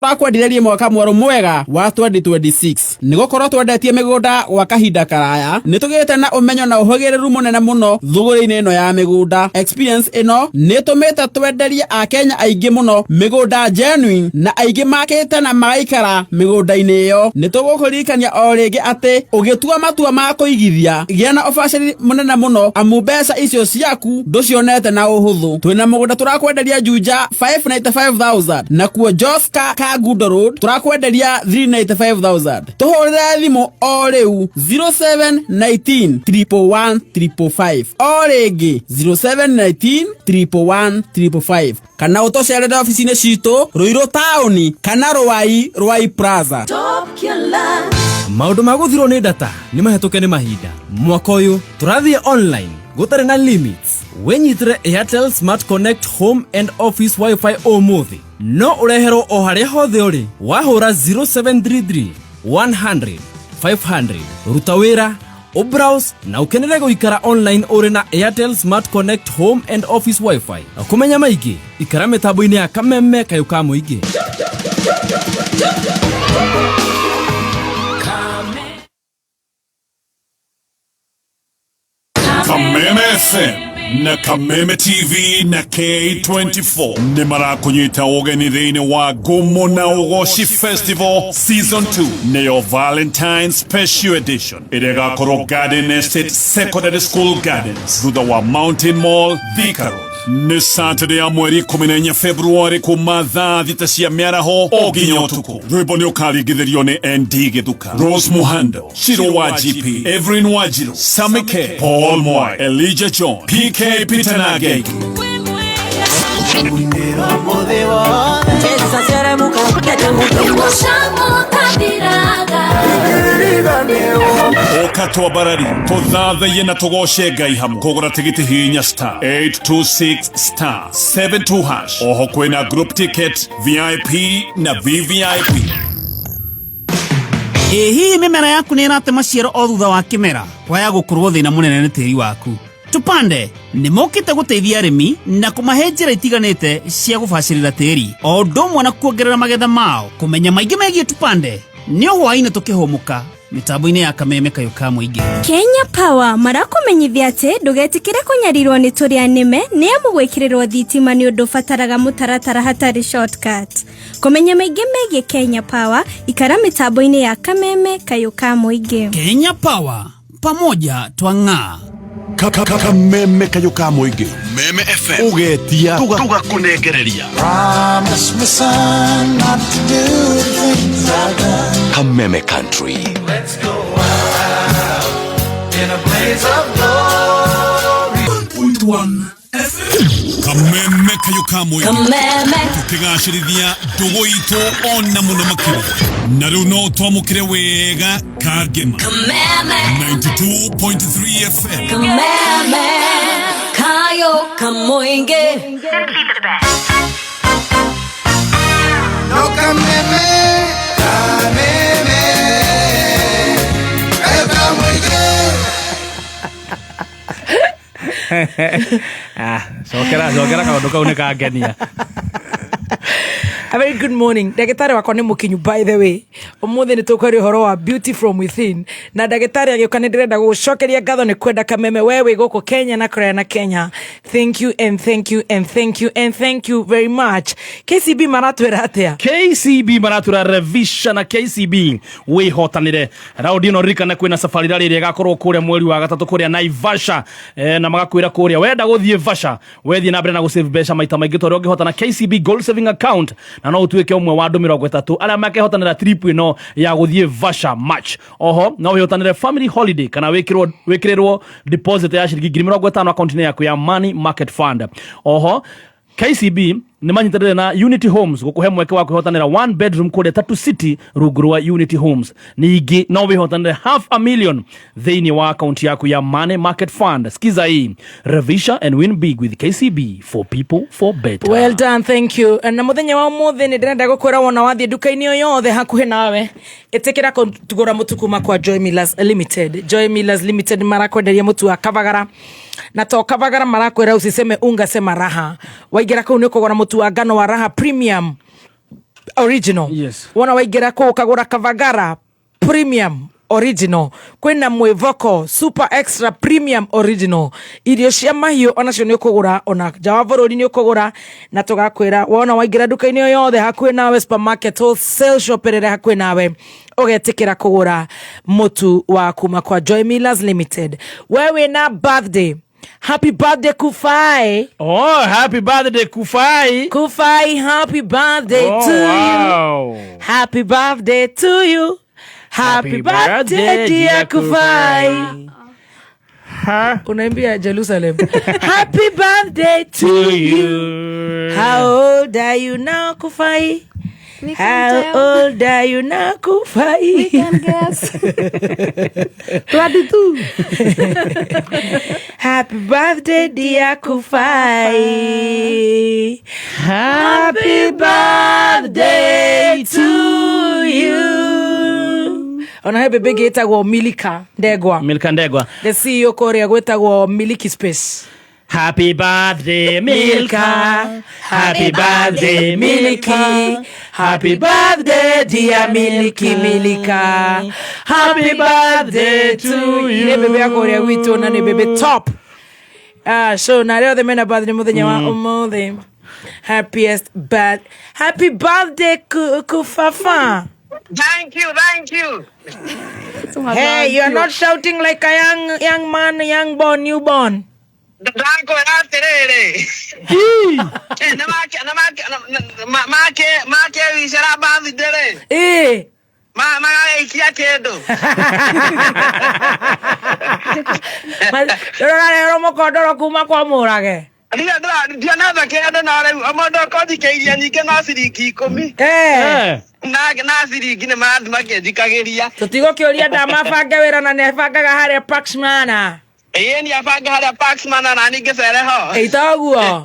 tũrakwendireria mwaka mwerũ mwega wa 2026 nĩgũkorwo twendetie mĩgũnda gwa kahinda karaya nĩtũgĩte na ũmenyo na ũhũgĩrĩru mũnene mũno thũgũrĩ-inĩ ĩno ya mĩgũnda. Experience ĩno nĩtũmĩte twenderie akenya aingĩ mũno mĩgũnda genuine na aingĩ makĩte na magaikara mĩgũnda-inĩ ĩyo. Nĩtũgũkũririkania o rĩngĩ atĩ ũgĩtua matua ma kũigithia gĩa na ũbacĩrĩri mũnene mũno amu mbeca icio ciaku ndũcionete na ũhũthũ. Twĩna mũgũnda tũrakwenderia Juja 595,000 na kuo Joska Kagundo Road tũrakwenderia 395,000. Tũhũrĩre thimũ o rĩu 0719 111 555 o rĩngĩ 0719 111 555 kana ũtũcerere ofici-inĩ citũ Ruiru taũni kana Rwai Plaza. Maũndũ ma gũthirwo nĩ data nĩ mahetũke nĩ mahinda. Mwaka ũyũ tũrathiĩ online gũtarĩ na limits. Wenyitire Airtel Smart Connect Home and Office Wi-Fi ũmũthĩ no ũreherwo o harĩa hothe ũrĩ wahũra 0733 100 500. Ruta wĩra browse na ukenere gũikara online uri na Airtel Smart Connect Home and Office Wi-Fi. Kumenya maingĩ ikara mĩtambo-inĩ ya Kameme kayuka mũingĩ. Kameme FM na Kameme TV na K24 nĩ marakunyita ũgeni thĩinĩ wa Ngumo na Ũgoci Festival Season 2 nĩyo Valentine Special Edition ĩrĩa ĩgakorwo Garden Estate Secondary School Gardens thutha wa Mountain Mall Thika Road. Nĩ Saturday ya mweri 14 February kuma thaa thita cia mĩaraho o nginya ũtukũ. Rwĩmbo nĩ ũkaringithĩrio nĩ ND Gĩthuka, Rose Muhando, Shiro wa GP, Evelyn Wajiro, Sammy K, Paul Mwai, Elijah John, PK Peter Nagei. Okatwa barari tũthathaiye na tũgoce Ngai hamwe. Kũgũra tigiti hihinya *826*72#. Oho kwĩna group ticket, VIP na VVIP. Hihi mĩmera yaku nĩ ĩrate maciaro o thutha wa kĩmera kwaya gũkorwo thĩna mũnene nĩ tĩri waku? Tupande nĩ mokĩte gũteithia arĩmi na kũmahe njĩra itiganĩte cia gũbacĩrĩra tĩri o ũndũ ũmwe na kuongerera magetha mao. Kũmenya maingĩ megiĩ Tupande nĩ hwaĩ-inĩ tũkĩhũmũka mitambo-inĩ ya Kameme kayuka mũingĩ. Kenya Power marakũmenyithia atĩ ndũgetikĩre kũnyarirwo nĩ tũrĩa nĩme nĩ amu gwĩkĩrĩrwo thitima nĩ ũndũ bataraga mũtaratara hatarĩ shortcut. Kũmenya maingĩ megiĩ Kenya Power ikara mitambo-inĩ ya Kameme kayuka mũingĩ. Kenya Power, pamoja twang'aa. Kameme kayuka mũingĩ. Meme FM Ugetia tugakunengereria. Promise me son not to do things I've done. Kameme Country. Let's go out in a blaze of glory. Kameme kayuka mũingĩ. Tukigacĩrithia ndũgũ itũ ona mũno makĩria. Na rĩu no twamũkĩre wega Kagema 92.3 FM. Kameme kayuka mũingĩ. Simply the best. No Kameme, Kameme, kayuka mũingĩ. Cokera kaũndũ kau nĩ kangenia. A very good morning. Ndagĩtarĩ wakwa nĩ mũkinyu by the way. Ũmũthĩ nĩ tũkũaria ũhoro wa beauty from within. Na ndagĩtarĩ agĩũka nĩ ndĩrenda gũcokeria ngatho nĩ kwenda Kameme wewe gũkũ Kenya na kũraya na Kenya. Thank you and thank you and thank you and thank you very much. KCB maratwĩra atĩa? KCB maratwĩra revision na KCB wĩhotanĩre. Raundi ĩno ririkana kwĩna safari rally ĩrĩa ĩgakorwo kũrĩa mweri wa gatatũ kũrĩa Naivasha. Na magakwĩra kũrĩa wenda gũthiĩ Vasha wethiĩ na mbere na gũsave mbeca maita maingĩ tondũ ũngĩhotana KCB Gold Saving Account na no utuĩke ũmwe wa andũ 30 arĩa makehotanĩra trip ĩno ya gũthiĩ Vasha match. Oho no wĩhotanĩre family holiday kana wĩkĩrĩrwo deposit ya ciringi 50,000 account-inĩ yaku ya Money Market Fund. Oho KCB nĩ manyitĩrĩire na Unity Homes gũkũhe mweke wa kwĩhotanĩra 1 bedroom kũrĩa Tatu City rungu rwa Unity Homes. Ningĩ no wĩhotanĩre $500,000 thĩinĩ wa account yaku ya Money Market Fund. Skiza hii, revisha and win big with KCB, for people for better. Well done, thank you. Na mũthenya wa ũmũthĩ nĩ ndĩrenda gũkwĩra wona wathiĩ nduka-inĩ o yothe hakuhĩ nawe ĩtĩkĩra kũgũra mũtu kuma kwa Joy Millers Limited. Joy Millers Limited marakwenderia mũtu wa Kavagara na to Kavagara marakwĩra usiseme unga sema raha. Waingĩra kũu nĩ kũgũra mũtu wa ngano wa Raha Premium original. Yes. Wona waigera ko kagura Kavagara premium original kwina mwivoko super extra premium original irio cia mahio ona cio ni ukugura ona jawa bururi ni ukugura na tugakwira wona waingira duka-ini yo yothe hakuhi nawe supermarket wholesale shop rere hakuhi nawe ugetikira kugura mutu wa kuma kwa Joy Millers Limited. Wewe na birthday, happy birthday Kufai. Oh, happy birthday Kufai. Kufai, happy birthday to you. Happy birthday to you. Happy birthday dear Kufai. Unaimbia Jerusalem. Happy birthday to you. How old are you now, Kufai? How old are you now, Kufai? We can guess. 22. Happy birthday, dear Kufai. Happy birthday to you. Ona he bebe getagwo Milika Ndegwa. Milka Ndegwa. The CEO Korea gwetagwo Miliki Space. Happy birthday Milka. Happy birthday Miliki. Happy birthday dear Miliki Milika. Happy birthday to you. Ne bebe Korea wito na ne bebe top. So na leo the mena birthday muthenya wa umuthi. Happy birthday Kufafa. Thank you. Hey, you're not shouting like a young man, newborn. Danko aterere. Make wishara birthday. Ikia kedo. Rero mokodoro kuma kwa murage. Ndio na kedo na amodo kodi keiria nyike na siriki 10. Na siriki ne mathi makejikageria. Tutigo kioria ndamabanga wira na nebangaga haria Paxmana. Ni abanga haria Paxmana na ningecere ho. Itaguo.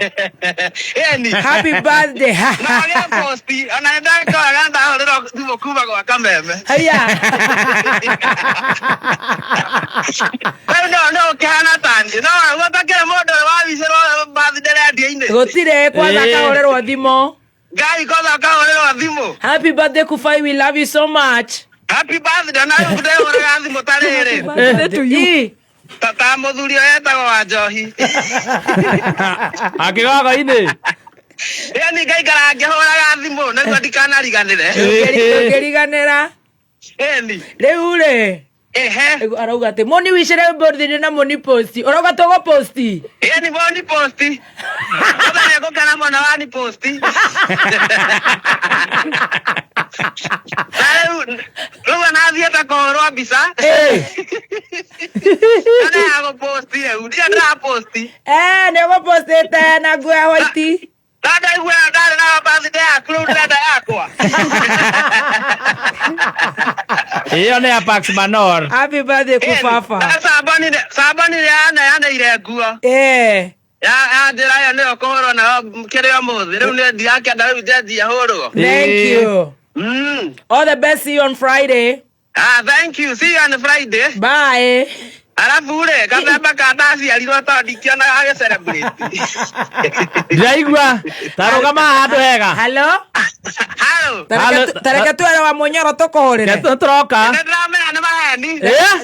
Happy birthday. Na ya posti ana ndako aganda horero thumo kuma kwa Kameme. Haya. No kana tandi. No watakira modo wa bicero birthday radio-ini. Gotire kwanza kahorerwo thimo. Gai kwanza kahorerwo thimo. Happy birthday Kufai, we love you so much. Happy birthday na kudehorera thimo tarere. Birthday to you. Tata muthuri oyetagwo wa Njohi. Akigaga ine. Yani gaikara ngihoraga thimo niguo ndikanariganire. Ngeriganira. Riu ri. Arauga ati moni wichere birthday na moni posti. Arauga togo posti. Yani moni posti. Oda yako kana mona wani posti. Luwa na vieta kohorwa bisa. Kana yako posti. Udia na posti. Nego posti tena gwe white. Dada iwe dada na birthday yako dada yako. Iyo ne Apax Manor. Happy birthday Kufafa. Sabani yana ile guo. Ya ndira ya ne okohoro na kireo muthi. Riu ne ndiake ndawe dia horo. Thank you. All the best, see you on Friday. Thank you. See you on Friday. Bye. Alafu ule kabla kadasi alirota dikiona age celebrate. Ndaigua tarogama handu hega. Hello. Hello. Tareke twera wa Munyoro tukuhurire. Tutroka. Ndramera na maheni.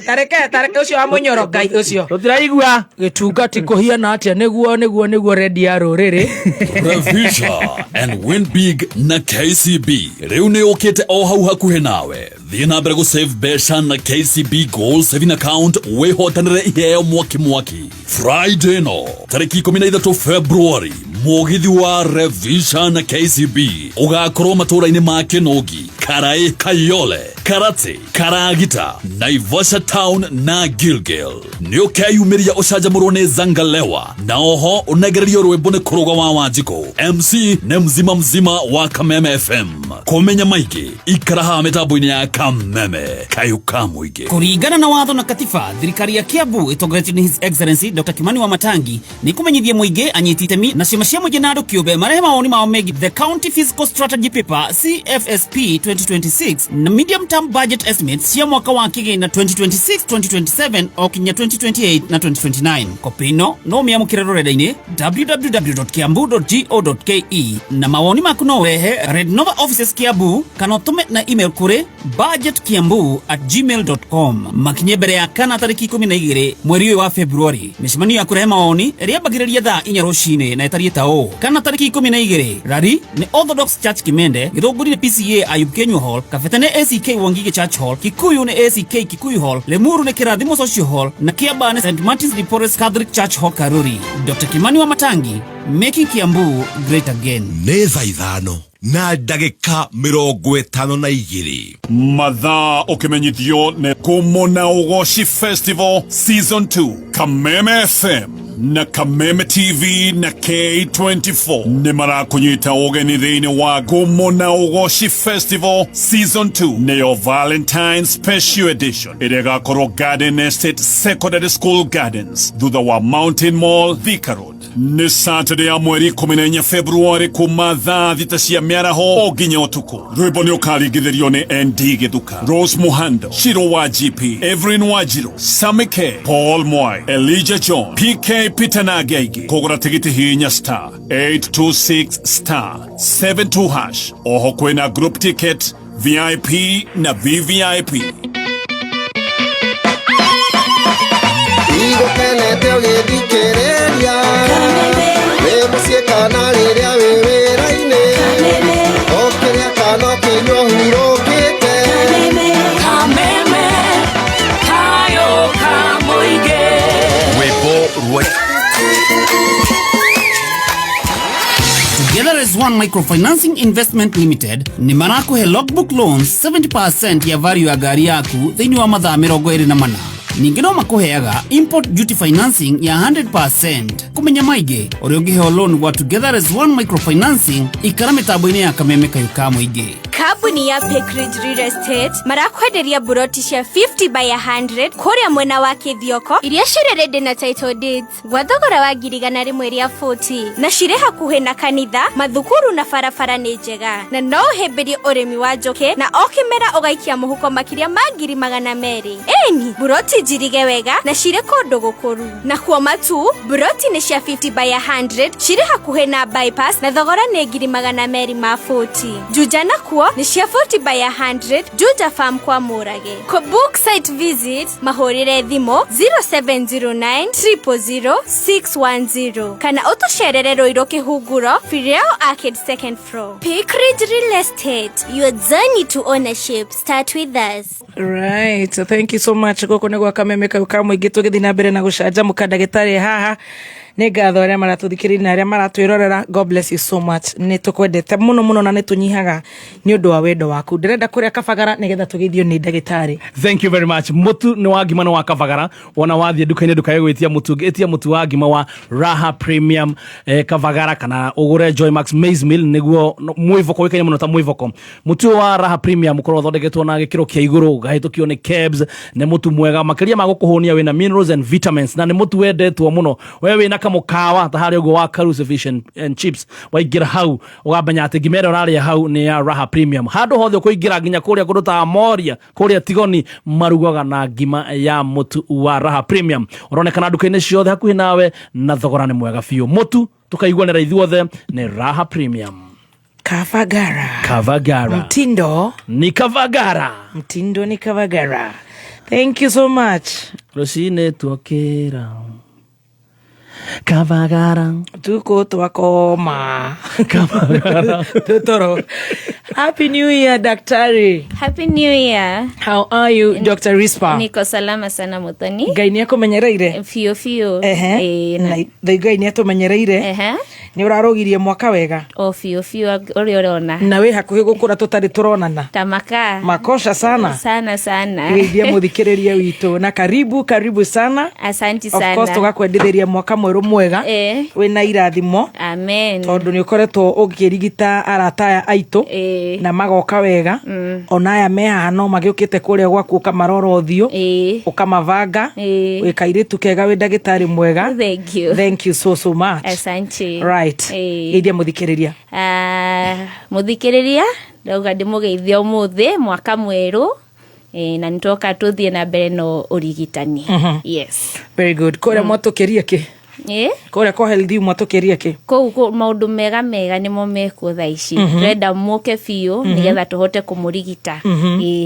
Tareke ucio wa Munyoro ngai ucio. Tutiraigua gitungati kuhiana atia niguo ready ya ruriri. Revisha and win big na KCB. Riu ni ukite o hau hakuhe nawe. Thina mbere save besha na KCB Goal Saving Account wehotanire iheo mwaki. Friday no tariki 13 February mugithi wa Revisha na KCB ugakorwo matura-ini ma Kinogi, Karai, Kayole, Karate, Karagita, Naivasha Town na Gilgil. Ni ukeyumiria ucanjamurwo ni Zangalewa na oho unegererio rwimbo ni Kuruga wa Wanjiko. MC ne mzima wa Kameme FM. Kumenya maiki ikara ha mitambo-ini ya Kameme kayuka muige. Kuringana na watho na katiba, thirikari ya Kiambu itongoretio ni His Excellency Dr. Kimani wa Matangi ni kumenyithia muige anyiti itemi na ciama cia muingi na andu kiumbe marehe maoni mao megi the County Fiscal Strategy Paper CFSP 2026 na medium term budget estimates cia mwaka wa kigina 2026-2027 o kinya 2028 na 2029. Kopino no miamukire rurenda-ini www.kiambu.go.ke na mawoni maku no wehe Red Nova Offices Kiambu kana utume na email kuri budgetkiambu@gmail.com makinye mbere ya kana tariki 12 mweri wa Februari. Micimanio ya kurehe maoni iriambagiriria thaa 4 rucini na itarie tao. Kana tariki 12 rari ni Orthodox Church Kimende, Githunguri ni PCA Ayub Kenyu Hall, Kafete ni ACK Wangige Church Hall, Kikuyu ni ACK Kikuyu Hall, Lemuru ni Kirathimo Social Hall na Kiambaa ni St. Martin's de Porres Catholic Church Hall Karuri. Dr. Kimani wa Matangi, making Kiambu great again. Neza ithano na ndagika 52 mathaa ukimenyithio ne Ngumo na Ugoshi Festival Season 2 Kameme FM na Kameme TV na K24 ni marakunyita ugeni thiini wa Ngumo na Ugoshi Festival Season 2 neyo Valentine Special Edition irigakorwo Garden Estate Secondary School Gardens thutha wa Mountain Mall Thika Road. Ni Saturday ya mweri 14 Februari kuma thaa thita cia miaraho o nginya utuku. Rwimbo ni ukaringithirio ni ND Githuka, Rose Muhando, Shiro wa GP, Evelyn Wajiro, Sammy K, Paul Mwai, Elijah John, PK Peter Nagegi. Kugura tigiti hinya star 826 star 72 hash. Oho kwena group ticket, VIP na VVIP. Igo kenete ugithikiriria wimucie kana riria wiwira-ini okiria kana kinywa hurukite Kameme kayuka muige. Wimbo rwa Together as One Microfinancing Investment Limited ni marakuhe logbook loans 70% ya value ya gari yaku thiini wa mathaa 24. Ningi no makuheaga import duty financing ya 100%. Kumenya maige uri ungiheo loan wa Together as One Microfinancing ikara mitambo-ini ya Kameme kayuka muige. Kambuni ya Peakridge Real Estate marakwenderia buroti cia 50 by 100 kuria mwena wa Kithioko iria cirerede na title deeds gwa thogora wa ngirigana rimwe ria 40 na cire hakuhe na kanitha, mathukuru na barabara ni njega na no hemberie urimi wa njuki na okimera ugaikia muhuko makiria ma 200,000. Eni buroti njirige wega na cire kundu gukuru na kwa matu buroti ni cia 50 by 100 cire hakuhe na bypass na thogora ni 200,000 ma 40. Juja na kuo ni cia 40 by 100 Juja Farm kwa Murage. Ko book site visit mahorire thimo 0709 000 610 kana utusherere Roiro Kihunguro Firiao Arcade 2nd floor. Peakridge Real Estate, your journey to ownership start with us. Right, so thank you so much. Goko negwa Kameme kayuka muige tugithi na mbere na gucanja mukandagitari haha ni ngatho aria maratuthikiriria na aria maratwirorera. God bless you so much. Ni tukwendete muno muno na ni tunyihaga ni undu wa wendo waku. Ndirenda kuria kabagara nigetha tugithio ni ndagitari. Thank you very much. Mutu ni wa ngima no wa kabagara ona wathie duka-ini ndukayegwitia mutu getia mutu wa ngima wa Raha Premium kabagara kana ugure Joy Max Maize Meal niguo mwivoko wikanye muno ta mwivoko. Mutu wa Raha Premium ukorwo thondeketwo na gikiro kia iguru gahitukio ni kebs ne mutu mwega makiria ma gukuhunia wina minerals and vitamins na ni mutu wendetwo muno. Wewe na mukawa ta hari ugo wa Karu's Fish and Chips waigira hau ugabanya ati ngimere uraria hau ni ya Raha Premium handu hothe kuingira nginya kuria kundu ta Moria kuria Tigoni marugaga na ngima ya mutu wa Raha Premium uronekana duka-ini ciothe hakuhi nawe na thogora ni mwega fiu mutu tukaiguanira ithuothe ni Raha Premium. Kavagara mtindo ni Kavagara mtindo ni Kavagara. Thank you so much. Rosine tuokera Kavagara tuko twakoma Kavagara tutoro. Happy New Year daktari. Happy New Year. How are you Dr. Rispa? Niko salama sana Muthoni. Ngai ni akumenyereire fio na Ngai ni atumenyereire Ni urarogirie mwaka wega. Ofio uri urona. Na we hakuhi gukura tutari turonana. Tamaka. Makosha sana. Sana. Ngiye muthikiriria witu na karibu sana. Asante sana. Of course tugakwendithiria mwaka mweru mwega. Wina irathimo. Amen. Tondu ni ukoretwo ukirigita arata aitu na magoka wega. Ona aya meha no magiukite kuria gwaku ukamarora uthio. Ukamavanga. Wikairitu kega we ndagitari mwega. Thank you so much. Asante. Right. Idia muthikiriria. Muthikiriria ndauga ndimugeithia umuthi mwaka mweru. Na nitoka tuthie na mbere no urigitani. Yes. Very good. Kore mwatukiria ki? Kore ko healthy mwatukiria ki? Ko maundu mega nimo meko thaici. Renda muke biu nigetha tuhote kumurigita.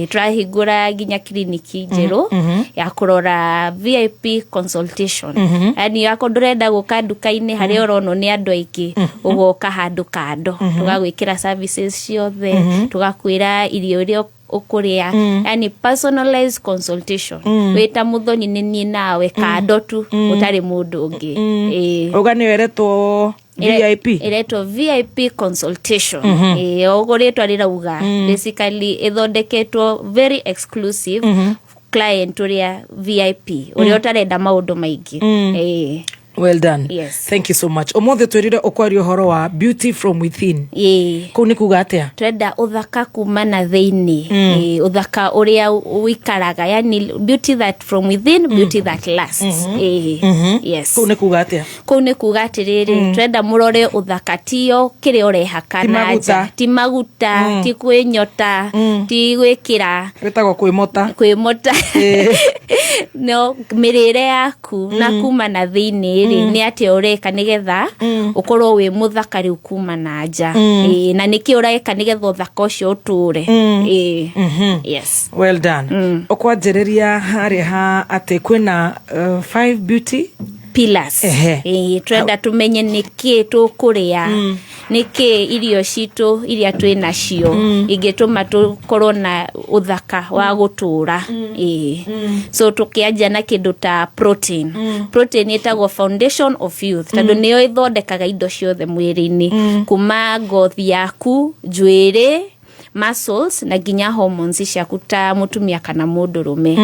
Turahingura ginya kliniki njeru ya kurora VIP consultation. Yani yako ndurenda guka nduka-ini hari orono ni andu aingi ugoka handu kando. Tugagwikira services ciothe, tugakwira irio irio ukuria, yani personalized consultation. Weta muthoni ni nawe kando tu utari mundu ungi. Ogani wereto VIP. Ereto VIP consultation. Ogoretwa rirauga basically ithondeketwo very exclusive client uria VIP uria utarenda maundu maingi. Well done. Yes. Thank you so much. Omothe twerire okwario horo wa beauty from within. Ko ni kuga atia? Twenda uthaka kuma na thiini. Uthaka uria wikaraga, yani beauty that from within, beauty that lasts. Yes. Ko ni kuga atia? Ko ni kuga atiriri, twenda murore uthaka tio kiri urehaka na nja. Ti maguta, ti kwinyota, ti gwikira. Wetagwo kwimota. No, mirire yaku na kuma na thiini ni ati ureka nigetha ukorwo wi muthakari ukuma na nja. Na niki ureka nigetha uthaka ucio uture. Yes. Well done. Okwanjereria hari ha ati kwina 5 beauty pillars. Twenda tumenye niki tukuria, niki irio citu iria twina cio igituma tukorwo na uthaka wa gutura. So tukianja na kindu ta protein. Protein itagwo foundation of youth. Tondu niyo ithondekaga indo ciothe mwiri-ini, kuma ngothi yaku, njuiri, muscles na ginya hormones ciaku ta mutumia kana mundurume.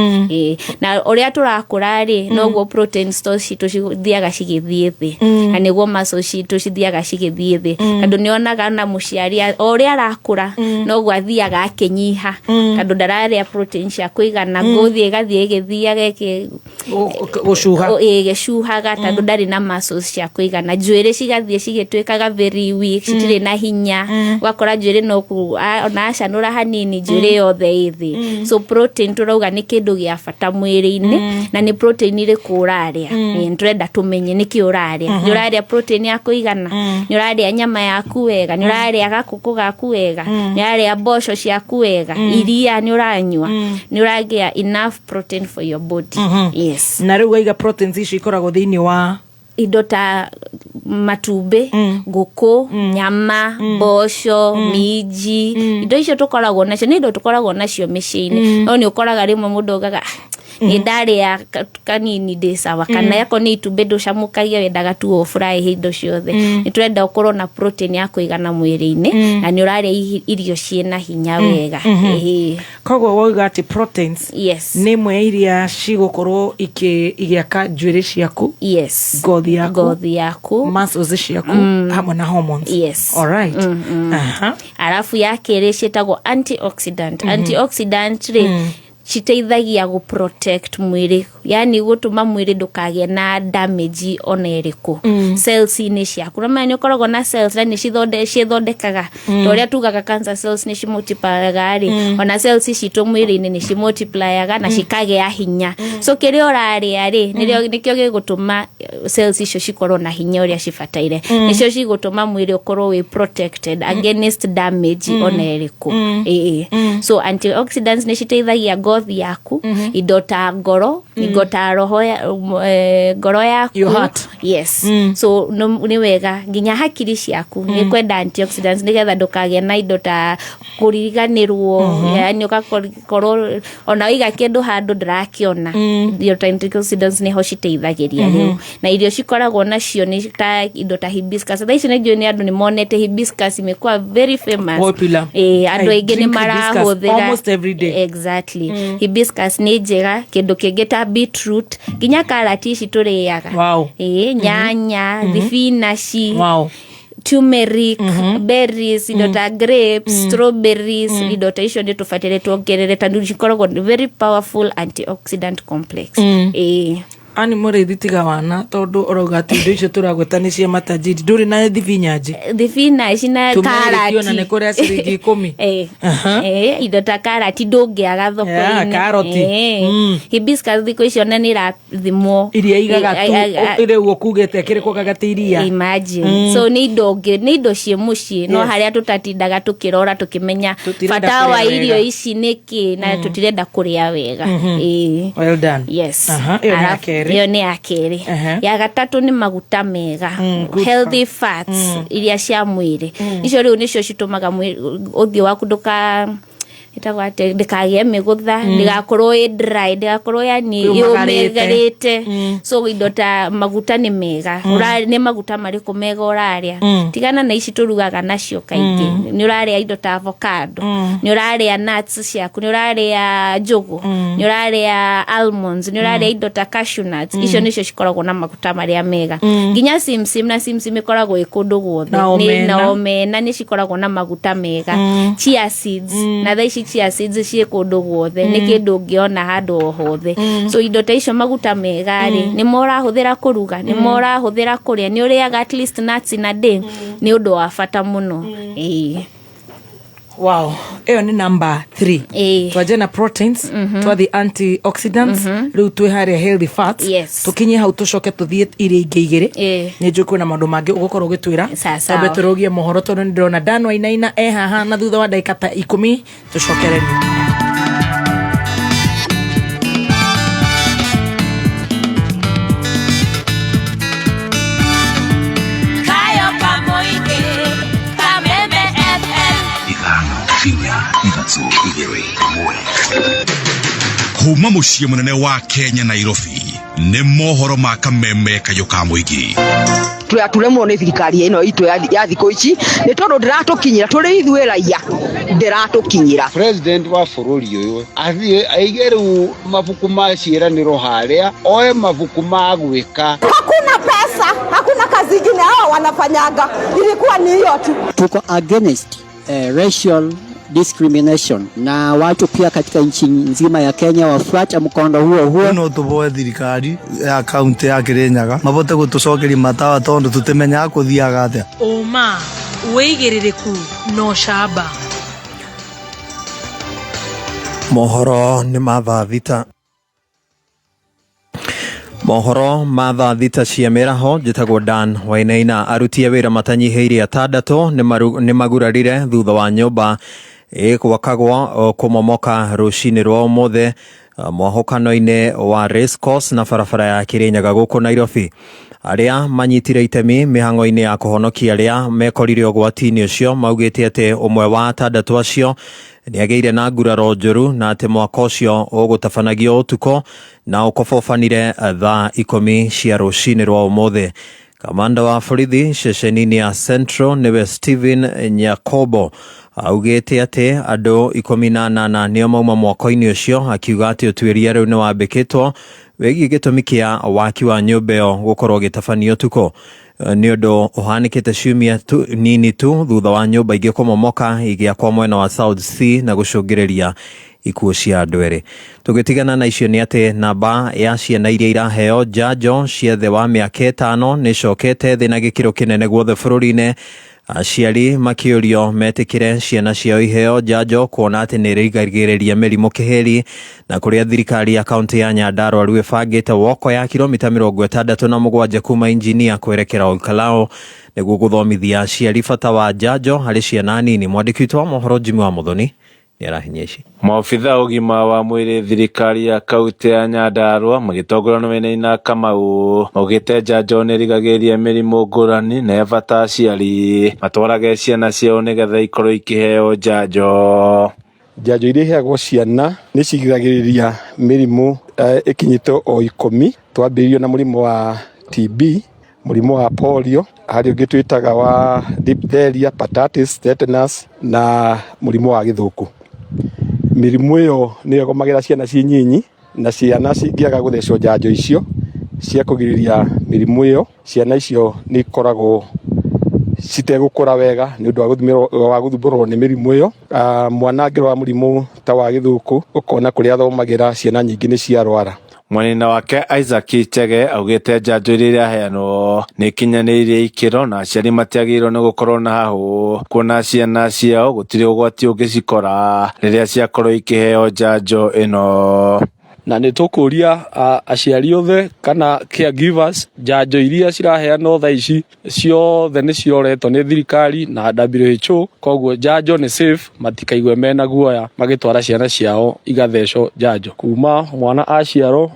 Na uria turakura ri noguo protein stores citu cithiaga cigithie thi, na niguo muscles citu cithiaga cigithie thi. Tondu nionaga na muciari uria arakura noguo athiaga akinyiha, tondu ndararia protein cia kuigana, ngothi igathie igithiaga gucuha gicuhaga tondu ndari na muscles cia kuigana. Njuiri cigathie cigitwikaga very weak, citire na hinya, wakora njuiri no na canura hanini njuiri yothe ithi. So protein turauga ni kindu gia bata mwiri-ini, na ni protein iri kuraria. Ndrenda tumenye niki uraria. Ni uraria protein ya kuigana, ni uraria nyama yaku wega, ni uraria gakuku gaku wega, ni uraria mboco ciaku wega, iria ni uranyua, ni uragia enough protein for your body. Yes. Na riu gaiga proteins ici ikoragwo thiini wa indo ta matumbi, nguku, nyama, mboco, miji. Indo icio tukoragwo nacio, ni indo tukoragwo nacio micii-ini. No ni ukoraga rimwe mundu ugaga ni ndari ya kanini ndisawa, kana yako ni itumbi nducamukagia wendaga tu ofurahi indo ciothe. Ni turenda ukorwo na protein ya kuigana mwiri-ini, na ni uraria irio ciena hinya wega. Koguo woiga ati proteins ni mwe iria cigukorwo igiaka njuiri ciaku, ngothi yaku, muscles ciaku hamwe na hormones. Yes. All right. Arafu yake cietagwo antioxidant. Antioxidant citeithagia gu protect mwiri, yani gutuma mwiri ndukagie na damage ona iriku. Cells ni ciaku na mani ukoragwo na cells na ni cithondekaga toria tugaga cancer cells ni cimultiplyaga ri, ona cells citu mwiri-ini ni cimultiplyaga na cikagea hinya. So kiri uraria ri nikio gigutuma cells icio cikorwo na hinya uria cibataire, nicio cigutuma mwiri ukorwo we protected against damage ona iriku. So antioxidants ni citeithagia ngothi yaku, indo ta ngoro, indo ta roho, ngoro yaku, Yes. So ni wega nginya hakiri ciaku ni kwenda antioxidants nigetha ndukagĩa na indo ta kuriganirwo yani ugakorwo ona iga kindu handu ndirakiona your antioxidants ni ho citeithagiria riu na irio cikoragwo nacio ni ta indo ta hibiscus thaici ni andu ni monete hibiscus imekuwa very famous popular andu aingi ni marahũthĩra almost every day. Exactly. Hibiscus ni njega kindu kingi ta beetroot nginya karati ici turiaga nyanya thibinaci turmeric berries indo ta grapes strawberries indo ta icio ni tufatire tuongerere tandu cikoragwo very powerful antioxidant complex ani more thitiga wana tondu oroga tindo icio turagweta ni cia matajiri nduri na thibinaci na karati ona ne kuria ciringi 10 indo ta karati ndungiaga thoko-ini karoti hibiscus thiko icio na ni rathimo iria igaga tu ire ukugete kiriko gagatiria imagine so ni indo cie mucii no haria tutatindaga tukirora tukimenya bata wa irio ici niki na tutirenda kuria wega well done yes iyo ni akeri ya gatatu ni maguta mega healthy fats iria cia mwiri icio riu nicio citumaga uthio waku itagwate ndikagie migutha ndigakorwo dry ndigakorwo yani yumegarite so indo ta maguta ni mega ni maguta mariku mega uraria tigana na ici turugaga nacio kaingi ni uraria indo ta avocado ni uraria nuts ciaku ni uraria njugu ni uraria almonds ni uraria indo ta cashew nuts icio nicio cikoragwo na maguta maria mega nginya simsim ikoragwo ikundu guothe na omena ni cikoragwo na maguta mega chia seeds na thaici chia seeds cie kundu guothe ni kindu ngiona handu o hothe so indo ta icio maguta mega ri ni mora huthira kuruga ni mora huthira kuria ni uriaga at least nuts in a day ni undu wa bata muno Wow, eyo ni number 3. Twajena proteins, twa the antioxidants, riu twi haria healthy fats. Tukinye hau tucoke tuthie iria ingi igiri. Ni njuku na maundu mangi ugukorwo gitwira. Tabe turogie mohoro tondu ndirona danwa inaina haha na thutha wa dakika ta 10 tucokereni. Kuma muciĩ munene wa Kenya Nairobi nĩ mohoro ma kameme kayuka muingi turemwo ni thirikari ino itu ya thiko ici ni tondu ndiratukinyira turi ithuĩ raia ndiratukinyira president wa bururi uyu athie aigeru mabuku ma ciĩranĩro haria oe mabuku ma gwika hakuna pesa hakuna kazi nyingine hao wanafanyaga ilikuwa ni hiyo tu tuko against racial discrimination na watu pia katika nchi nzima ya Kenya wafuata mkondo huo no tuboe thirikari ya kaunti ya Kirinyaga mabote gutucokeria matawa tondu tutemenya kuthiaga atia uma weigiririku no shaba mohoro ni mathaa mohoro mathaa thita cia mĩraho njĩtagwo Dan Wainaina arutia wĩra matanyihĩirie 6 nĩ magurarire thutha wa nyũmba gwakagwo kũmomoka rũcinĩ rwa ũmũthĩ mwahũkano-inĩ wa Race Course na barabara ya Kirinyaga gũkũ Nairobi. Arĩa manyitire itemi mĩhang'o-inĩ ya kũhonokia arĩa mekorire ũgwati-inĩ ũcio maugĩte atĩ ũmwe wa 6 acio nĩagĩire na nguraro njũru na atĩ mwaka ũcio ũgũtabanagio ũtukũ na ũkobobanire thaa 10 cia rũcinĩ rwa ũmũthĩ. Kamanda wa borithi ceceni-inĩ ya Central nĩwe Stephen Nyakobo augĩte atĩ andũ 18 nĩo mauma mwaka-inĩ ũcio akiuga atĩ ũtuĩria rĩu nĩ wambĩkĩtwo wĩgiĩ gĩtũmi kĩa waki wa nyũmba ĩyo gũkorwo gĩtabanio ũtukũ. Nĩ ũndũ ũhanĩkĩte ciumia nini tu thutha wa nyũmba ingĩ kũmomoka igĩakwo mwena wa South C na gũcũngĩrĩria ikuũ cia andũ erĩ. Tũgĩtigana na icio nĩ atĩ namba ya ciana iria iraheo njanjo cia thĩ wa mĩaka 5 nĩcokete thĩ na gĩkĩro kĩnene guothe bũrũri-inĩ. Aciari makĩũrio metĩkĩre ciana ciao iheo njanjo kuona atĩ nĩ ĩrĩgiragĩrĩria mĩrimũ kĩheri na kũrĩa thirikari ya kaunti ya Nyandarua rĩu ĩbangĩte woko ya kilomita 67 kuma Injinia kwerekera Olkalao nĩguo gũthomithia aciari bata wa njanjo harĩ ciana nini. Mwandĩki witũ wa mohoro Jimmy wa Muthoni nĩarahinya ici. Maofitha ugima wa mwiri thirikari ya kaunti ya Nyandarua magitongorwa na Wainaina Kamau maugite njanjo nĩrigagĩrĩria mĩrimũ ngũrani na bata aciari matwarage ciana ciao nĩgetha ikorwo ikiheo njanjo. Njanjo iria iheagwo ciana nĩcigiragĩrĩria mĩrimũ ikinyĩte o 10 twambĩrĩirio na mũrimũ wa TB, mũrimũ wa polio, harĩ ũngĩ twĩtaga wa diphtheria, pertussis, tetanus na mũrimũ wa gĩthũkũ. Mĩrimũ ĩyo nĩ ĩgomagĩra ciana ciĩ nyinyi, na ciana cingĩaga gũthecwo njanjo icio cia kũgirĩrĩria mĩrimũ ĩyo, ciana icio nĩ ikoragwo citegũkũra wega nĩ ũndũ wa gũthumbũrwo nĩ mĩrimũ ĩyo. Mwana angĩrwara mũrimũ ta wa gĩthũkũ ũkona kũrĩa athomagĩra ciana nyingĩ nĩ ciarwara. Mwanina wake Isaac Chege augite njanjo iria iraheanwo nĩ kinyanĩirie ikĩro na aciari matiagĩrĩirwo nĩ gũkorwo na hahũ kuona ciana ciao gũtirĩ ũgwati ũngĩcikora rĩrĩa ciakorwo ikĩheo njanjo ĩno. Na nĩ tũkũria aciari othe kana caregivers njanjo iria ciraheanwo thaa ici ciothe nĩ cioretwo nĩ thirikari na WHO, koguo njanjo nĩ safe, matikaigue mena guoya magĩtwara ciana ciao igathecwo njanjo. Kuma mwana aciarwo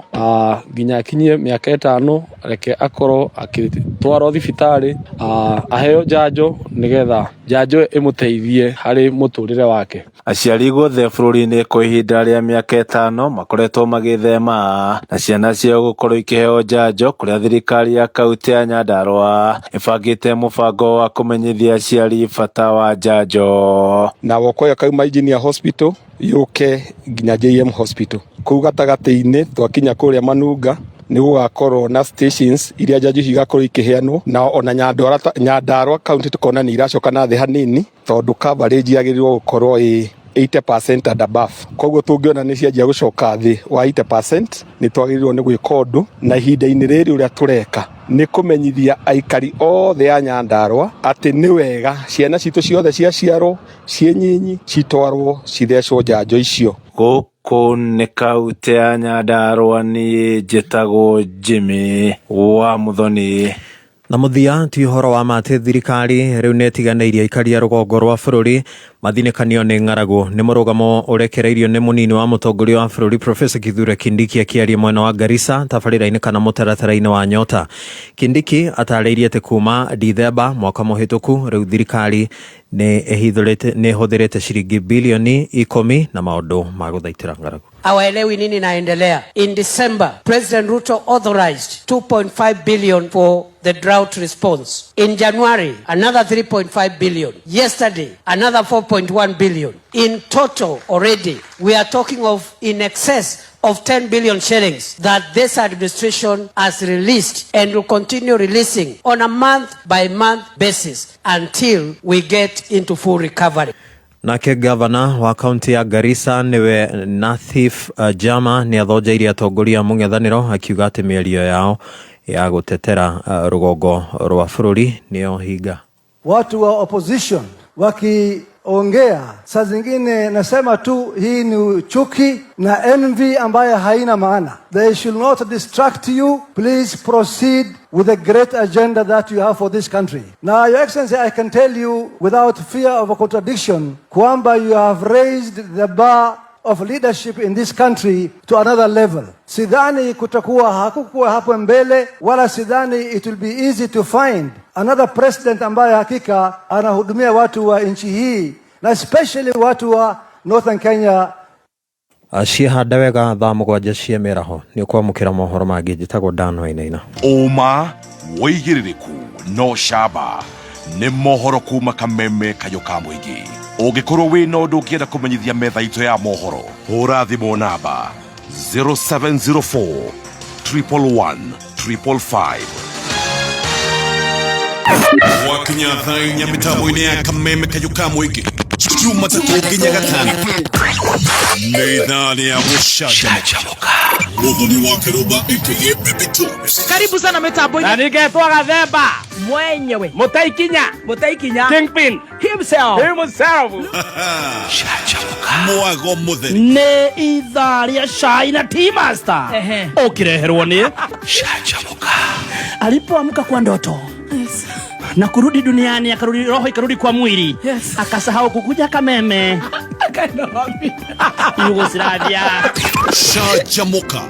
nginya akinyie mĩaka 5 reke akorwo akĩtwarwo thibitarĩ aheo njanjo nĩgetha njanjo ĩmũteithie harĩ mũtũrĩre wake. Aciari guothe bũrũri-inĩ kwa ihinda rĩa mĩaka 5 makoretwo magĩthema na ciana ciao gũkorwo ikĩheo njanjo, kũrĩa thirikari ya kaunti ya Nyandarua ĩbangĩte mũbango wa kũmenyithia aciari bata wa njanjo. Na wokoya kauma Engineer Hospital yũke nginya JM Hospital. Kũu gatagatĩ-inĩ twakinya kũrĩa Manunga nĩ gũgakorwo na stations iria njanjo cigakorwo ikĩheanwo, na ona Nyandarua kaunti tukona nĩ iracoka na thĩ hanini tondũ coverage yagĩrĩirwo gũkorwo 80% and above. Koguo tũngĩona nĩ cianjia gũcoka thĩ wa 80% nĩ twagĩrĩirwo nĩ gwĩka ũndũ, na ihinda-inĩ rĩrĩ ũrĩa tũreka nĩ kũmenyithia aikari othe a Nyandarua atĩ nĩ wega ciana citũ ciothe ciaciarwo ciĩ nyinyi citwarwo cithecwo njanjo icio. Gũkũ nĩ kaunti ya Nyandarua, niĩ njĩtagwo Jimmy wa Muthoni. Na muthia ti uhoro wa mate thirikari riu netiganĩirie aikari a rũgongo rwa bũrũri mathinĩkanio nĩ ng'aragu nĩ mũrũgamo ũrekereirio nĩ mũnini wa mũtongoria wa bũrũri Profesa Kithure Kindiki akĩaria mwena wa Garissa tabarĩra-inĩ kana mũtaratara-inĩ wa Nyota. Kindiki atarĩirie atĩ kuma Dithemba mwaka mũhĩtũku rĩu thirikari nĩ hũthĩrĩte ciringi bilioni 10 na maũndũ ma gũthaitĩra ng'aragu. Hawaelewi nini naendelea. In December, President Ruto authorized 2.5 billion for the drought response. In January, another 3.5 billion. Yesterday, another 4.1 billion. In total, already, we are talking of in excess of 10 billion shillings that this administration has released and will continue releasing on a month-by-month basis until we get into full recovery. Nake gavana wa kaunti ya Garissa niwe Nathif Jama ni athonjeirie atongoria mũng'ethanĩro akiuga atĩ mĩario yao ya gũtetera rũgongo rwa bũrũri nĩyo hinga. Watu wa opposition wakiongea saa zingine nasema tu hii ni chuki na envy ambayo haina maana. They should not distract you. Please proceed with the great agenda that you have for this country. Now, Your Excellency, I can tell you without fear of a contradiction, kwamba you have raised the bar of leadership in this country to another level. Sidhani hakukuwa hapo mbele, wala sidhani it will be easy to find another president ambaye hakika anahudumia watu wa nchi hii, na especially watu wa Northern Kenya. Ciahanda wega thaa 7 cia mĩaraho nĩ ũkwamũkĩra mohoro mangĩ njĩtagwo Dan Wainaina. Ũma wĩigĩrĩrĩku no camba nĩ mohoro kuma Kameme kayũ ka mũingĩ. Ũngĩkorwo wĩna ũndũ ũngĩenda kũmenyithia metha itũ ya mohoro, hũra thimũ namba 0704 111 555. Wakinya thainya mitambo-inĩ ya Kameme kayũ ka mũingĩ Jumatatu nginya Gatano nĩ thaa ya gũcanjamũka. Mũthoni wa Kĩrũmba aka Baby Tops. Karibu sana mitambo-inĩ. Na ningetwa Gathemba mwenyewe Mutaikinya Kingpin himself. Canjamũka mwago mũtheri nĩ ithaa rĩa cai na Tea Master ũkĩreherwo nĩ Canjamũka. Alipoamka kwa ndoto na kurudi duniani, akarudi roho ikarudi kwa mwili, akasahau kukuja Kameme. Yugo Slavia. Shajamoka.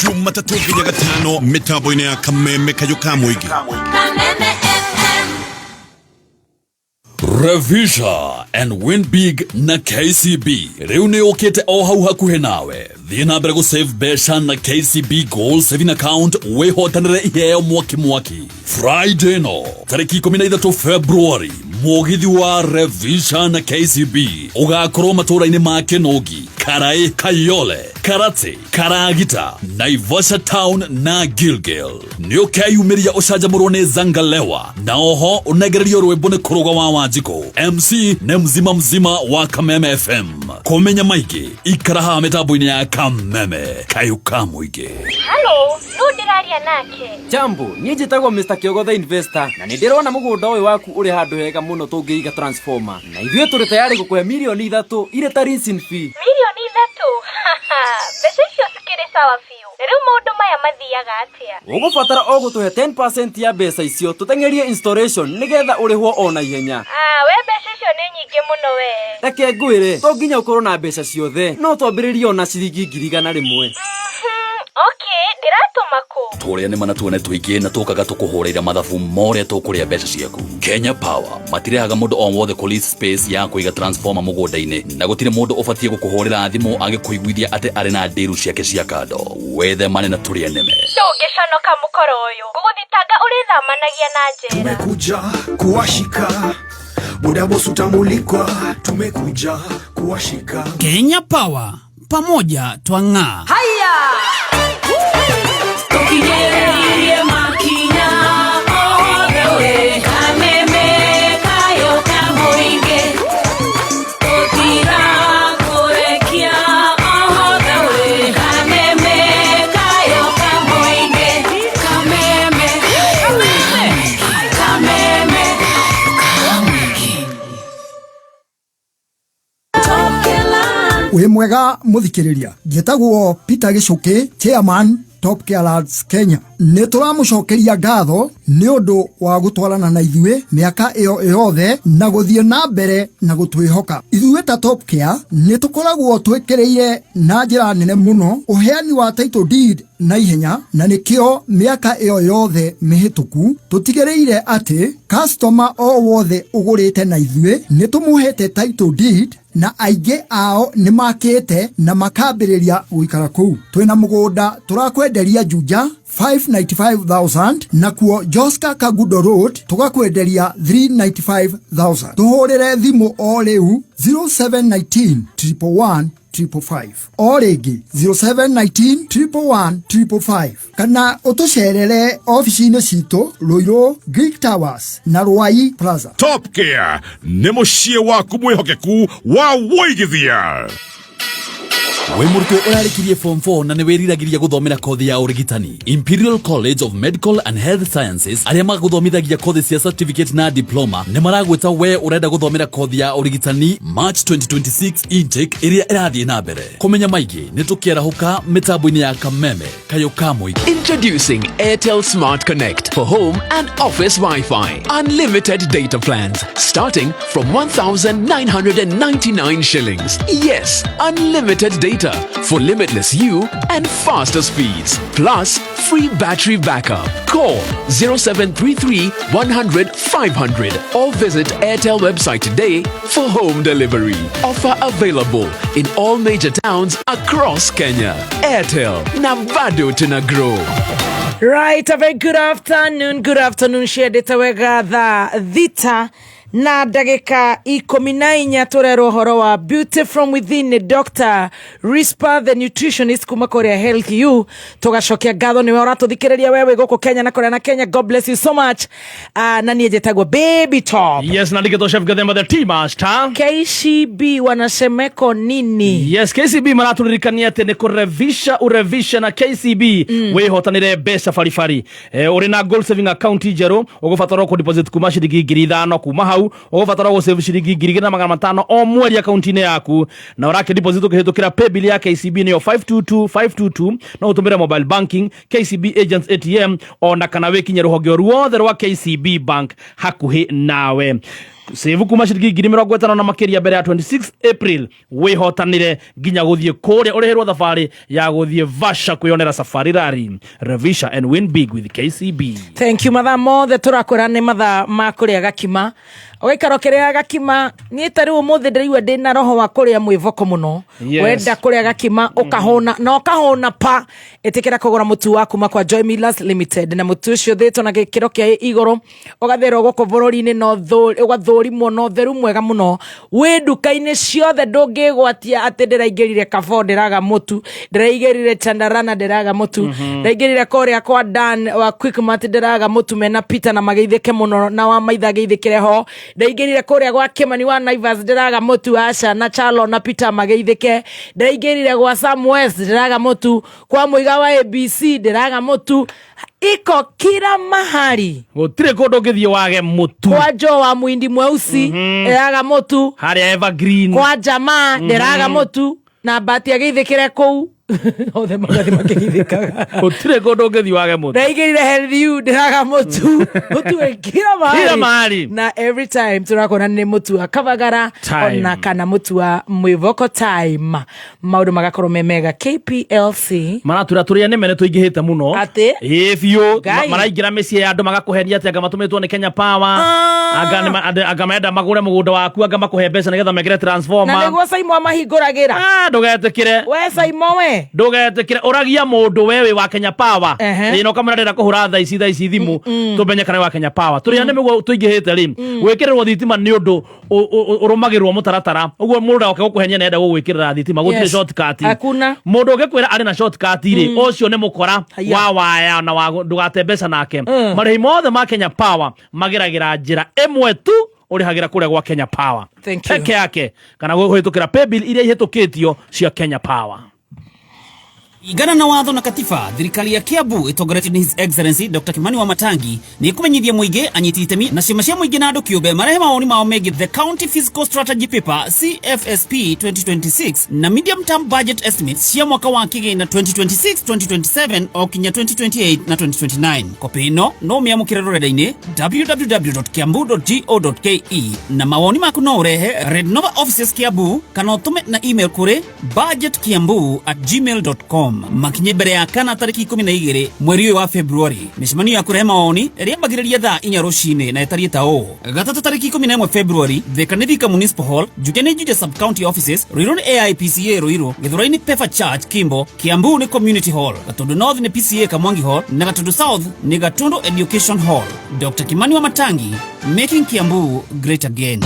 Jumatatu nginya gatano mitambo-inĩ ya Kameme Kayuka Mwingi. Revisha and win big na KCB. Riu ni ukite o hau hakuhe nawe. Thie na mbere save besha na KCB Gold Saving Account wihotanire iheo mwaki. Friday no, tariki 13 February, mugithi wa Revisha na KCB ugakorwo matũra-inĩ ma Kinogi, Karai, Kayole, Karate, Karagita, Naivasha Town na Gilgil. Nĩ ũkeyumĩria ũcanjamũrwo nĩ Zangalewa, na oho ũnegererio rwĩmbo nĩ Kũrũga wa Wanjikũ. MC nĩ mzima wa Kameme FM. Kũmenya maingĩ ikara haha mĩtambo-inĩ ya Kameme Kayuka Mwingi. Hello, no ndĩraria nake. Jambo, niĩ njĩtagwo Mr. Kĩogo the Investor, na nĩ ndĩrona mũgũnda ũyũ waku ũrĩ handũ hega mũno tũngĩiga transformer. Na ithuĩ tũrĩ tayari gũkũhe milioni 3 irĩ ta leasing fee. Milioni 3? Mbeca icio cikĩrĩ sawa biũ. Rĩu maũndũ maya mathiaga atĩa? Ũgũbatara o gũtũhe 10% ya mbeca icio tũteng'erie installation nĩgetha ũrĩhwo o na ihenya. We mbeca icio nĩ nyingĩ mũno we. Reke ngwĩre, to nginya ũkorwo na mbeca ciothe, no twambĩrĩrie o na ciringi 100,000. Okay, ndiratũma kũ? Tũrĩa nĩ manatuone tũingĩ na tũkaga tũkũhũrĩra mathabu morĩa tũkũrĩa mbeca ciaku. Kenya Power matirehaga mũndũ o wothe police space ya kũiga transformer mũgũnda-inĩ, na gũtirĩ mũndũ ũbatiĩ gũkũhũrĩra thimũ agĩkũiguithia atĩ arĩ na ndĩru ciake cia kando. Wethemane na tũrĩa nĩme. Ndũngĩconoka mũkoro ũyũ, ngũgũthitanga ũrĩthamanagia na njĩra. Tumekuja kuwashika, muda bosu tamulikwa, tumekuja kuwashika. Kenya Power, pamoja twang'aa. Haya! Tukigererie makinya all the way. Kameme Kayuka Mwingi. Tutira kurekia all the way. Kameme Kayuka Mwingi. Kameme Wĩ mwega muthikiriria, njĩtagwo Peter Gicuki, Chairman Top Care Lads Kenya. Nĩ tũramũcokeria ngatho nĩ ũndũ wa gũtwarana na ithuĩ mĩaka ĩyo yothe na gũthiĩ na mbere na gũtwĩhoka. Ithuĩ ta Top Care nĩ tũkoragwo twĩkĩrĩire na njĩra nene mũno ũheani wa title deed na ihenya, na nĩkĩo mĩaka ĩyo yothe mĩhĩtũku tũtigĩrĩire atĩ customer o wothe ũgũrĩte na ithuĩ nĩ tũmũhete title deed, na aingĩ ao nĩ makĩte na makambĩrĩria gũikara kũu. Twĩna mũgũnda tũrakwenderia Juja 595,000 na kuo Joska Kagudo Road tũgakwenderia 395,000. Tũhũrĩre thimũ o rĩu 0719 111 555 o rĩngĩ 0719 111 555, kana ũtũcerere ofici-inĩ citũ Ruiru Greek Towers na Rwai Plaza. Top Care nĩ mũciĩ waku mwĩhokeku wa woigithia. Wĩ mũrutwo ũrarĩkirie form 4 na nĩ wĩriragĩria gũthomera kothi ya ũrigitani, Imperial College of Medical and Health Sciences arĩa magũthomithagia kothi cia certificate na diploma nĩ maragwĩta we ũrenda gũthomera kothi ya ũrigitani March 2026 intake ĩrĩa ĩrathiĩ na mbere. Kũmenya maingĩ nĩ tũkĩarahũka mĩtambo-inĩ ya Kameme Kayuka Mwingi. Introducing Airtel Smart Connect for home and office Wi-Fi. Unlimited data plans starting from 1,999 shillings. Yes, unlimited data for limitless you and faster speeds. Plus free battery backup. Call 0733 100 500 or visit Airtel website today for home delivery. Offer available in all major towns across Kenya. Airtel, Navado to Nagro. Right, a very good afternoon. Share wega tha thita na ndagĩka 14 tũrerwo ũhoro wa Beauty from Within nĩ Dr. Rispa the nutritionist kuma Korea Health U. Tũgacokia ngatho nĩwe ũratũthikĩrĩria wewe gũkũ Kenya na Korea na Kenya. God bless you so much. Na niĩ njĩtagwo Baby Top. Yes, na ndĩgĩtwo chef Gathemba the tea master. KCB wanasemeko nini? Yes, KCB maratũririkania atĩ nĩ urevisha na KCB wĩhotanĩre mbeca baribari. Ũrĩ na gold saving account njerũ ũgũbatara kũ deposit kuma ciringi 5,000 kuma hau ũgũbatara gũsave ciringi 2,500 o mweri akaunti-inĩ yaku, na ũrake deposit ũkĩhĩtũkĩra pay bill ya KCB nĩyo 522 no ũtũmĩre mobile banking, KCB agents ATM ona kana wĩkinye rũhonge ruothe rwa KCB bank hakuhĩ nawe. Save kuma ciringi 50,000 na makiria mbere ya 26 April wihotanire nginya guthie kuria urihirwo thabarĩ ya guthie Vasha kwionera Safari Rally. Revisha and win big with KCB. Thank you mathaa mothe turakora ni mathaa ma kuria gakima Oikaro kiria gakima ni tari umuthi ndiraigua ndina roho wa kuria mwivoko muno. Wenda kuria gakima ukahona na ukahona pa etikira kugura mutu waku makwa Joy Millers Limited na mutu ucio thito na gikiro kia igoro ugathero goko bururi-ini no ugathũrimwo no theru mwega muno wi nduka-ini ciothe ndungigwatia ati ndiraingirire Kabo ndiraga mutu ndiraingirire Chandarana ndiraga mutu ndiraingirire koria kwa Dan wa Quickmart ndiraga mutu mena Peter na mageithike muno na wa maitha geithikire ho ndaingirire kuria gwa Kimani wa Naivas ndiraga mutu Asha na Chalo na Peter mageithike ndaingirire gwa Sam West ndiraga mutu kwa Muiga wa ABC ndiraga mutu iko kila mahali gutire kundu ngithie wage mutu kwa Jo wa Muindi Mweusi ndiraga mutu haria Evergreen kwa Jamaa ndiraga mutu na Bati ageithikire kuu othe magathi makithikaga gutire kundu ngithie wage mutu ndaingirire Health You ndiraga mutu mutu kila mahali na every time turakona ni mutu wa Kavagara ona kana mutu wa Mwivoko Time maundu magakorwo memega. KPLC maratura turia nemene tuingihite muno if you maraingira micii ya andu magakuheria ati anga matumitwo ni Kenya Power anga menda magure mugunda waku anga makuhe mbeca nigetha mekire transformer na niguo Saimo amahinguragira ndugetikire we Saimo we ndugetikire uragia mundu wewe wa Kenya Power ino kamera ndenda kuhura tha ici thimu tumenye kana wa Kenya Power turia nimigo tuingihite ri gwikirwo thitima ni undu urumagirwo mutaratara uguo mundu oke gukuhenya nenda gugwikirira thitima gutire shortcut mundu ugikwira ari na shortcut ri ucio ni mukora wa waya na wa ndugatembeca nake marihi mothe ma Kenya Power magiragira njira imwe tu urihagira kuria gwa Kenya Power peke yake kana guhitukira paybill iria ihitukitio cia Kenya Power. Igana na watho na katiba thirikari ya Kiambu itongoretio ni His Excellency Dr. Kimani wa Matangi ni kumenyithia muingi anyiti itemi na ciama cia muingi na andu kiumbe marehe maoni mao megie the County Fiscal Strategy Paper CFSP 2026 na medium term budget estimates cia mwaka wa kigina 2026-2027 o kinya 2028 na 2029. Kopi ino no miamukire rurenda-ini www.kiambu.go.ke na mawoni maku no urehe Red Nova Offices Kiambu kana utume na email kuri budgetkiambu@gmail.com. makinye mbere ya kana tariki 12 mweri wa Februari micemania ya kurehe maoni iria mbagiriria thaa 4 rucini na etariĩ ta ũũ: gatatu tariki 11 Februari Thika nĩ Thika Municipal Hall, Juja nĩ Juja Sub County Offices, Ruiru nĩ AIPCA Ruiru, Gĩthũrai nĩ Pepper Church Kimbo, Kiambu nĩ Community Hall, Gatundu North nĩ PCA Kamwangi Hall na Gatundu South nĩ Gatundu Education Hall. Dr. Kimani wa Matangi, making Kiambu great again.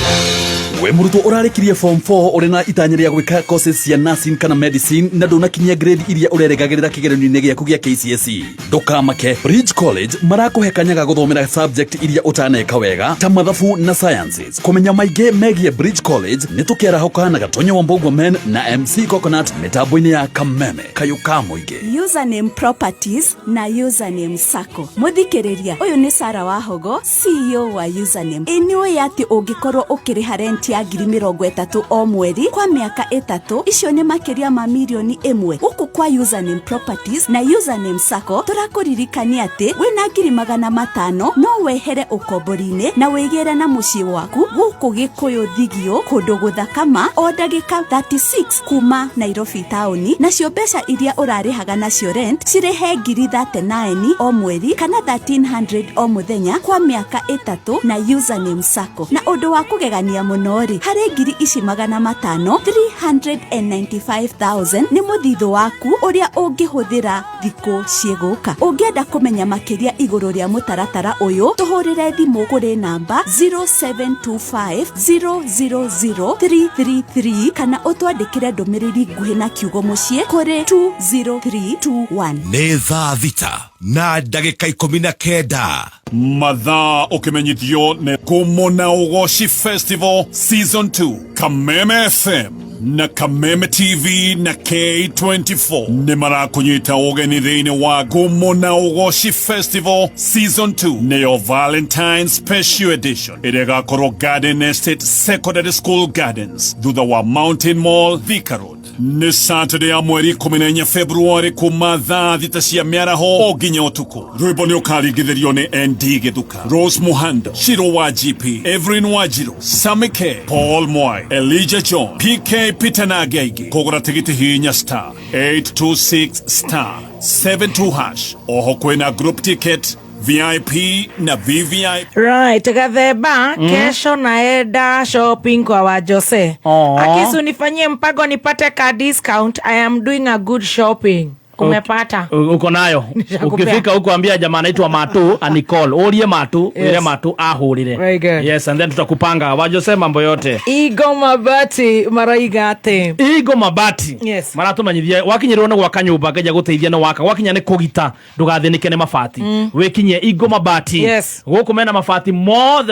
We murutwo urarikirie form 4 uri na itanya ria gwika courses cia nursing kana medicine na ndunakinyia grade iria ureregagirira kigeranio-ini giaku gia KCSE ndukamake. Bridge College marakuhe kanya ga guthomera subject iria utaneka wega ta mathabu na sciences. Kumenya maige megie Bridge College nitukiarahuka na Gatonyo Wambogwa Men na MC Coconut mitambo-ini ya Kameme Kayuka Muige. Username properties na username sako. Muthikiriria uyu ni Sara Wahogo, CEO wa Username. Iniwe ati ungikorwo ukiriha rent ya ngiri 30 o mweri kwa miaka 3 icio ni makiria ma milioni 1 uku kwa Username properties na Username sako. Turakuririkania ati wina ngiri 500 no wehere ukombori-ini na wigire na mucii waku guku Gikuyu Thigio kundu guthakama o ndagika 36 kuma Nairobi tauni, na cio mbeca iria urarihaga nacio rent cirehe ngiri 39 o mweri kana 1300 o muthenya kwa miaka 3 na Username sako. Na undu wa kugegania muno ri hari ngiri ici 500 395,000 ni muthitho waku uria ungihuthira thiku cieguka. Ungienda kumenya makiria iguru ria mutaratara uyu tuhurire thimu kuri namba 0725000333 kana utwandikire ndumiriri nguhi na kiugo mucie kuri 20321. Nĩ thaa thita na ndagĩka 19 mathaa ũkĩmenyithio nĩ Ngumo na Ũgoci Festival Season 2 Kameme FM na Kameme TV na K24 nĩ marakũnyita ũgeni thĩinĩ wa Ngumo na Ũgoci Festival Season 2 nĩyo Valentine Special Edition ĩrĩa ĩgakorwo Garden Estate Secondary School Gardens thutha wa Mountain Mall Thika Road. nĩ Saturday ya mweri 14 February kuma thaa thita cia mĩaraho o nginya ũtukũ. Rwĩmbo nĩ ũkaringithĩrio nĩ ND Gĩthuka, Rose Muhando, Shiro wa GP, Evelyn Wanjiru, Sammy K, Paul Mwai, Elijah John, PK Peter na Geigi. Kũgũra tigiti hinya star 826 star 72 hash. Oho kwĩna group ticket, VIP na VVIP. Right, Gatheba, kesho naenda shopping kwa wa Jose. Akisu nifanyie mpango nipate ka discount. I am doing a good shopping. Umepata? Uko nayo. Ukifika huko ambia jamaa anaitwa Matu, anicall. Ulie Matu, ile Matu ahurire. Very good. Yes, and then tutakupanga. Wajose mambo yote. Igo Mabati maraigate. Igo Mabati. Yes. Maratumanyithia wakinyirwo no gwaka nyumba ngeja guteithia no waka. Wakinya ne kugita ndugathinike ne mabati. Wekinye Igo Mabati. Yes. Guku mena mabati more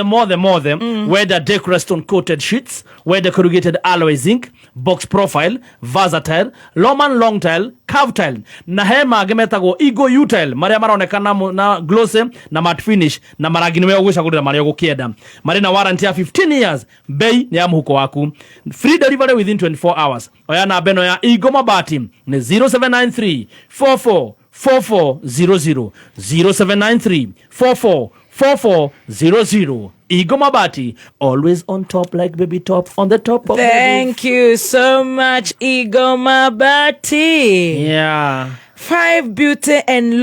than whether decorated stone coated sheets, whether corrugated alloy zinc, box profile, versatile, Loman long tile, curved tile. Na he mangĩ metagwo Igo U-tile marĩa maronekana na glossy na matte finish na marangi nĩwe ũgũcagũrĩra marĩa ũgũkĩenda. Marĩ na warranty ya 15 years. Bei nĩ ya mũhuko waku. Free delivery within 24 hours. Oya namba ĩno ya Igo Mabati nĩ 0793 444400 0793 444400. Igo Mabati, always on top like baby top on the top of Thank you so much, Igo Mabati. Yeah. 5 beauty and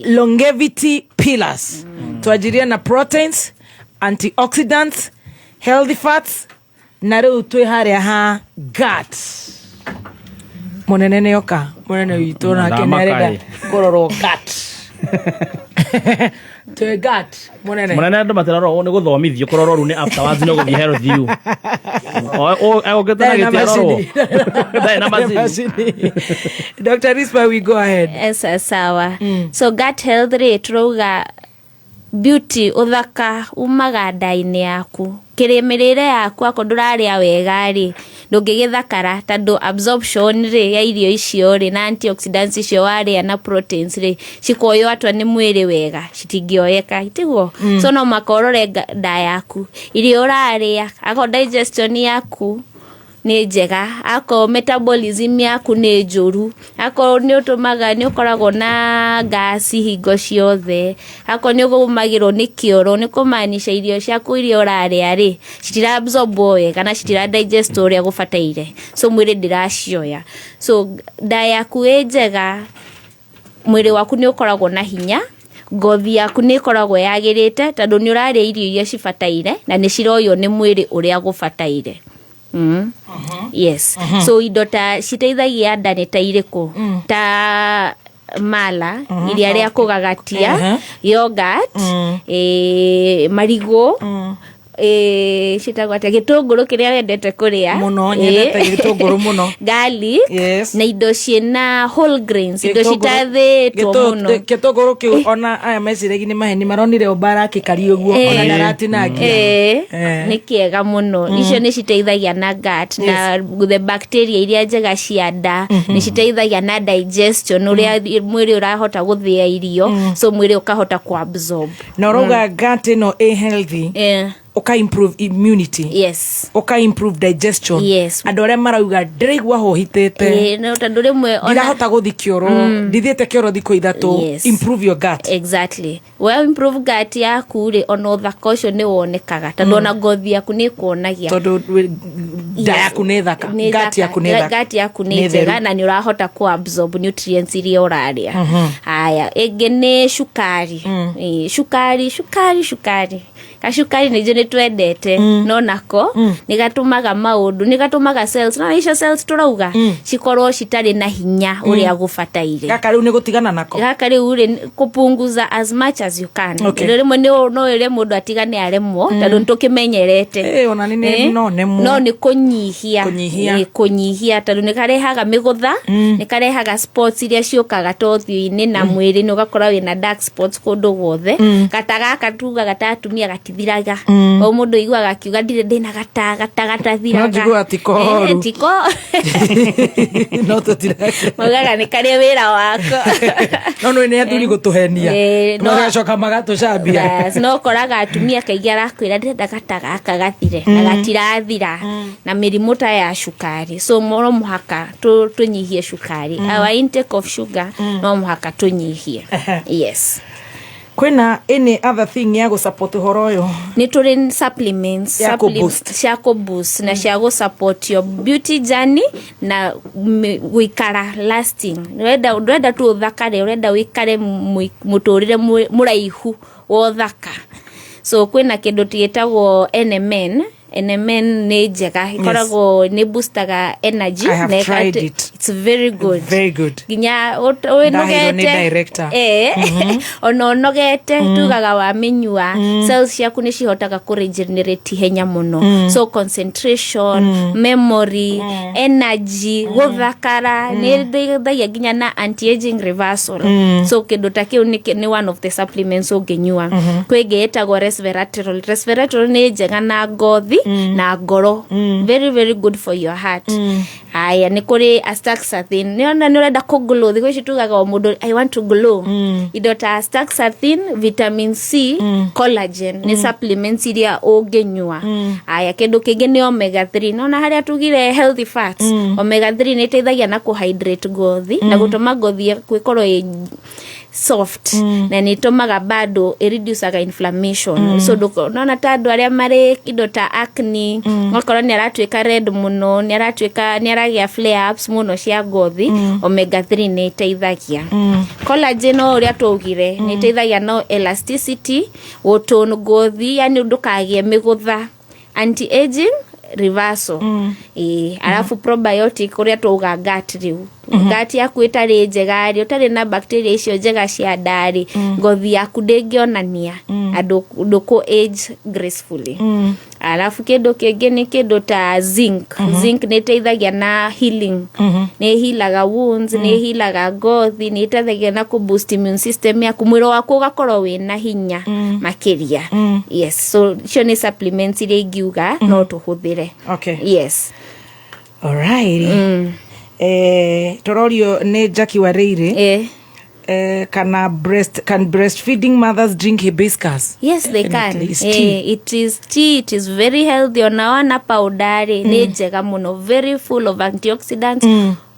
longevity pillars. Tuajiria na proteins, antioxidants, healthy fats, na rĩu twĩ harĩa ha gut. Munene yoka, munene witũ na kenereda kororo gut. To gut munene ndo materaro ni guthomithio kororo ru ni afterwards ni guthie health you o getana gitiaro Dr. Rispa, we go ahead. Yes, sawa. So gut health rate roga beauty uthaka umaga ndaini yaku kirimirire yaku ako nduraria wega ri ndungigithakara tando absorption ri ya irio icio ri na antioxidants icio waria na proteins ri cikoyo atwa ni mwiri wega citingioyeka itiguo so no makorore nda yaku irio uraria ako digestion yaku ni njega ako metabolism yaku ni njuru ako ni utumaga ni ukoragwo na gas hingo ciothe ako ni ugumagirwo ni kioro ni kumaanisha irio ciaku irio uraria ri citira absorb wega na citira digest uria gufataire so mwiri ndiracioya so nda yaku e njega mwiri waku ni ukoragwo na hinya ngothi yaku ni ikoragwo yagirite tondu ni uraria irio iria cifataire na ni ciroyo ni mwiri uria gufataire. Yes. So indo ta citeithagia nda nĩ ta irĩkũ ta mala iria rĩa kũgagatia yogurt marigũ citagwata gĩtũngũrũ kĩrĩa wendete kũrĩa mũno nyendete gĩtũngũrũ mũno garlic na indo ciĩna whole grains indo citathĩtwo mũno gĩtũngũrũ kĩu ona aya meciregi nĩ maheni maronire ũmbara kĩkari ũguo ona ndaratinangia nĩ kĩega mũno icio nĩ citeithagia na gut na the bacteria iria njega cia nda nĩ citeithagia na digestion ũrĩa mwĩrĩ ũrahota gũthĩa irio so mwĩrĩ ũkahota kuabsorb na ũrauga gut ĩno ĩ healthy oka improve immunity. Yes. Oka improve digestion. Yes. Andũ arĩa marauga ndĩraigua hohitĩte. No tondũ rĩmwe ona ndirahota gũthi kĩoro. Ndithiĩte kĩoro thikũ ithatũ. Improve your gut. Exactly. Well, improve gut yaku rĩ ona ũthaka ũcio nĩ wonekaga. Tondũ ona ngothi yaku nĩ kuonagia. Tondũ nda yaku nĩ thaka. Gut yaku nĩ thaka. Gut yaku nĩ njega na nĩ ũrahota ku absorb nutrients iria ũrarĩa. Haya, ĩngĩ nĩ cukari. Cukari. Kashukari nĩ twendete no nako nĩ gatumaga maundu nĩ gatumaga cells na icio cells turauga cikorwo citarĩ na hinya ũrĩa gũfataire gaka rĩu nĩ gũtigana nako gaka rĩu rĩ kupunguza as much as you can rĩmwe no ĩrĩa mũndũ atigane aremwo tondũ nĩtũkĩmenyerete ona no nĩ kũnyihia tondũ nĩ karehaga mĩgũtha nĩ karehaga spots iria ciũkaga tothiũ-inĩ na mwĩrĩ nĩ ũgakora wĩna dark spots kũndũ guothe gata gaka tuga gatatumia gati gatithiraga o mundu igwaga akiuga ndire ndina gata thiraga no njigua tikoru tiko no tutiraga mugaga ni kare wira wako no ni athuri gutuhenia no gacoka magatucambia yes no koraga atumia kaigi arakwira ndenda gata gaka gathire na gatirathira na mirimu ta ya shukari so moro muhaka tunyihie shukari our intake of sugar no muhaka tunyihie yes kwena any other thing ya go support horoyo ni turi supplements cia boost na cia go support your beauty journey na wikara lasting urenda tu uthakare urenda wikare muturire muraihu wo thaka so kwena kindu tigetagwo NMN ni njega ikoragwo ni boostaga energy na it's very good ginya director ono nogete tugaga wa minyua cells yaku ni cihotaga ku regenerate henya muno so concentration memory energy guthakara ni ndeithagia ginya na anti aging reversal so kindu ta kiu ni one of the supplements ungenyua kwingietagwo resveratrol ni njega na ngothi na ngoro very good for your heart aya ni kuri astaxanthin ni urenda ku glow thigo citugaga o mundu I want to glow indo ta astaxanthin vitamin C collagen ni supplements iria ungenyua aya kindu kingi ni omega 3 nona haria tugire healthy fats omega 3 ni teithagia na ku hydrate ngothi na gutuma ngothi kwikorwo soft na ni tomaga bado reduceaga inflammation so nona ta andu aria mari kido ta acne ngakora ni aratwika red muno ni aragia flare ups muno cia ngothi omega 3 ni teithagia collagen uria tugire ni teithagia no elasticity utone ngothi yani ndukagie migutha anti aging reversal alafu probiotic uria tuga gut riu gut yaku itari njega ri utari na bacteria icio njega cia ndari ngothi yaku ndingionania andu nduku age gracefully alafu kindu kingi ni kindu ta zinc ni teithagia na healing ni hilaga wounds ni hilaga ngothi ni teithagia na ku boost immune system yaku mwiro waku ugakorwo wina hinya makiria yes so cio ni supplements iria ingiuga no tuhuthire okay yes alright tororio ne Jackie Wareire can breastfeeding mothers drink hibiscus? Yes, they can. It is tea. It is very healthy. Onawana powder ni njega muno, very full of antioxidants.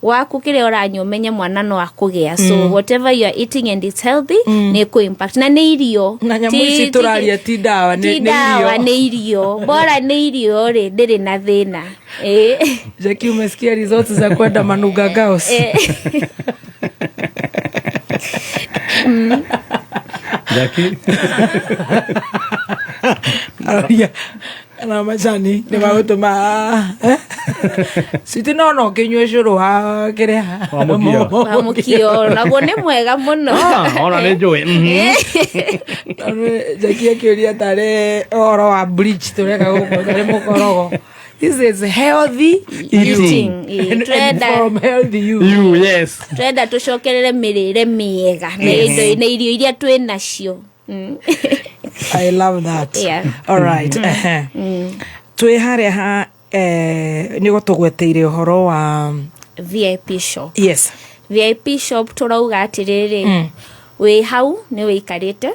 Waku kire oranyo umenye mwana no akugia so whatever you are eating and it's healthy ni ku impact na ni irio na nyamu ici turaria ti dawa ni irio bora ni irio ri ndiri na thina Jackie umesikia results za kwenda Manuga Gaos Jackie na majani ni magutuma siti no kinywe curu ha kire ha mukio naguo ni mwega muno ona ni njui Jackie akiuria tare oro wa bleach tureka guko tare mukorogo. This is healthy eating. From healthy you. Yes. Trenda tucokerere mirire miega na irio iria twi nacio. I love that. Yeah. All right. Twi haria ha ni gotugweteire uhoro wa VIP shop. Yes. VIP shop turauga atiriri we hau ni wikarite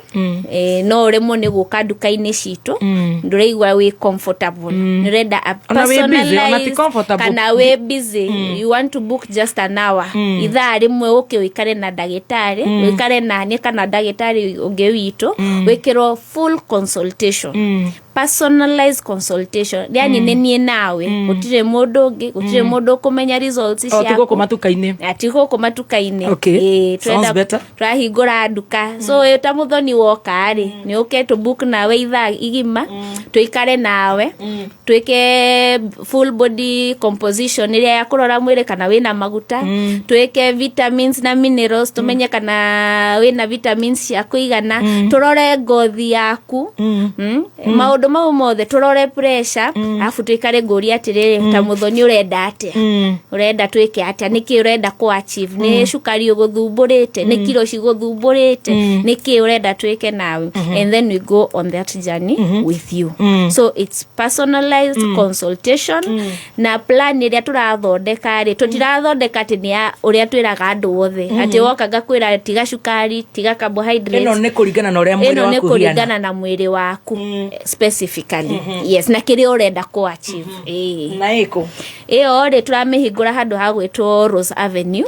no uremo ni guka nduka-ini citu nduraigwa we comfortable nirenda a personalized kana we busy you want to book just an hour ithaa rimwe uke wikare na ndagitari wikare na ni kana ndagitari unge witu wikiro full consultation personalized consultation yani nenie nawe gutire mundu kumenya results ciaku atiko kumatuka-ini twenda twahingura nduka so eta muthoni woka ri ni uke to book nawe ithaa igima tuikare nawe twike full body composition iria ya kurora mwire kana wina maguta twike vitamins na minerals tumenye kana wina vitamins cia kuigana turore ngothi yaku maundu mau mothe turore pressure afu tuikare nguri atiriri ta muthoni urenda atia urenda twike atia niki urenda ku achieve ni cukari uguthumbũrĩte ni kilo ciguthumbũrĩte niki urenda twike nawe and then we go on that journey with you so it's personalized consultation na plan iria turathondeka ri tutirathondeka ati ni uria twiraga andu othe ati woka ngakwira tiga cukari tiga carbohydrates ino ni kuringana na uria mwiri waku ni kuringana na mwiri waku specifically yes na kiri urenda ku achieve na iko ri turamihingura handu ha gwitwo Rose Avenue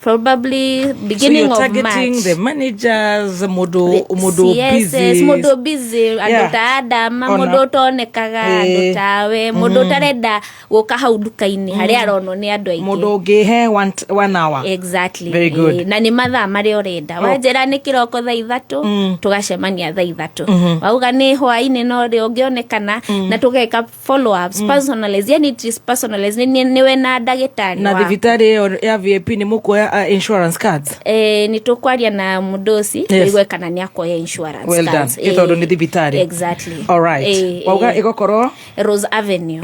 probably beginning so of targeting March the managers mudu busy yes mudu busy andu ta adama mudu tonekaga andu tawe mudu tarenda guka hau duka-ini hari arono ni andu aingi mudu ngihe 1 hour exactly very good na ni mathaa mari urenda wanjira ni kiroko thaa 3 tugacemania thaa 3 wauga ni hwaini no ri ungionekana na tugeka follow ups personalize yani it is personalize ni we na ndagitari na thibitari ya VIP ni mukoya insurance cards ni tukwaria na mudosi igwe kana ni akoya insurance well cards done itodo ni thibitari exactly all right wauga igokoro Rose Avenue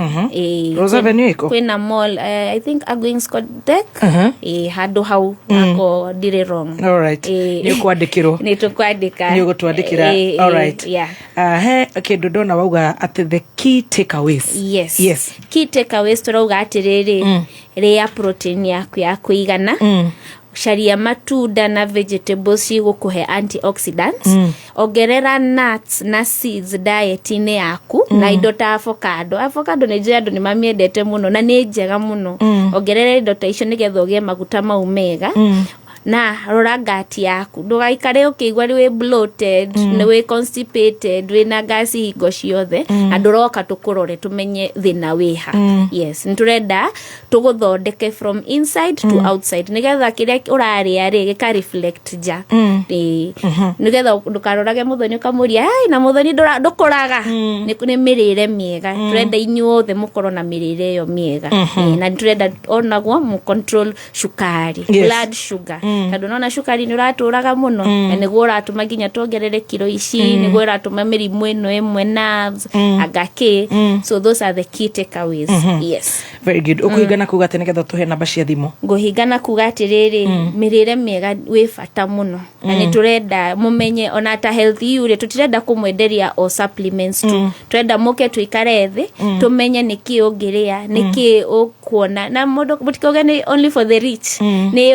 Rose Avenue iko kwina mall I think Agwings Codec hadu hau ako dire wrong all right ni kwandikiro ni tukwandika ni gutwandikira all right he kindu ndona wauga at the key takeaways yes key takeaways turauga atiriri ria protein yaku ya kuigana sharia matunda na vegetables igukuhe antioxidants ongerera nuts na seeds diet-ini yaku na indo ta avocado ni njendo ni mamiendete muno na ni njega muno ongerera indo ta icio nigetha ugie maguta mau mega na rora ngati yaku ndugaikare ukigwa ri bloated ni we constipated we na gas hingo ciothe na nduroka tukurore tumenye thina wiha yes nturenda tuguthondeke from inside to outside nigetha kiria uraria ri gika reflect ja nigetha ndukarorage muthoni kamuria ai na muthoni ndukuraga ni mirire miega turenda inyuothe mukorwo na mirire yo miega na turenda onagwo mu control sukari blood sugar tondu nona cukari ni uraturaga muno na niguo uratuma nginya tuongerere kilo ici niguo uratuma mirimu ino imwe nerves agaki so those are the key takeaways yes very good ukuhingana kuga ati nigetha tuhe namba cia thimu nguhingana kuga atiriri mirire miega wi bata muno na ni turenda mumenye ona ta healthy uri tutirenda kumwenderia o supplements tu turenda muke tuikare thi tumenye niki ungiria niki ukuona na mundu butikoga ni only for the rich ni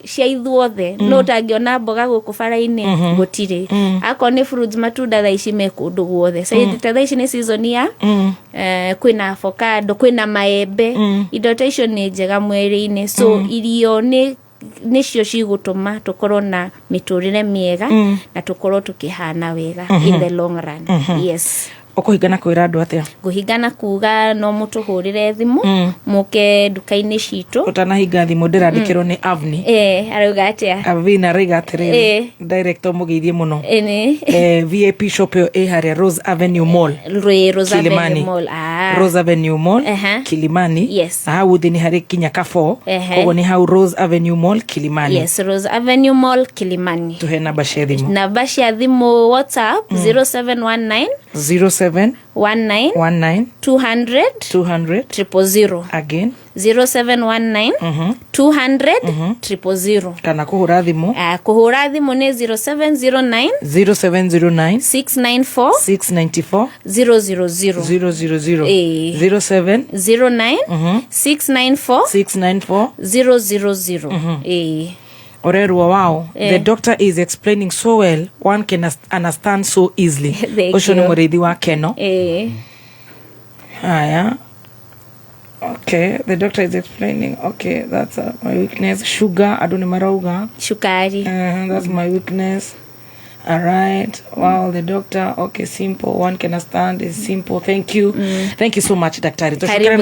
cia ithuothe no tangiona mboga guku bara-ini gutire ako ni fruits matunda thaa ici me kundu guothe thaa ici ni season ya kwina avocado kwina maembe indo ta icio ni njega mwiri-ini so irio ni nicio cigutuma tukorwo na miturire miega na tukorwo tukihana wega in the long run yes ukuhingana kwira andu atia nguhingana kuga no mutuhurire thimu muke duka-ini citu utanahinga thimu ndirandikirwo ni Avni arauga atia Avina riga atiriri director mugeithie muno VIP shop yo haria Rose Avenue Mall Rose Avenue Mall Rose Avenue Mall Kilimani yes hau thini hari kinya kafo kogo ni hau Rose Avenue Mall Kilimani yes Rose Avenue Mall Kilimani tuhe namba cia thimu WhatsApp 0719 19 200 000 again 0719 200 000 kana kuhura thimu ni 0709 694 000 0709 694 000 Orerwa wow the doctor is explaining so well one can understand so easily usho ni murithi wa keno haya okay the doctor is explaining okay that's my weakness sugar adone marauga shukari that's my weakness all right wow the doctor okay simple one can understand is simple thank you thank you so much daktari tushukuru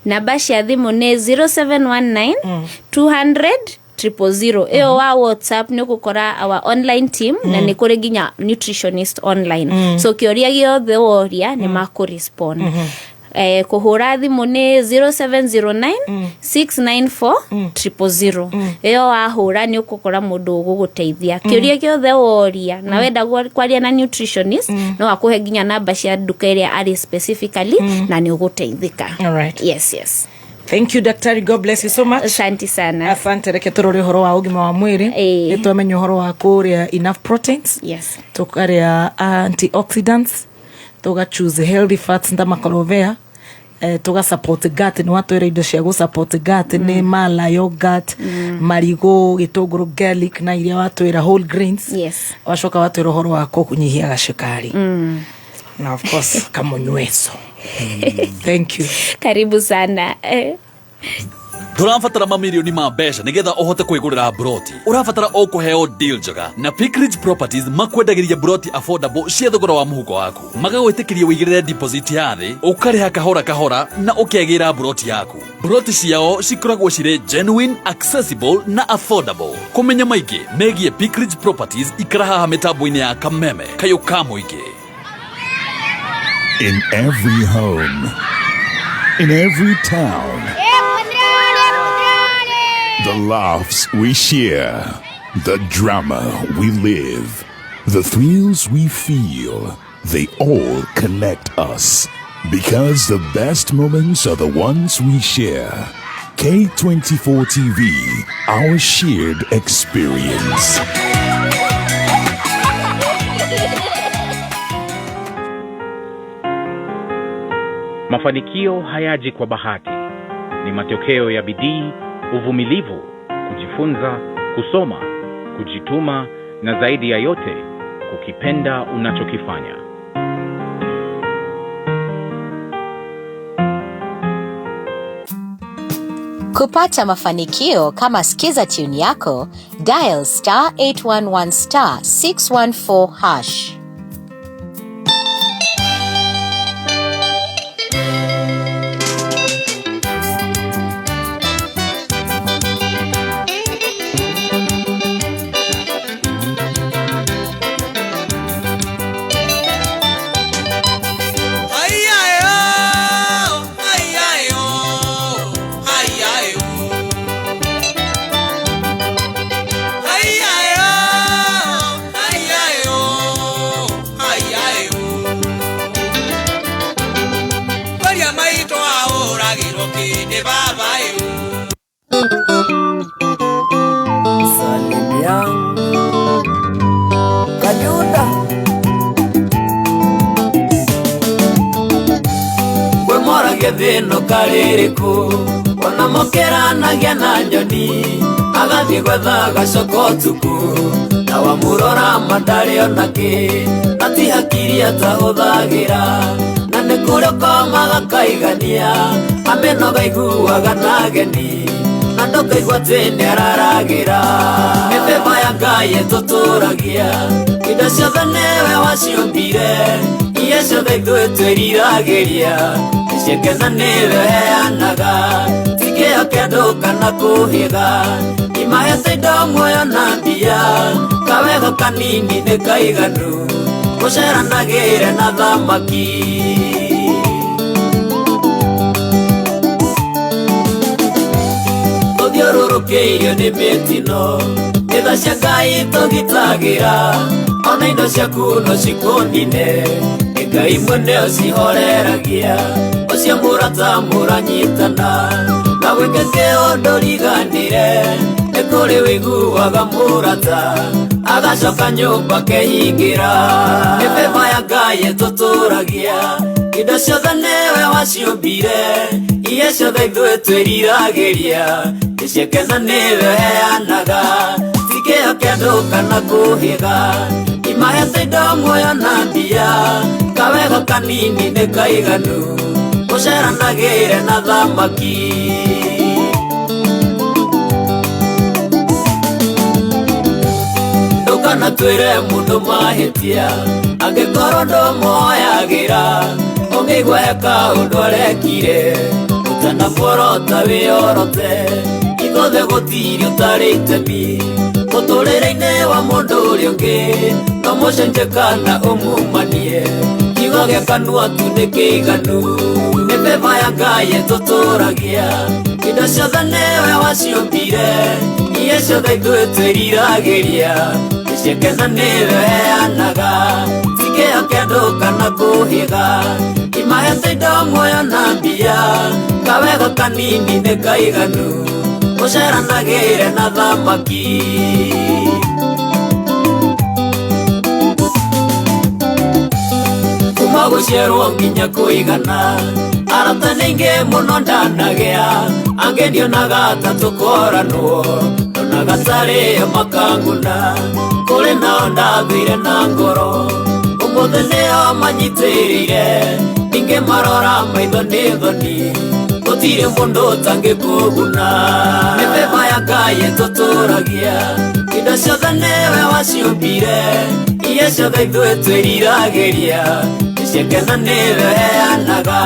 namba cia thimu ni 0719 200 000 eo wa WhatsApp ni gukora our online team na ni kuri ginya nutritionist online so kioria giothe woria ni maku respond kuhura thimu ni 0709 694 000. Iyo wahura ni ukukora mundu uguguteithia kiuria kiothe woria na wenda kwaria na nutritionist no akuhe ginya namba cia nduka iria ari specifically na ni uguteithika. All right. Yes. Thank you, Daktari. God bless you so much. Asante sana. Asante. Reke turore horo wa ugima wa mwiri. Nituamenye horo wa kuria enough proteins. Yes. Tukaria antioxidants. Tuga choose healthy fats nda makarovea. Tuga support gut. Ni watu ere indo cia go support gut. Ni mala, yogurt, marigo, gitunguru, garlic na iria watu ere whole grains. Yes. Washoka watu ere horo wa kunyihia gacukari. Na of course kamunyweso. Thank you. Karibu sana. Turafatara mamilioni ma mbeca nigetha uhote kwigurira broti. Urafatara o kuheo deal njega na Pickridge Properties makwendagiria broti affordable cia thogora wa muhuko waku. Magagwitikiria wigirire deposit ya thi, ukariha kahora kahora na ukiagira broti yaku. Broti ciao cikoragwo cire genuine, accessible na affordable. Kumenya maigi megie Pickridge Properties ikaraha mitambo-ini ya Kameme kayo kamuigi. In every home, in every town, the laughs we share, the drama we live, the thrills we feel, they all connect us. Because the best moments are the ones we share. K24 TV, our shared experience. Mafanikio hayaji kwa bahati. Ni matokeo ya bidii, uvumilivu, kujifunza, kusoma, kujituma na zaidi ya yote, kukipenda unachokifanya. Kupata mafanikio kama Skiza tune yako, dial *811 *614#. Thino kaririku ona mokeranagia na nyoni agathie gwetha gacoko tuku na wamurora mandari onaki ati hakiri atahuthagira na nĩ kũrĩa komaga kaigania amenoga iguaga na ageni na ndũkaigua atĩ nĩararagĩra mĩthemba ya Ngai ĩtũtũragia indo ciothe nĩwe waciũmbire iria ciothe ithuĩ twĩriragĩria ciekena niwe heanaga tikĩo kĩandũ kana kũhĩga imahete indo muoyo na mbia kawego kanini nĩ kaiganu gũceranagĩre na thamaki tũthiũrũrũkĩirio nĩ mĩtino itha cia Ngai tũgitagĩra ona indo ciaku no cikũnine Ngai mwene ũcihoreragia ũcio mũrata mũranyitana na gwĩkĩke ũndũ riganire nĩ kũrĩ wĩiguaga mũrata agacoka nyũmba kehingĩra mĩthemba ya Ngai ĩtũtũragia indo ciothe nĩwe waciũmbire iria ciothe ithuĩ twĩriragĩria nĩciekena nĩwe heanaga tikĩo kĩandũ kana kũhĩga imahete indo muoyo na mbia kawego kanini nĩ kaiganu gũceranagĩre na thamaki ndũkana twĩre mũndũ mahĩtia angĩkorwo ndũmuoyagĩra ũngĩigua eka ũndũ arekire ũtanamuorota wĩyorote ithuothe gũtirĩ ũtarĩ itemi mũtũrĩre-inĩ wa mũndũ ũrĩa ũngĩ no mũcenje kana ũmumanie kiugo gĩa kanua tu nĩ kĩiganu nĩ mĩthemba ya Ngai tũtũragia indo ciothe nĩwe waciũmbire iria ciothe ithuĩ twĩriragĩria iciakena nĩwe heanaga tikĩo kĩandũ kana kũhĩga imahete indo muoyo na mbia kawego kanini nĩ kaiganu ũceranagĩre na thamaki kuma gũciarwo nginya kũigana arata nĩingĩ mũno ndanagĩa angĩ ndionaga ta tũkoranwo ndona gatarĩ makanguna kũrĩ nao ndathire na ngoro ũmũthĩ nĩo manyitĩrĩire ningĩ marora maitho nĩ thoni gũtirĩ mũndũ ũtangĩkũguna mĩthemba ya Ngai tũtũragia indo ciothe nĩwe waciũmbire iria ciothe ithuĩ twĩriragĩria iciakena nĩwe heanaga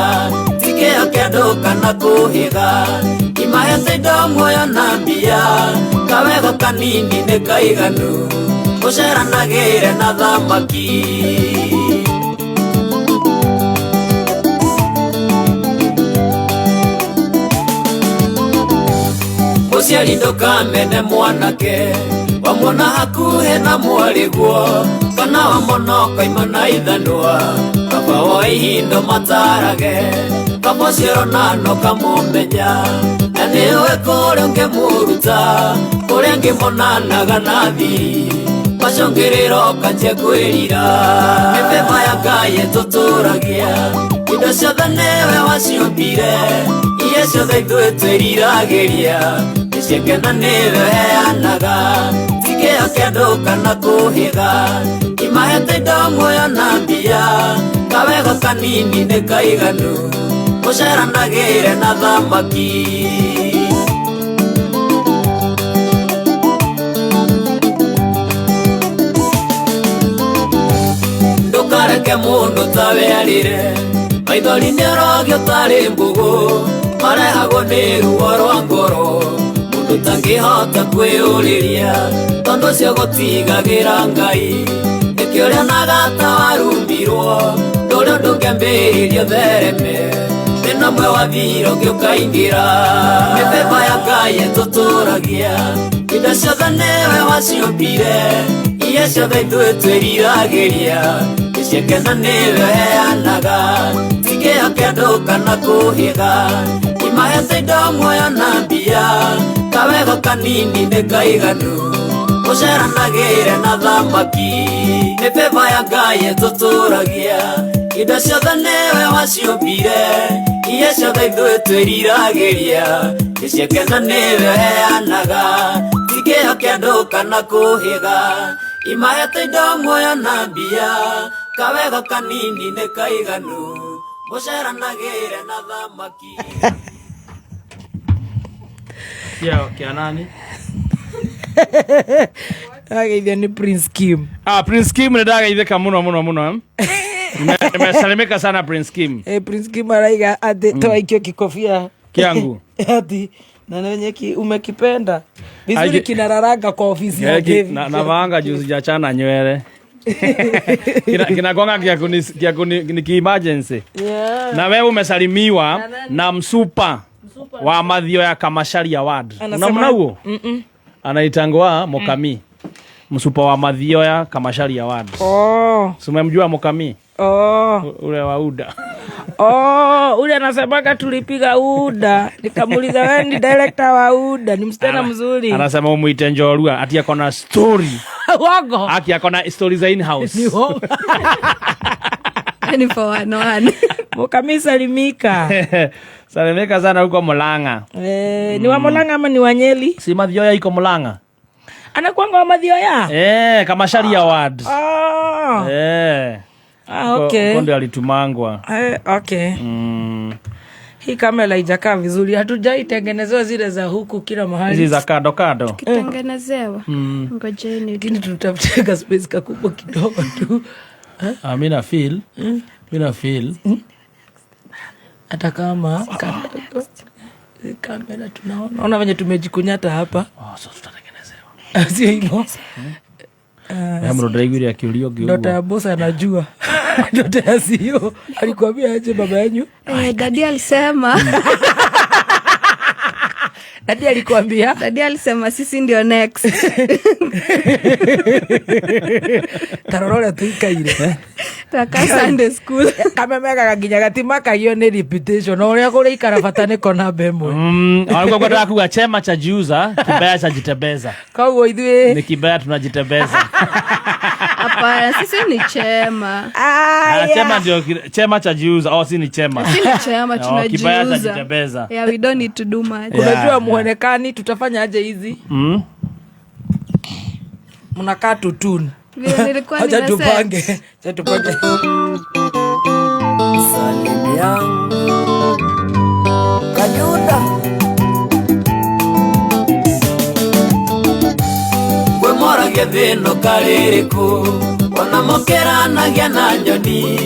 tikĩo kĩandũ kana kũhĩga imahete indo muoyo na mbia kawego kanini nĩ kaiganu ũceranagĩre na thamaki mũciari ndũkamene mwanake wamwona hakuhĩ na mwarĩguo kana wamwona ũkaima na ithanwa kaba wa ihindo matarage kaba ũciaro na no kamũmenya na nĩũĩ kũrĩa ũngĩmũruta kũrĩa ngĩmonanaga na thiri macũngĩrĩro kanjia kwĩrira mĩthemba ya Ngai tũtũragia indo ciothe nĩwe waciũmbire iria ciothe ithuĩ twĩriragĩria iciakena nĩwe heanaga tikĩo kĩandũ kana kũhĩga imahete indo muoyo na mbia kawego kanini nĩ kaiganu ũceranagĩre na thamaki ndũkareke mũndũ tawe arĩre maithori nĩorogio tarĩ mbũgũ marehagwo nĩ ruo rwa ngoro mũndũ tangĩhota kwĩyũrĩria tondũ ũcio gũtigagĩra Ngai nĩkĩo ũrĩa nagata warumbirwo ndũrĩ ũndũ ũngĩambĩrĩrio thereme thĩna ũmwe wathira ũngĩ ũkaingĩra mĩthemba ya Ngai tũtũragia indo ciothe nĩwe waciũmbire iria ciothe ithuĩ twĩriragĩria iciakena nĩwe heanaga tikĩo kĩandũ kana kũhĩga imahete indo muoyo na mbia kawego kanini nĩ kaiganu ũceranagĩre na thamaki mĩthemba ya Ngai tũtũragia indo ciothe nĩwe waciũmbire iria ciothe ithuĩ twĩriragĩria iciakena nĩwe heanaga tikĩo kĩandũ kana kũhĩga imahete indo muoyo na mbia kawego kanini nĩ kaiganu ũceranagĩre na thamaki kia nani ageithia nĩ Prince Kim Prince Kim nĩndagaithĩka mũno nimesalimika sana Prince Kim Prince Kim araiga ati twaikio kikofia kiangu ati na wenye umekipenda vizuri kinararanga kwa ofisi ya David na vanga juzi ya chana nywele kinagonga kia kuni emergency na wewe umesalimiwa na msupa wa madhio ya Kamashari Award unamna huo anaitangwa Mokami msupa wa madhio ya Kamashari Award umemjua Mokami ule wa UDA ule anasemaga tulipiga UDA nikamuliza wewe ni director wa UDA ni msichana mzuri anasema umuite Njorua ati akona story wago aki akona stories in house ni for one Mokami salimika salimika sana huko Mulanga ni wa Mulanga ama ni wa Nyeri si madhio ya iko Mulanga anakuanga wa madhio ya Kamashari Award okay konde alitumangwa okay hii kamera haijakaa vizuri hatujaitengenezewa zile za huku kila mahali hizi za kado kitengenezewa ngojeni lakini tutafutega space kakubwa kidogo tu mina feel hata kama kamera tunaona venye tumejikunyata hapa so tutatengenezewa sio hivyo Mro draigiri akiulio kiugo. Ndoto ya boss anajua. Ndoto ya CEO alikwambia aje baba yenu? Daddy alisema. Daddy alikwambia? Daddy alisema sisi ndio next. Tarorora tuikaire. Taka Sunday school. Kama mega gaginya gatimaka hiyo ni reputation. Na uria kule ikarabata niko na bemwe. Alikuwa kwa kuwa chema cha jiuza, kibaya cha jitebeza. Kwa hiyo idwe ni kibaya tunajitebeza. Hapana, sisi ni chema. Chema ndio chema cha jiuza. Si ni chema. Sisi ni chema tunajiuza. Kibaya cha jitebeza. Yeah, we don't need to do much. Unajua muonekani tutafanya aje hizi? Mnakaa tutuni. Nilikuwa acha tupange. Acha tupange. Salimia Kajuda. Kwe mora gethino kaririku ona mokeranagia na nyoni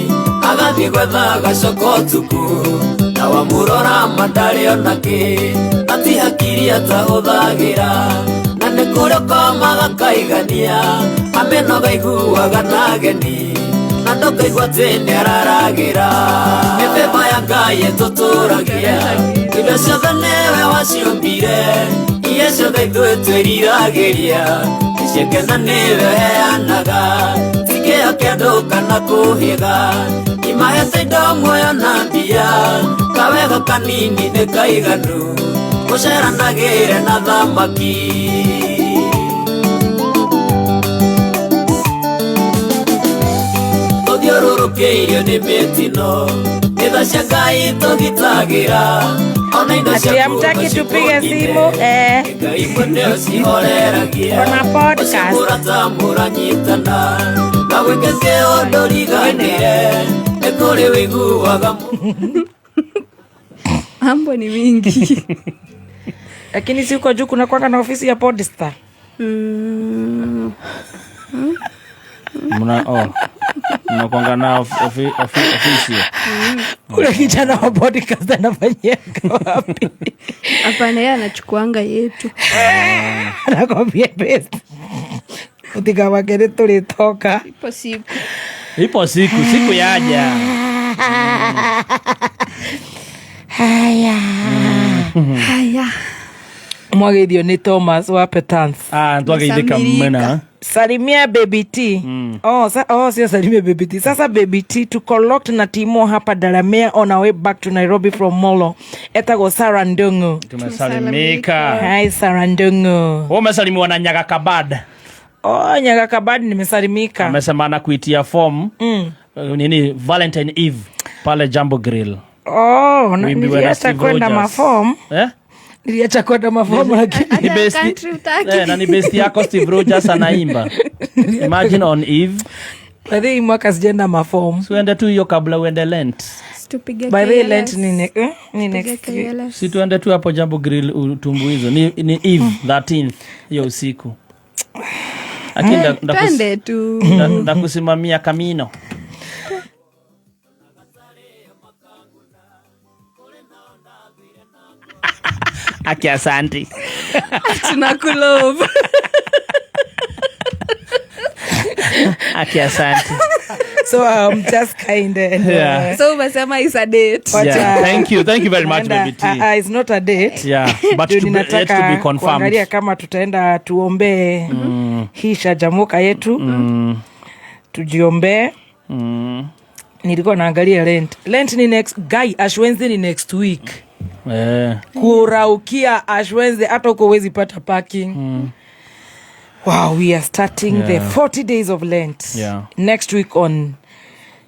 agathie gwetha gacoko tuku na wamurora mandari onake ati hakiri atahuthagira na nĩ kũrĩa komaga kaigania amenoga iguaga na ageni na ndũkaigua atĩ nĩararagĩra mĩthemba ya Ngai ĩtũtũragia indo ciothe nĩwe waciũmbire iria ciothe ithuĩ twĩriragĩria iciekena nĩwe heanaga ti kĩheo kĩa andũ kana kũhĩga imahete indo muoyo na mbia kawega kanini nĩ kaiganu gũceranagĩre na thamaki tũthiũrũrũkĩirio nĩ mĩtino nĩtha cia Ngai tũgitagĩra ona indo cia hamtaki tupige simu Ngai nĩo cihoreragia mũrata mũranyitana na gwĩka kĩũndũ riganĩre nĩ kũrĩ wĩiguaga mambo ni mingi. Lakini si uko juu kuna kwanga na ofisi ya Podstar. Mna kwanga na ofisi. Kuna kijana wa podcast anafanyia wapi? Hapana, yeye anachukuanga yetu. Anakwambia best. Utikawa kile tulitoka. Ipo siku yaja. Haya. Mwageithio ni Thomas wa Petans. Ntwageithika mmena. Salimia Baby T. Sio salimia Baby T. Sasa Baby T tuko locked na Timo hapa Daramea on our way back to Nairobi from Molo. Etago Sarah Ndungu. Tumesalimika. Hi Sarah Ndungu. Umesalimiwa na Nyaga Kabad. Nyaga Kabad nimesalimika. Amesema anakuitia form. Nini Valentine Eve pale Jambo Grill. Niliacha kwenda maform. Niliacha kwenda mafomu lakini ni besti. Na ni besti yako Steve Rogers anaimba. Imagine on Eve. By the mwaka sijenda mafomu. Tuende tu hiyo kabla uende Lent. By the Lent ni next. Si tuende tu hapo Jambo Grill utumbuizo. Ni Eve 13th hiyo usiku. Twende tu. Ndakusimamia Camino. Aki asante. Tunakulove. Aki asante. So just kind of so umesema is a date. Thank you very much Baby T. It's not a date. But to be confirmed. Kuangalia kama tutaenda tuombe hii shajamuka yetu. Tujiombe. Nilikuwa naangalia Lent ni next Guy Ash Wednesday ni next week. Kuraukia Ash Wednesday hata uko wezi pata parking. Wow, we are starting the 40 days of Lent next week on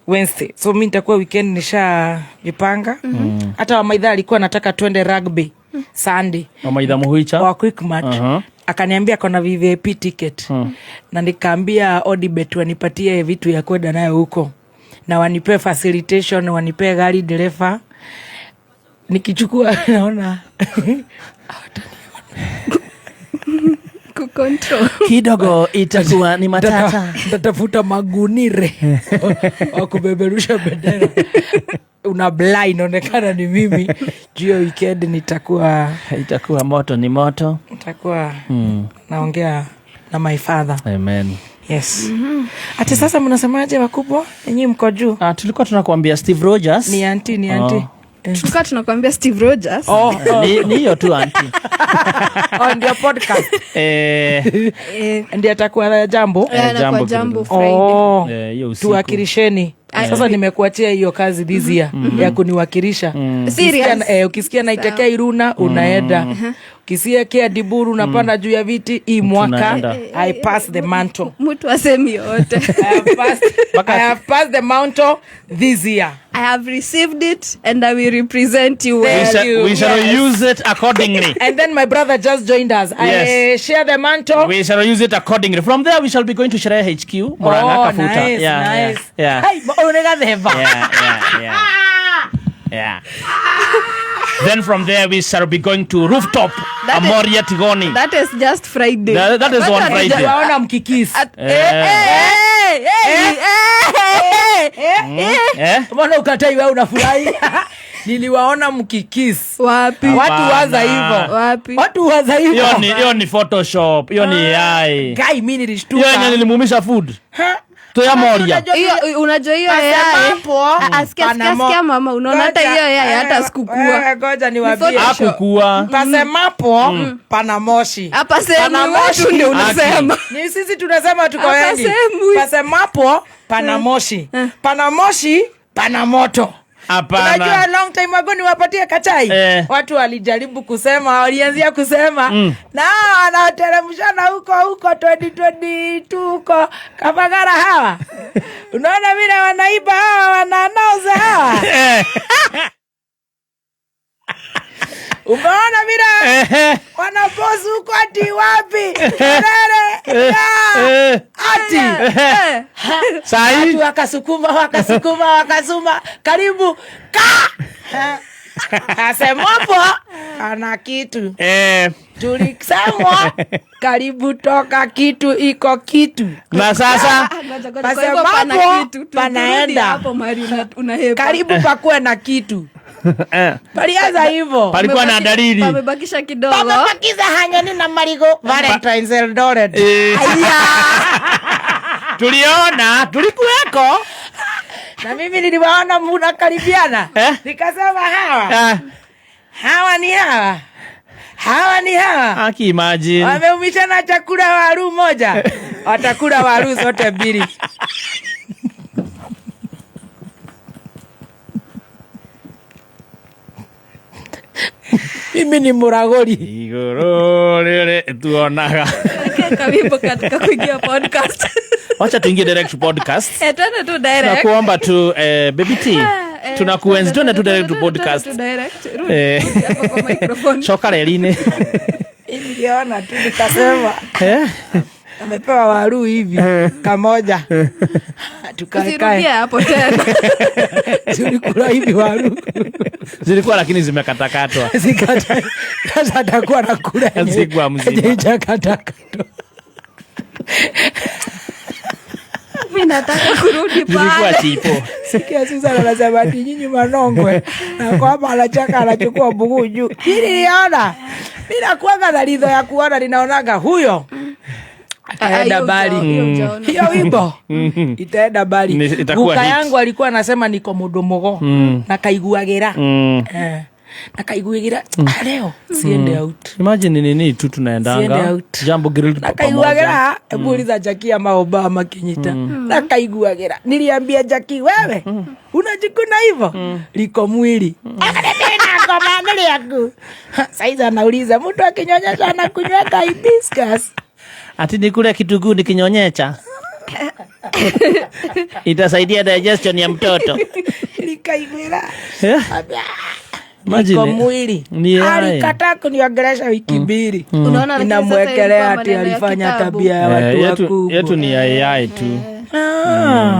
Wednesday. So mimi nitakuwa weekend nisha jipanga. Hata Wamaidha alikuwa nataka twende rugby Sunday. Wamaidha Muhicha wa quick match. Akaniambia kona VIP ticket. Na nikaambia Odibet wanipatie vitu ya kwenda nayo huko. Na wanipe facilitation, wanipe gari dereva. Nikichukua naona kukontrol kidogo itakuwa ni matata. Natafuta magunire wa kubeberusha bendera. Una blind onekana ni mimi. Jio weekend itakuwa moto ni moto. Nitakuwa naongea na my father. Amen. Yes. Ati sasa mnasemaje wakubwa? Nyinyi mko juu. Tulikuwa tunakuambia Steve Rogers. Ni auntie. Tulikuwa tunakuambia Steve Rogers. Ni hiyo tu auntie. Ndio podcast. Ndio atakuwa jambo. Jambo Friday. Hiyo usiku. Tuwakilisheni. Sasa nimekuachia hiyo kazi this year ya kuniwakilisha. Ukisikia naitekea Iruna unaenda. Ukisikia kia Diburu unapanda juu ya viti hii mwaka I pass the mantle. Mtu asemi yote. I have passed the mantle this year. I have received it and I will represent you well. We shall use it accordingly. And then my brother just joined us. I share the mantle. We shall use it accordingly. From there we shall be going to Sherehe HQ. Murang'a Kafuta. Nice. Yeah. Hey, Yeah. Then from there we shall be going to rooftop Amoria Tigoni. That is just Friday. That is on Friday. Waona mkikisi. Mbona ukatai wewe unafurahi? Niliwaona mkikisi. Wapi? Watu waza hivyo. Wapi? Watu waza hivyo. Hiyo ni Photoshop. Hiyo ni AI. Guy mimi nilishtuka. Hiyo nilimumisha food. Toya Moria. Hiyo unajua hiyo yeye. Asikia mama unaona hata hiyo yeye hata sikukua. Ngoja niwaambie. Hakukua. Pasemapo pana moshi. Hapa sema wewe ndio unasema. Ni sisi tunasema tuko wengi. Pasemapo pana moshi. Pana moshi, pana moto. Hapana. Unajua long time ago niwapatie kachai. Watu walijaribu kusema, walianzia kusema na anateremshana huko 2022 huko Kabagara hawa. Unaona vile wanaiba hawa wananauza hawa. Umeona vile wanapozu huko ati wapi? Kerere. Ati. Sahi wakasukuma karibu asemapo ana kitu tulisemwa karibu toka kitu iko kitu na sasa asemapo panaenda karibu pakuwe na kitu. Palianza hivyo. Palikuwa na dalili. Pamebakisha kidogo. Pamebakiza hanyani na marigo Valentine's Eldoret. Tuliona, tulikuweko. Na mimi niliwaona mnakaribiana. Nikasema hawa ni hawa. Aki imagine. Wameumishana chakula waru moja. Watakula waru zote mbili. Mimi ni Muragori. Igoro lele tuonaga. Karibu katika kuingia podcast. Wacha tuingie direct podcast. Tena tu direct. Tunakuomba tu Baby T. Tunakuenzi tu direct to podcast. Hapo kwa microphone. Shoka leline. Niliona tu nikasema. Amepewa waru hivi kamoja. Tukarudia hapo tena. Tulikula hivi waru. Zilikuwa lakini zimekatakatwa. Sasa atakuwa nakula. Zilikuwa mzima. Katakatwa. Mimi nataka kurudi pale. Zilikuwa chipo. Sikia Susan anasema ati nyinyi manongwe. Na kwamba anachaka anachukua bugu juu. Niliona. Mimi nakuanga na lidho ya kuona ninaonaga huyo. Itaenda bali. Hiyo wimbo itaenda bali. Guka yangu alikuwa anasema niko mudomogo na kaiguagira. Na kaiguagira leo siende out. Imagine nini tu tunaendanga. Jambo grilled na kaiguagira. Hebu uliza Jackie ama Obama Kinyita. Na kaiguagira. Niliambia Jackie wewe unajikuna hivyo liko mwili. Akaniambia kwa mama yangu. Saiza anauliza mtu akinyonyesha anakunywa hibiscus. Ati nikule kitunguu nikinyonyecha. Itasaidia digestion ya mtoto. Likaigwira. Imagine. Kwa mwili. Alikataa kuniongelesha wiki mbili. Unaona ninamwekelea ati alifanya tabia ya watu wakubwa. Yetu ni AI tu.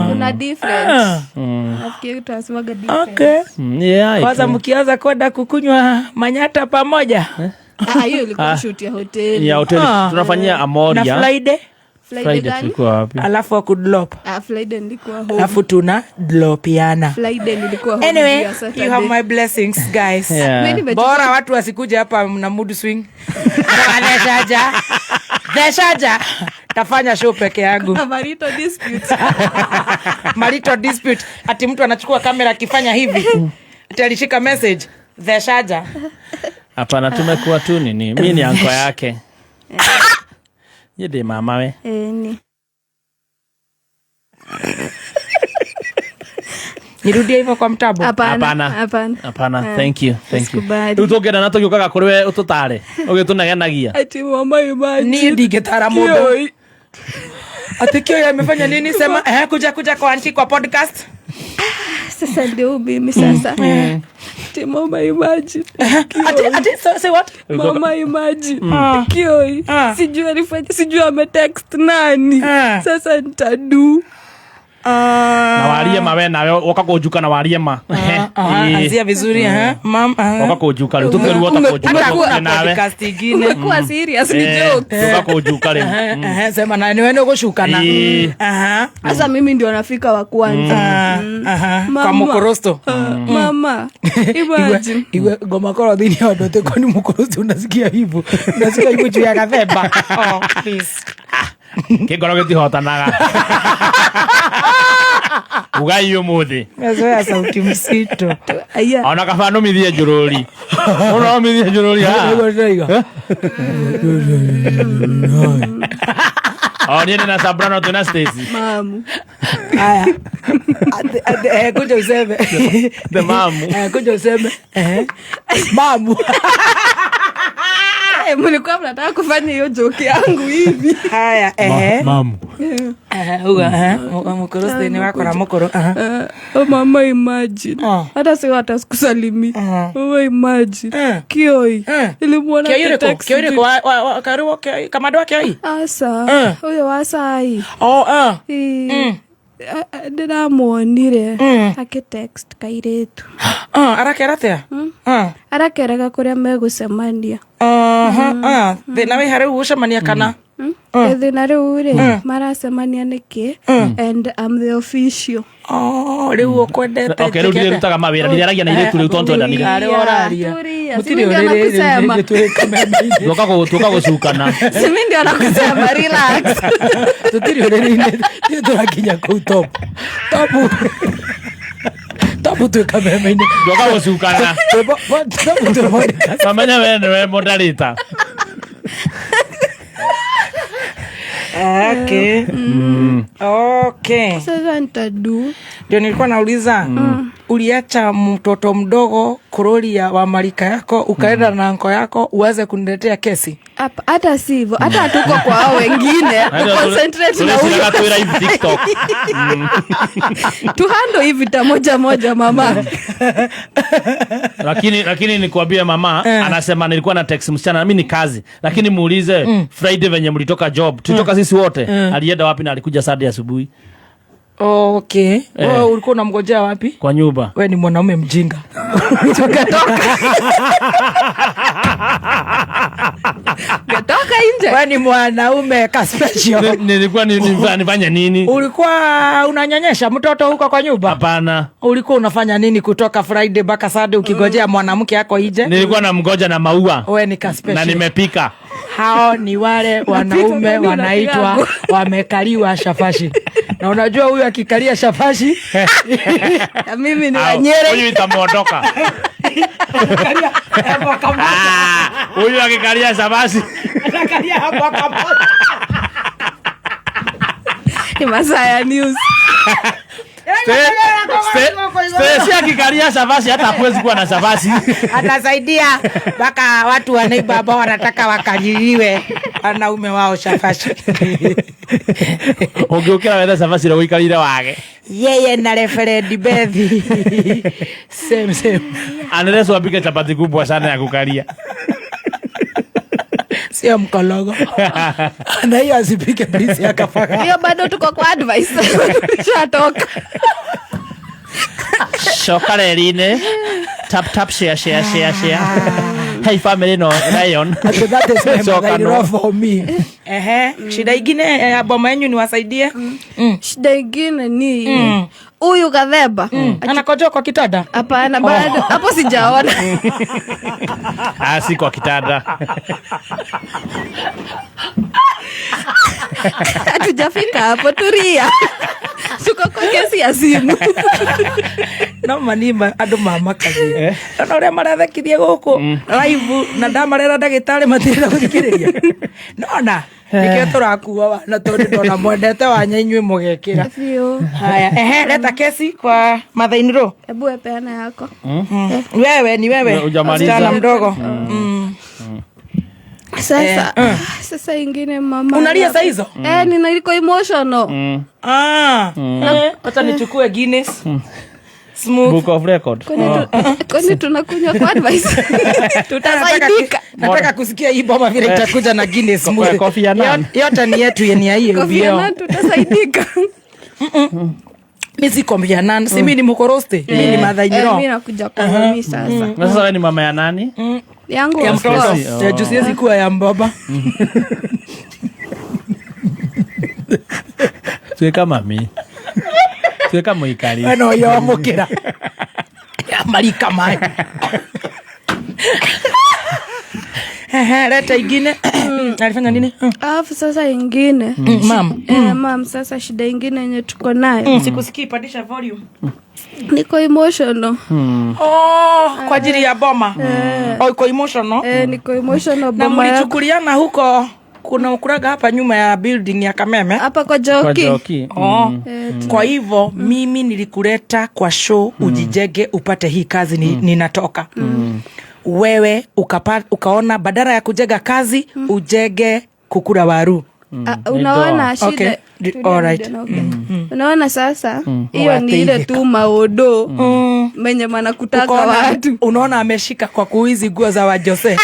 Kuna difference. Nafikiri tutasemaga difference. Okay. Kwanza mkianza kwenda kukunywa manyata pamoja. Hiyo ilikuwa shoot ya hoteli. Ya hoteli tunafanyia Amoria. Na Friday tulikuwa wapi? Alafu akudlop. Friday nilikuwa home. Alafu tuna dlopiana. Friday nilikuwa home. Anyway, you have my blessings guys. Bora watu wasikuje hapa na mood swing. Deshaja. tafanya show peke yangu. Marital dispute. Ati mtu anachukua kamera akifanya hivi. Ati alishika message the shaja. Hapana, tumekuwa tu nini? Mimi ni anko yake. Yede mama we. Ni. Nirudie hivyo kwa mtabo? Hapana. Thank you. Utogera nato yukaga kuriwe ututare. Ugitunaganagia. Ati mama imagine. Ni ndigetara mundu. Ati kio amefanya nini? Sema kuja kwa anti kwa podcast. Sasa ndio mimi sasa. Ati mama imagine. Ati say what? Mama imagine. Kio. Sijui ametext nani. Sasa nitadu. Na Wariema we nawe wakakujuka na Wariema. Anzia vizuri mama. Wakakujuka leo tukeruo utakujuka nawe. Podcast ingine. Umekuwa serious ni joke. Wakakujuka leo. Sema na ni wewe ugoshukana. Sasa mimi ndio nafika wa kwanza. Kwa mukorosto. Mama. Imagine. Iwe goma koro dhini ya wadote kwa ni mukorosto unasikia hivyo. Unasikia hivyo juu ya Gathemba. Oh please. Kigoro gitihotanaga. Ugayo muthi. Mezoea sauti msito. Ona kafano mithie njururi. Ona mithie njururi ha. Ni na soprano tuna Stacy. Mamu. Haya. Kuja useme. The mamu. Kuja useme. Mamu. Mlikuwa mnataka kufanya hiyo joke yangu hivi. Haya, mamu. Mukoroste ni wako na mukoro. Mama imagine. Hata sio hata sikusalimi. Mama imagine. Kioi. Nilimuona text. Kioi kwa karibu kama doa kioi. Asa. Huyo wasai. Ndiramuonire akitext kairetu. Arakeratea? Arakeraga kuria megucemania. Thina we hari gucemania kana? Thina riu ri maracemania niki and I'm the official. Riu ukwendete. Okay, riu ndiraga mawira ndiragia na iretu riu tonto ndani. Ari oraria. Mutiri kusema. Tuka gucukana. Simi ndio nakusema relax. Tutiri oreri turakinya ku top. Tabu tu kameme ni. Tuka gucukana. Tabu tu mode. Samanya we modalita. Okay. Okay. Sasa nitadu. Ndio nilikuwa nauliza. Uliacha mtoto mdogo kurolia wa marika yako ukaenda na anko yako uanze kuniletea kesi? Hata sivyo, hata tuko kwa hao wengine. Concentrate na huyo. Tunataka hivi TikTok. Tuhando hivi moja mama. Lakini nikwambie mama anasema nilikuwa na text msichana mimi ni kazi. Lakini muulize Friday venye mlitoka job. Tulitoka sisi wote. Alienda wapi na alikuja Saturday asubuhi? Okay. Wewe ulikuwa unamngojea wapi? Kwa nyumba. Wewe ni mwanaume mjinga. Gatoka nje. Wewe ni mwanaume ka special. Nilikuwa nifanya nini? Ulikuwa unanyonyesha mtoto huko kwa nyumba? Hapana. Ulikuwa unafanya nini kutoka Friday mpaka Saturday ukigojea mwanamke yako ije? Nilikuwa namgoja na maua. Wewe ni ka special. Na nimepika. Hao ni wale wanaume wanaitwa wamekaliwa shafashi. Na unajua huyu akikalia shafashi mimi ni Wanyere. Huyu itamuondoka. Huyu akikalia shafashi anakalia hapo kama. Ni Masaya News. Stesi akikalia shafashi hata hakuwezi kuwa na shafashi. Atasaidia mpaka watu wa neighbor ambao wanataka wakaliliwe wanaume wao shafashi. Ungeukira wenda shafashi na uikalire wage. Yeye na referend Bethi. Same. Anaelewa wapike chapati kubwa sana ya kukalia. Sio mkologo. Na hiyo asipike please akafaka. Hiyo bado tuko kwa advice. Shatoka. Shokarerine. Tap share. Hey family no Lion. That is my for me. Shida ingine boma yenu niwasaidie? Shida ingine ni huyu Gathemba anakojoa kwa kitanda? Hapana, bado hapo sijaona. Si kwa kitanda. Hatujafika hapo, turia. Tuko kwa kesi ya simu. No manima andu mamakazi. No ria marathekithie guku live na ndamarera ndagitari matira guthikiriria. Nona nikio turakuwa na tondu ndona mwendete wanya inywe mugekira. Haya, leta kesi kwa Mathainiro. Hebu epeana yako. Wewe ni wewe. Msichana mdogo. Sasa ingine mama. Unalia saa hizo? Niko emotional. Acha nichukue Guinness. Smooth Book of Record. Kwani tunakunywa kwa advice. Tutasaidika. Nataka kusikia hii bomba vile itakuja na Guinness smooth. Coffee ya nani? Yote ni yetu yenye hiyo. Coffee ya nani tutasaidika. Mimi si coffee ya nani, si mimi ni mkoroste. Mimi ni Mathainiro. Mimi nakuja kwa mimi sasa. Sasa wewe ni mama ya nani? Yangu ya mtoto. Ya juice hizi kuwa ya mbaba. Tuweka mami. Tuweka muikari. Ano yo mukira. Ya malika mai. Leta ingine. Alifanya nini? Alafu sasa ingine. Mam, sasa shida ingine yenye tuko nayo. Sikusikii, pandisha volume. Niko emotional. Kwa ajili ya boma. Uko emotional? Niko emotional boma. Na mlichukuliana huko kuna ukuraga hapa nyuma ya building ya Kameme. Hapa kwa Joki. Kwa hivyo mimi nilikuleta kwa show ujijege upate hii kazi ninatoka. Wewe ukaona badala ya kujega kazi ujege kukura waru. Unaona shida. Alright. Unaona sasa hiyo ni ile tu maodo menye manakutaka watu. Unaona ameshika kwa kuizi nguo za wa Jose.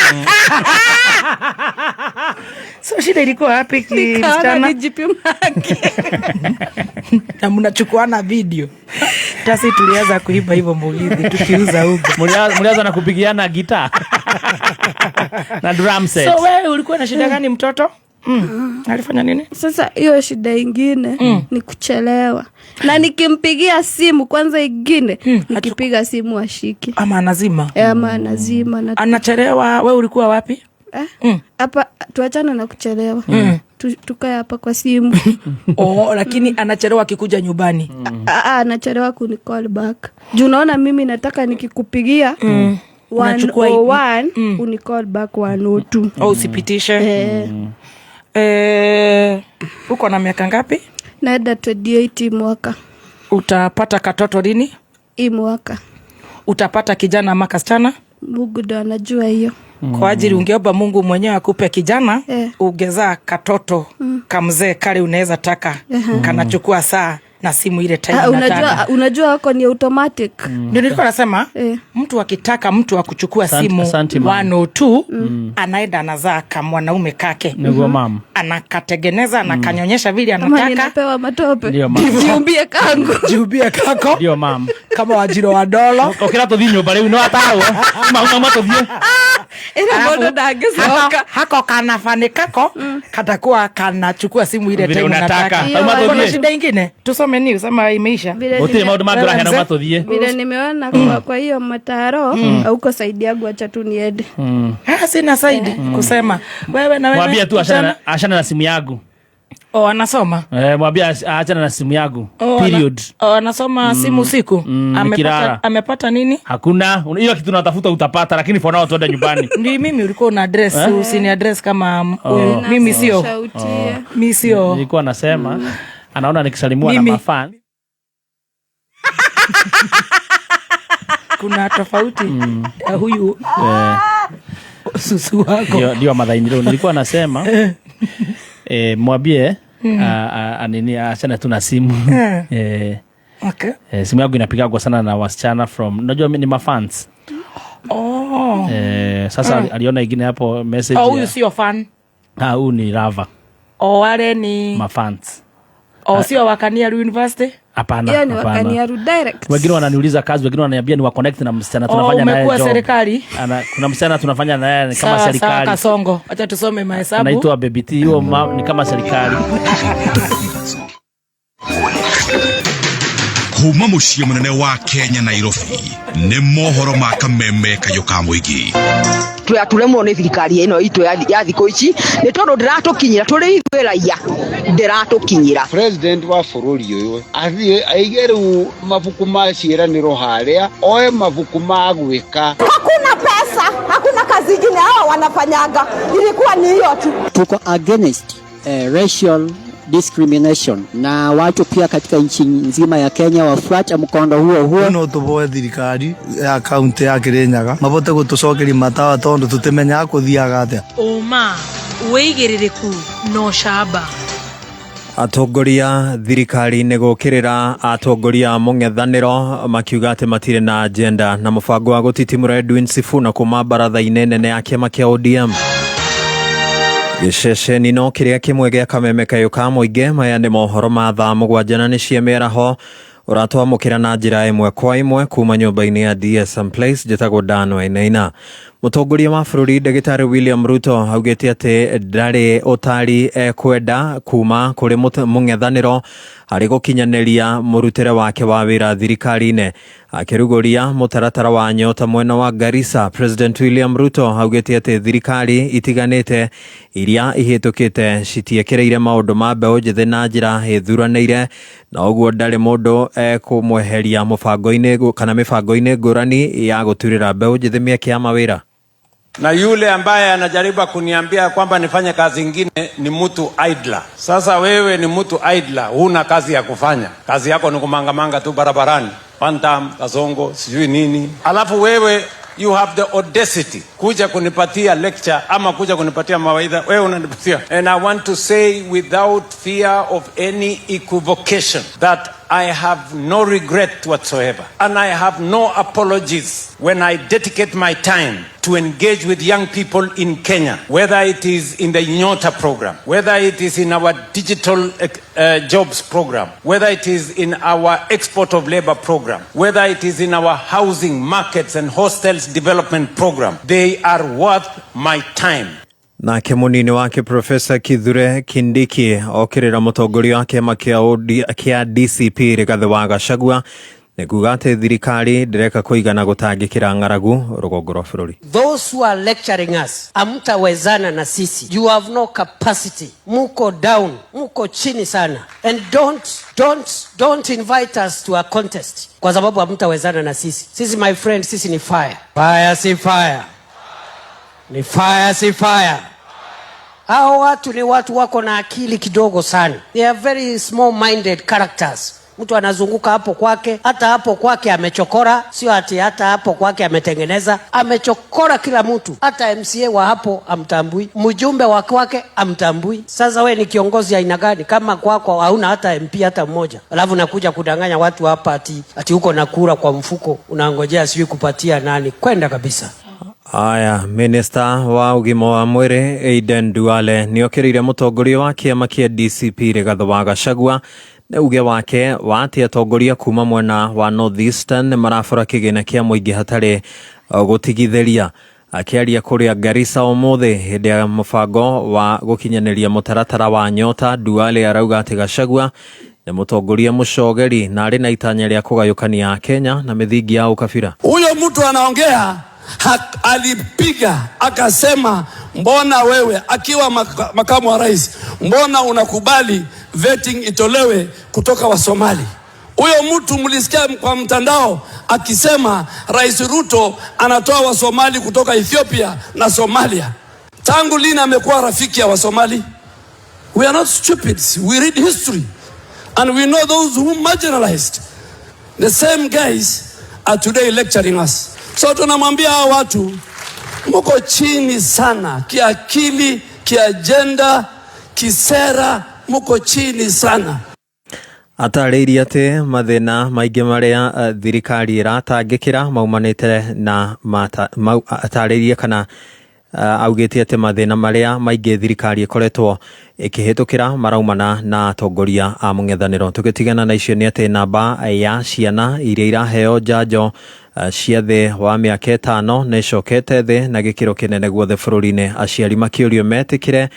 So shida ilikuwa wapi msichana? Nijipimaki. Na mnachukuana video. Tasi tulianza kuiba hivyo Mugithi tukiuza huko. Mlianza na kupigiana gitaa. Na drum set. So wewe ulikuwa na shida gani mtoto? Alifanya nini? Sasa hiyo shida ingine ni kuchelewa. Na nikimpigia simu kwanza ingine nikipiga simu ashiki. Ama anazima. Ama anazima. Anachelewa. Wewe ulikuwa wapi? Hapa tuachana na kuchelewa. Tukae hapa kwa simu. Lakini anachelewa akikuja nyumbani. Anachelewa kuni call back. Juu unaona mimi nataka nikikupigia 101 uni call back 102. Usipitishe. Uko na miaka ngapi? Naenda 28 mwaka. Utapata katoto lini? Hii mwaka. Utapata kijana ama kasichana? Mungu ndo anajua hiyo. Kwa ajili ungeomba Mungu mwenyewe akupe kijana, ugeza katoto kamzee kale unaweza taka kanachukua saa na simu ile time unajua wako ni automatic. Ndio nilikuwa nasema mtu akitaka mtu akuchukua simu 102 anaenda anazaa kama mwanaume kake. Ndio mama. Anakatengeneza na kanyonyesha vile anataka. Kama ninapewa matope. Ndio mama. Jiumbie kako. Ndio mama. Kama wajiro wa dolo. Okira to thinyo bare uno atawo. Mama to thie. Ina bodo dagesoka. Hako kanafani kako katakuwa kanachukua simu ile time unataka. Kuna shida nyingine? Tusome news ama imeisha? Wote maudu madura hena matothie. Vile nimeona kwa hiyo mataro huko saidi yangu acha tu niende. Sina saidi kusema. Wewe na wewe. Mwambie tu ashana na simu yangu. Anasoma. Mwambie achana na simu yangu. Period. Anasoma simu usiku. Amepata nini? Hakuna. Hiyo kitu unatafuta utapata, lakini for now tuende nyumbani. Ndio mimi ulikuwa una address, usini address kama mimi sio. Mimi sio. Nilikuwa nasema anaona nikisalimua na mafan. Kuna tofauti huyu susu wako. Ndio Mathainiro nilikuwa nasema mwambie anini achana tu na simu. Okay. Simu yangu inapigwa sana na wasichana from unajua ni mafans. Sasa aliona ingine hapo message. Huyu sio fan. Huyu ni Rava. Wale ni mafans. Sio wakania University? Hapana. Yaani wakania direct. Wengine wananiuliza kazi, wengine wananiambia ni wa connect na msichana tunafanya naye job. Umekuwa serikali? Kuna msichana tunafanya naye kama serikali. Sasa Kasongo. Acha tusome mahesabu. Anaitwa Baby T, hiyo ni kama serikali. kuma muciĩ munene wa Kenya Nairobi nĩ mohoro ma kameme kayo ka mũingĩ. Turemwo nĩ thirikari ĩno itũ ya thikũ ici nĩ tondũ ndĩratukinyira tũrĩ ithuĩ raia ndĩratukinyira. President wa bũrũri ũyũ athiĩ aige rĩu mabuku ma ciĩranĩro harĩa oe mabuku ma gwĩka. Hakuna pesa, hakuna kazi ingine hao wanafanyanga, ilikuwa ni hiyo tu. Tuko against racial discrimination na watu pia katika nchi nzima ya Kenya wafuate mkondo huo. No tuboe thirikari ya kaunti ya Kirinyaga mabote gutucokeria matawa tondu tutimenya kuthiaga atia. Uma weigiririku no shaba. Atongoria thirikari nĩ gũkĩrĩra atongoria mũng'ethanĩro makiuga atĩ matirĩ na agenda na mũbango wa gũtitimũra Edwin Sifuna kuma baratha-inĩ nene ya kĩama kĩa ODM. Gĩceceni no kĩrĩa kĩmwe gĩa kameme kayo ka mũingĩ, maya nĩ mohoro ma thaa 7 na nĩ cia mĩaraho ũratwamũkĩra na njĩra ĩmwe kwa ĩmwe kuma nyũmba-inĩ ya DSM Place. Njĩtagwo Dan Wainaina. Mũtongoria wa bũrũri Ndagĩtarĩ William Ruto augĩte atĩ ndarĩ ũtari kwenda kuma kũrĩ mũng'ethanĩro harĩ gũkinyanĩria mũrutĩre wake wa wĩra thirikari-inĩ. Akĩrugũria mũtaratara wa nyota mwena wa Garissa, President William Ruto augĩte atĩ thirikari itiganĩte iria ihĩtũkĩte citiekĩrĩire maũndũ ma mbeũ njĩthĩ na njĩra ĩthuranĩire, na ũguo ndarĩ mũndũ kũmweheria mũbango-inĩ kana mĩbango-inĩ ngũrani ya gũturĩra mbeũ njĩthĩ mĩeke ya mawĩra. Na yule ambaye anajaribu kuniambia kwamba nifanye kazi ingine ni mtu idler. Sasa wewe ni mtu idler, huna kazi ya kufanya. Kazi yako ni kumangamanga tu barabarani. Pantam, Kasongo, sijui nini. Alafu wewe you have the audacity kuja kunipatia lecture ama kuja kunipatia mawaidha. Wewe unanipatia. And I want to say without fear of any equivocation that I have no regret whatsoever. And I have no apologies when I dedicate my time to engage with young people in Kenya, whether it is in the Nyota program, whether it is in our digital jobs program, whether it is in our export of labor program, whether it is in our housing markets and hostels development program. They are worth my time. Nake munini wake Profesa Kithure Kindiki okĩrĩra mũtongoria wa kĩama kĩa DCP Rigathĩ wa Gachagua nĩ kuuga atĩ thirikari ndĩreka kũigana gũtangĩkĩra ng'aragu rũgongo rwa bũrũri. Those who are lecturing us, amtawezana na sisi. You have no capacity. Muko down, muko chini sana. And don't invite us to a contest kwa sababu amtawezana na sisi. Sisi my friend, sisi ni fire. Fire si fire. Ni fire si fire. Hao watu ni watu wako na akili kidogo sana. They are very small minded characters. Mtu anazunguka hapo kwake, hata hapo kwake amechokora, sio ati hata hapo kwake ametengeneza, amechokora kila mtu. Hata MCA wa hapo amtambui, mjumbe wa kwake amtambui. Sasa we ni kiongozi aina gani kama kwako hauna hata MP hata mmoja? Alafu nakuja kudanganya watu hapa ati uko na kura kwa mfuko, unangojea sijui kupatia nani. Kwenda kabisa. Aya, Minister wa ũgima wa mwĩrĩ Aden Duale nĩ okĩrĩire mũtongoria wa kĩama kĩa DCP Rigathĩ wa Gachagua na uge wake wa atĩ atongoria kuma mwena wa North Eastern marabũra kĩgĩna kĩa mũingĩ hatarĩ gũtigithĩria. Akĩaria kũrĩa Garissa ũmũthĩ hĩndĩ ya mũbango wa gũkinyanĩria mũtaratara wa Nyota, Duale arauga atĩ Gachagua nĩ mũtongoria mũcogeri na arĩ na itanya rĩa kũgayũkania Kenya na mĩthingi ya ũkabira. Huyo mtu anaongea alipiga akasema, mbona wewe akiwa makamu wa rais, mbona unakubali vetting itolewe kutoka wa Somali? Huyo mtu mlisikia kwa mtandao akisema Rais Ruto anatoa wa Somali kutoka Ethiopia na Somalia. Tangu lini amekuwa rafiki ya wa Somali? We are not stupid. We read history and we know those who marginalized. The same guys are today lecturing us. So tunamwambia hao watu mko chini sana kiakili, kiagenda, kisera, mko chini sana. Atarĩirie atĩ mathĩna maingĩ marĩa thirikari ĩratangĩkĩra maumanĩte na atarĩirie kana augĩte atĩ mathĩna marĩa maingĩ thirikari ĩkoretwo ĩkĩhĩtũkĩra maraumana na atongoria a mũng'ethanĩro. Tũgĩtigana na icio nĩ atĩ namba ya ciana iria iraheo njanjo cia thĩ wa mĩaka 5 nĩ icokete thĩ na gĩkĩro kĩnene guothe bũrũri-inĩ, aciari makĩũrio metĩkĩre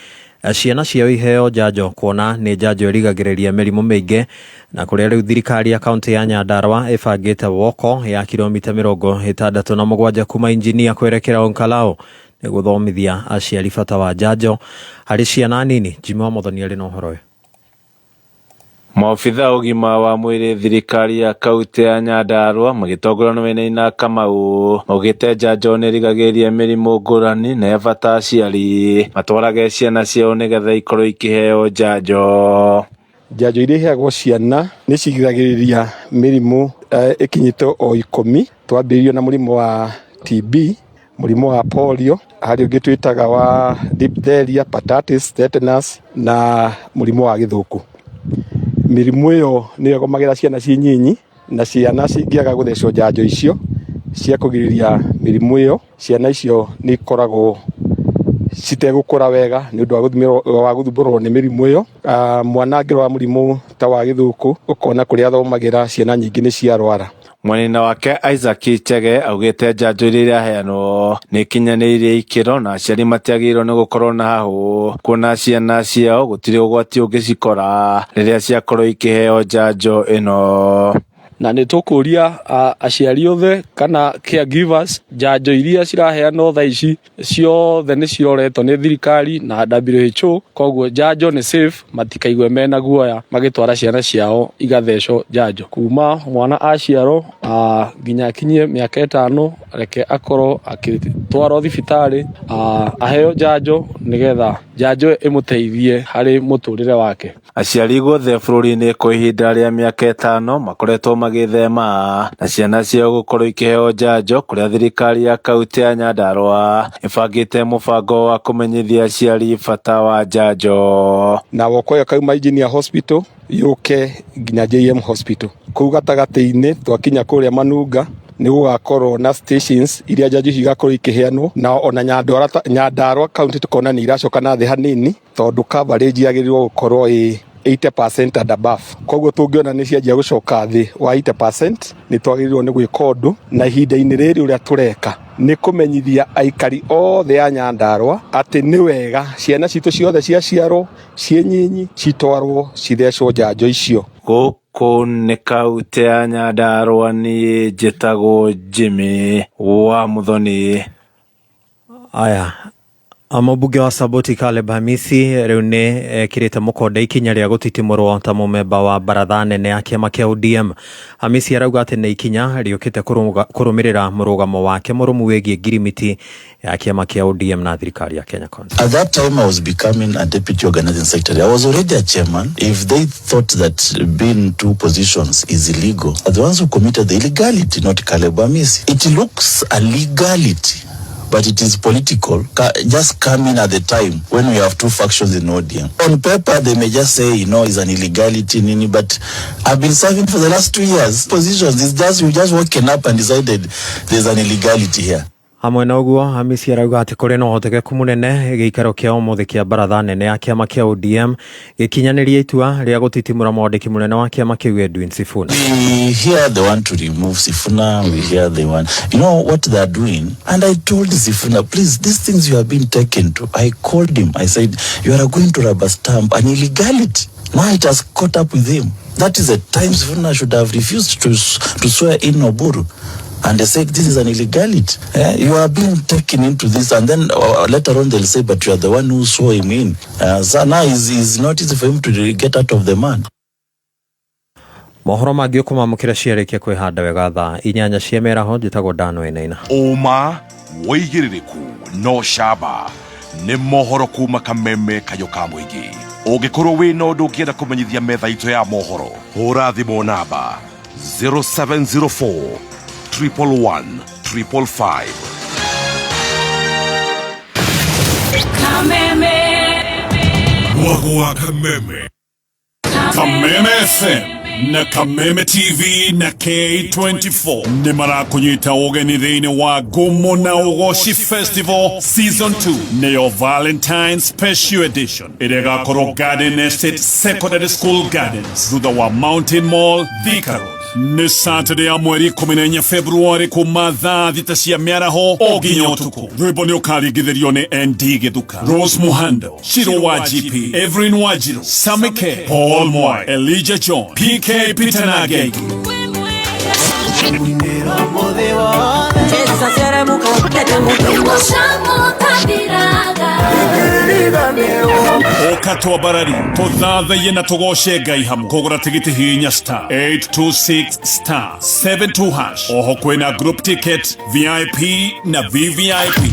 ciana ciao iheo njanjo kuona nĩ njanjo ĩrigagĩrĩria mĩrimũ mĩingĩ, na kũrĩa rĩu thirikari ya kaunti ya Nyandarua ĩbangĩte woko ya kilomita 67 kuma Injinia kwerekera Onkalao nĩ gũthomithia aciari bata wa njanjo harĩ ciana nini. Jimmy wa Muthoni arĩ na ũhoro ũyũ. Maofitha ũgima wa mwĩrĩ thirikari ya kaunti ya Nyandarua magĩtongorio nĩ Wainaina Kamau maugĩte njanjo nĩ ĩrigagĩrĩria mĩrimũ ngũrani na bata aciari matwarage ciana ciao nĩgetha ikorwo ikĩheo njanjo. Njanjo iria iheagwo ciana nĩ cigiragĩrĩria mĩrimũ ĩkinyĩte o 10. Twambĩrĩirio na mũrimũ wa TB, mũrimũ wa polio, harĩ ũngĩ twĩtaga wa diphtheria, pertussis, tetanus na mũrimũ wa gĩthũkũ. Mĩrimũ ĩyo nĩ ĩgomagĩra ciana ci nyinyi, na ciana cingĩaga gũthecwo njanjo icio cia kũgirĩrĩria mĩrimũ ĩyo, ciana icio nĩ ikoragwo citegũkũra wega nĩ ũndũ wa gũthumbũrwo nĩ mĩrimũ ĩyo. Mwana angĩrwara mũrimũ ta wa gĩthũkũ ũkona kũrĩa athomagĩra ciana nyingĩ nĩ ciarwara. Mwanina wake Isaac Chege augĩte njanjo iria iraheanwo nĩ ikinyanĩirie ikĩro na aciari matiagĩrĩirwo nĩ gũkorwo na hahũ kuona ciana ciao gũtirĩ ũgwati ũngĩcikora rĩrĩa ciakorwo ikĩheo njanjo ĩno. Na nĩ tũkũria aciari othe kana caregivers, njanjo iria ciraheanwo thaa ici ciothe nĩ ciroretwo nĩ thirikari na WHO, koguo njanjo nĩ safe, matikaigue mena guoya magĩtwara ciana ciao igathecwo njanjo. Kuma mwana aciarwo nginya akinyie mĩaka 5 reke akorwo akĩtwarwo thibitarĩ aheo njanjo nĩgetha njanjo ĩmũteithie harĩ mũtũrĩre wake. Aciari guothe bũrũri-inĩ kwa ihinda rĩa mĩaka 5 makoretwo magĩthema na ciana ciao gũkorwo ikĩheo njanjo, kũrĩa thirikari ya kaunti ya Nyandarua ĩbangĩte mũbango wa kũmenyithia aciari bata wa njanjo. Na woko ũyũ kauma Engineer Hospital yũke nginya JM Hospital. Kũu gatagatĩ-inĩ twakinya kũrĩa Manunga nĩ gũgakorwo na stations iria njanjo cigakorwo ikĩheanwo, na ona Nyandarua kaunti tukona nĩ iracoka na thĩ hanini tondũ coverage yagĩrĩirwo gũkorwo 80% and above. Koguo tũngĩona nĩ cianjia gũcoka thĩ wa 80% nĩ twagĩrĩirwo nĩ gwĩka ũndũ, na ihinda-inĩ rĩrĩ ũrĩa tũreka nĩ kũmenyithia aikari othe ya Nyandarua atĩ nĩ wega ciana citũ ciothe ciaciarwo ciĩ nyinyi citwarwo cithecwo njanjo icio. Gũkũ nĩ kaunti ya Nyandarua, niĩ njĩtagwo Jimmy wa Muthoni. Aya, mũmbunge wa Saboti Caleb Hamisi rĩu nĩ ekĩrĩte mũkonde ikinya rĩa gũtitimũrwo ta mũmemba wa baratha nene ya kĩama kĩa ODM. Hamisi arauga atĩ nĩ ikinya rĩũkĩte kũrũmĩrĩra mũrũgamo wake mũrũmu wĩgiĩ ngirimiti ya kĩama kĩa ODM na thirikari ya Kenya Kwanza. At that time I was becoming a deputy organizing secretary. I was already a chairman. If they thought that being 2 positions is illegal, the ones who committed the illegality, not Caleb Hamisi. It looks a legality, but it is political, just coming at the time when we have 2 factions in ODM. On paper, they may just say, it's an illegality, but I've been serving for the last 2 years. Positions, it's just, we just woken up and decided there's an illegality here. Hamwe na ũguo Hamisi arauga atĩ kũrĩ na ũhotekeku mũnene gĩikaro kĩa ũmũthĩ kĩa baratha nene ya kĩama kĩa ODM gĩkinyanĩria itua rĩa gũtitimũra mwandĩki mũnene wa kĩama kĩu Edwin Sifuna. We hear they want to remove Sifuna, we hear they want, what they are doing, and I told Sifuna, please, these things you have been taken to, I called him, I said, you are going to rubber stamp an illegality. Now it has caught up with him. That is the time Sifuna should have refused to swear in Oburu. And they said this is an illegality. You are being taken into this, and then later on they'll say, but you are the one who swore him in. So now it's not easy for him to get out of the man. Mohoro mangĩ ũkũmamũkĩra ciarĩkia kwĩhanda wega thaa 8 cia mĩaraho. Njĩtagwo Dan Wainaina. Ũma wĩigĩrĩrĩku no camba nĩ mohoro kuma Kameme kayo ka mũingĩ. Ũngĩkorwo wĩna ũndũ ũngĩenda kũmenyithia metha itũ ya mohoro, hũra thimũ namba 0704 111 555. Kameme Wagwa Kameme Kameme FM na Kameme TV na K24 nĩ marakunyita ũgeni thĩinĩ wa Ngumo na Ũgoci Festival Season 2 nĩyo Valentine Special Edition ĩrĩa ĩgakorwo Garden Estate Secondary School Gardens thutha wa Mountain Mall Thika Road. Nĩ Saturday ya mweri 14 Februari kuma thaa thita cia mĩaraho o nginya ũtukũ. Rwĩmbo nĩ ũkaringithĩrio nĩ ND Gĩthuka, Rose Muhando, Shiro wa GP, Evelyn Wanjiru, Sammy K, Paul Mwai, Elijah John, PK Peter Nagegi. Oka twabarari tuthathaie na tugocee Ngai hamwe. Kũgũra tigiti hihinya star 826 star 72 hash. Oho kwĩna group ticket, VIP na VVIP.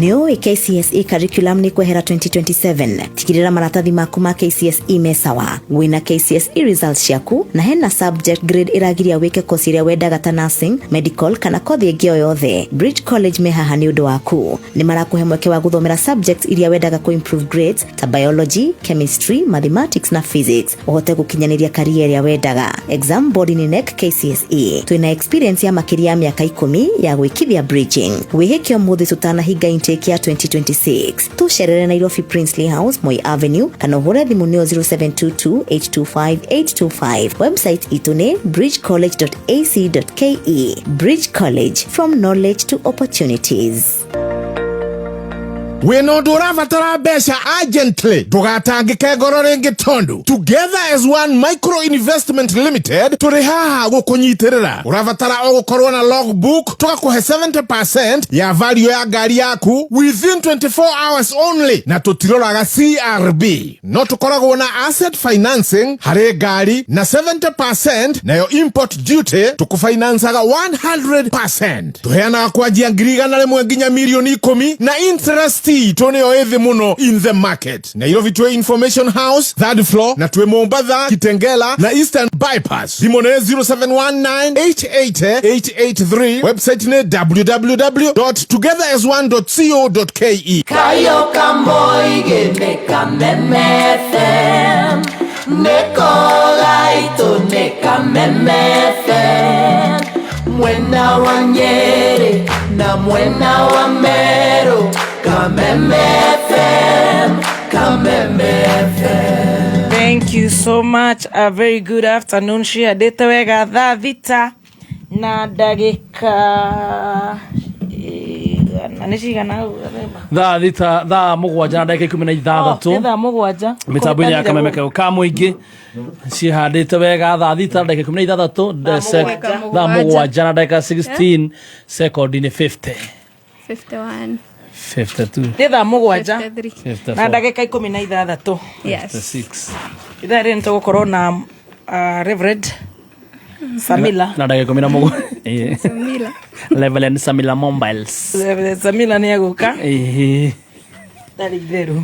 Nĩũĩ KCSE curriculum nĩ kwehera 2027. Tigĩrĩra maratathi maku ma KCSE me sawa. Wĩna KCSE results ciaku na hena subject grade ĩragiria wĩke kosi ĩrĩa wendaga ta nursing, medical kana kothi ĩngĩ o yothe. Bridge College me haha nĩ ũndũ waku. Nĩ marakũhe mweke wa gũthomera subjects iria wendaga ku improve grades ta biology, chemistry, mathematics na physics. Ũhote gũkinyanĩria career ĩrĩa wendaga. Exam board nĩ NEC KCSE. Twĩna experience ya makĩria ya mĩaka 10 ya gwĩkithia bridging. Wĩhĩke mũthĩ tutanahinga intake ya 2026. Tucerere Nairobi Princely House, Moi Avenue, kana ũhũre thimũ nĩ 0722825825. Website itu nĩ bridgecollege.ac.ke. Bridge College, from knowledge to opportunities. Weno ndũra batara mbeca urgently ndũgatangĩke ngoro rĩngĩ tondu Together as One Micro Investment Limited tũrĩ haha gũkũnyitĩrĩra. Ũrabatara o gũkorwo na logbook tũgakũhe 70% ya value ya ngari yaku within 24 hours only, na tũtiroraga CRB. No tũkoragwo na asset financing harĩ ngari na 70% nayo import duty tũkũfinansaga 100%. Tũheanaga kwanjia ngiri igana rĩmwe nginya milioni 10 na interest tone oethe muno in the market. Nairobi Tway Information House, 3rd floor, na Tway Mombasa, Kitengela, na Eastern Bypass. Limone 0719880883. Website ne www.togetheras1.co.ke. Kayo kamoige neka memefem, neko laito neka memefem. Mwena wa Nyeri na mwena wa Meru, Kameme FM, Kameme FM. Thank you so much. A very good afternoon. Shia deta wega thaa thita na ndagĩka thaa thita thaa mũgwanja na ndagĩka 16 thaa mũgwanja mĩtambo-inĩ ya Kameme ka mũingĩ cihandĩte wega thaa thita na ndagĩka 16 thaa mũgwanja na ndagĩka 16 sekondi nĩ 50 51 52 nĩ thaa mũgwanja 53 na ndagĩka 16. Yes. Ithaa rĩrĩ nĩtũgũkorwo na Reverend Samila na ndagĩka 17 Samila Reverend Samila Mobiles. Samila nĩ agũka ndarĩ itherũ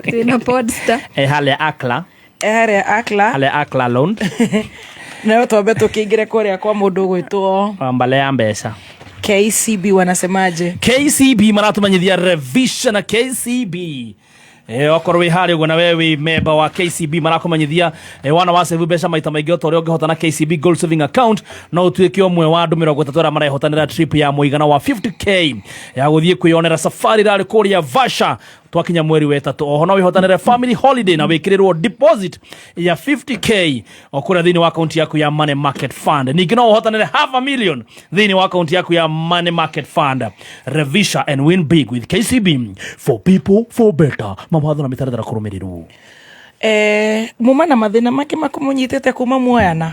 twĩna podster harĩa Akla harĩa Akla loan na twambe tũkĩingĩre kũrĩa kwa mũndũ gwĩtwo mbale ya mbeca. KCB wanasemaje? KCB maratumanyithia revision na KCB. Okorwo wĩ harĩ ũguo na wewe member wa KCB marakumanyithia wana wa save mbeca maita maingĩ o ũrĩa ũngĩhota na KCB Gold Saving Account no ũtuĩke ũmwe wa andũ 30 arĩa marehotanĩra trip ya mũigana wa 50k ya gũthiĩ kwĩyonera safari rarĩ kũrĩa Vasha twakinya mweri wa 3. Oho no wĩhotanĩre family holiday na wĩkĩrĩrwo deposit ya 50k okũrĩa thĩinĩ wa account yaku ya Money Market Fund. Ningĩ no ũhotanĩre $500,000 thĩinĩ wa account yaku ya Money Market Fund. Revision and win big with KCB, for people for better. Mawatho na mĩtaratara kũrũmĩrĩrwo. Muma na mathĩna make makũmũnyitĩte kuma muoyana.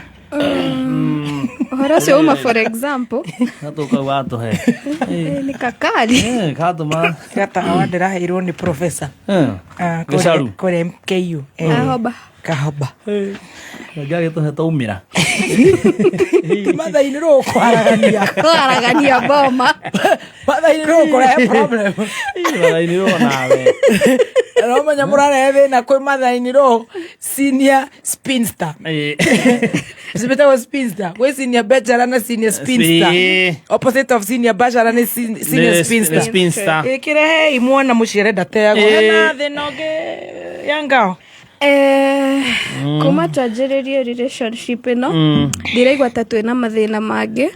Ũhoro ũcio uma for example Natuka watu he. Ni kakali Katuma gatawa ndĩraheirwo nĩ professor kũrĩa MKU Kahoba Gagĩtũhe taumĩra mathainĩ rũũ kwaragania boma mathainĩ rũũ kũrehe problem mathainĩ rũũ nawe no menya mũrarehe thĩna kwĩ mathainĩ rũũ senior spinster Sibeta spinster we senior bachelor na senior spinster opposite of senior bachelor na senior spinster kirehe imwona mũciere ndategwo na thĩna ũngĩ yangao kuma twanjĩrĩrie relationship ĩno ndiraigua ta twĩna mathĩna mangĩ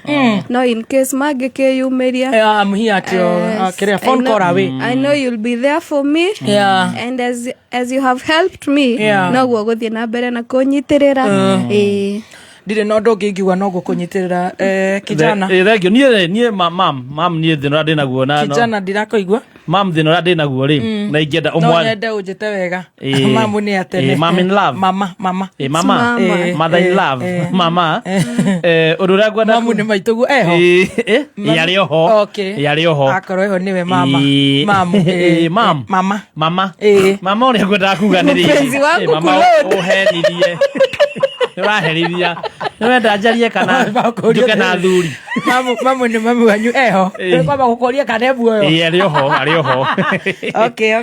no in case mangĩ kĩyumĩria I'm here to phone call away. I know you'll be there for me and as you have helped me noguo gũthiĩ na mbere na kũnyitĩrĩra ndire no ndonge ingiuga no gũkũnyitĩrĩra kijana thengio niĩ mam niĩ thĩna ndĩ naguo na kijana ndirakoigua mam thĩna ndĩ naguo rĩ na ingĩenda no nyende ũnjĩte wega mamu nĩ atene mam in love mama mother in love mama ũndũ ũrĩa ngwenda mamu nĩ maitũguo eho yarĩ oho akorwo eho nĩwe mama mama ũrĩa ngwendaga kuga nĩ mama ũhenirie nĩwaherithia nĩwenda njarie kana njuke na thuri mamu nĩ mamu wanyu eho kwamba gũkũria kanebu ũyũ arĩ oho okay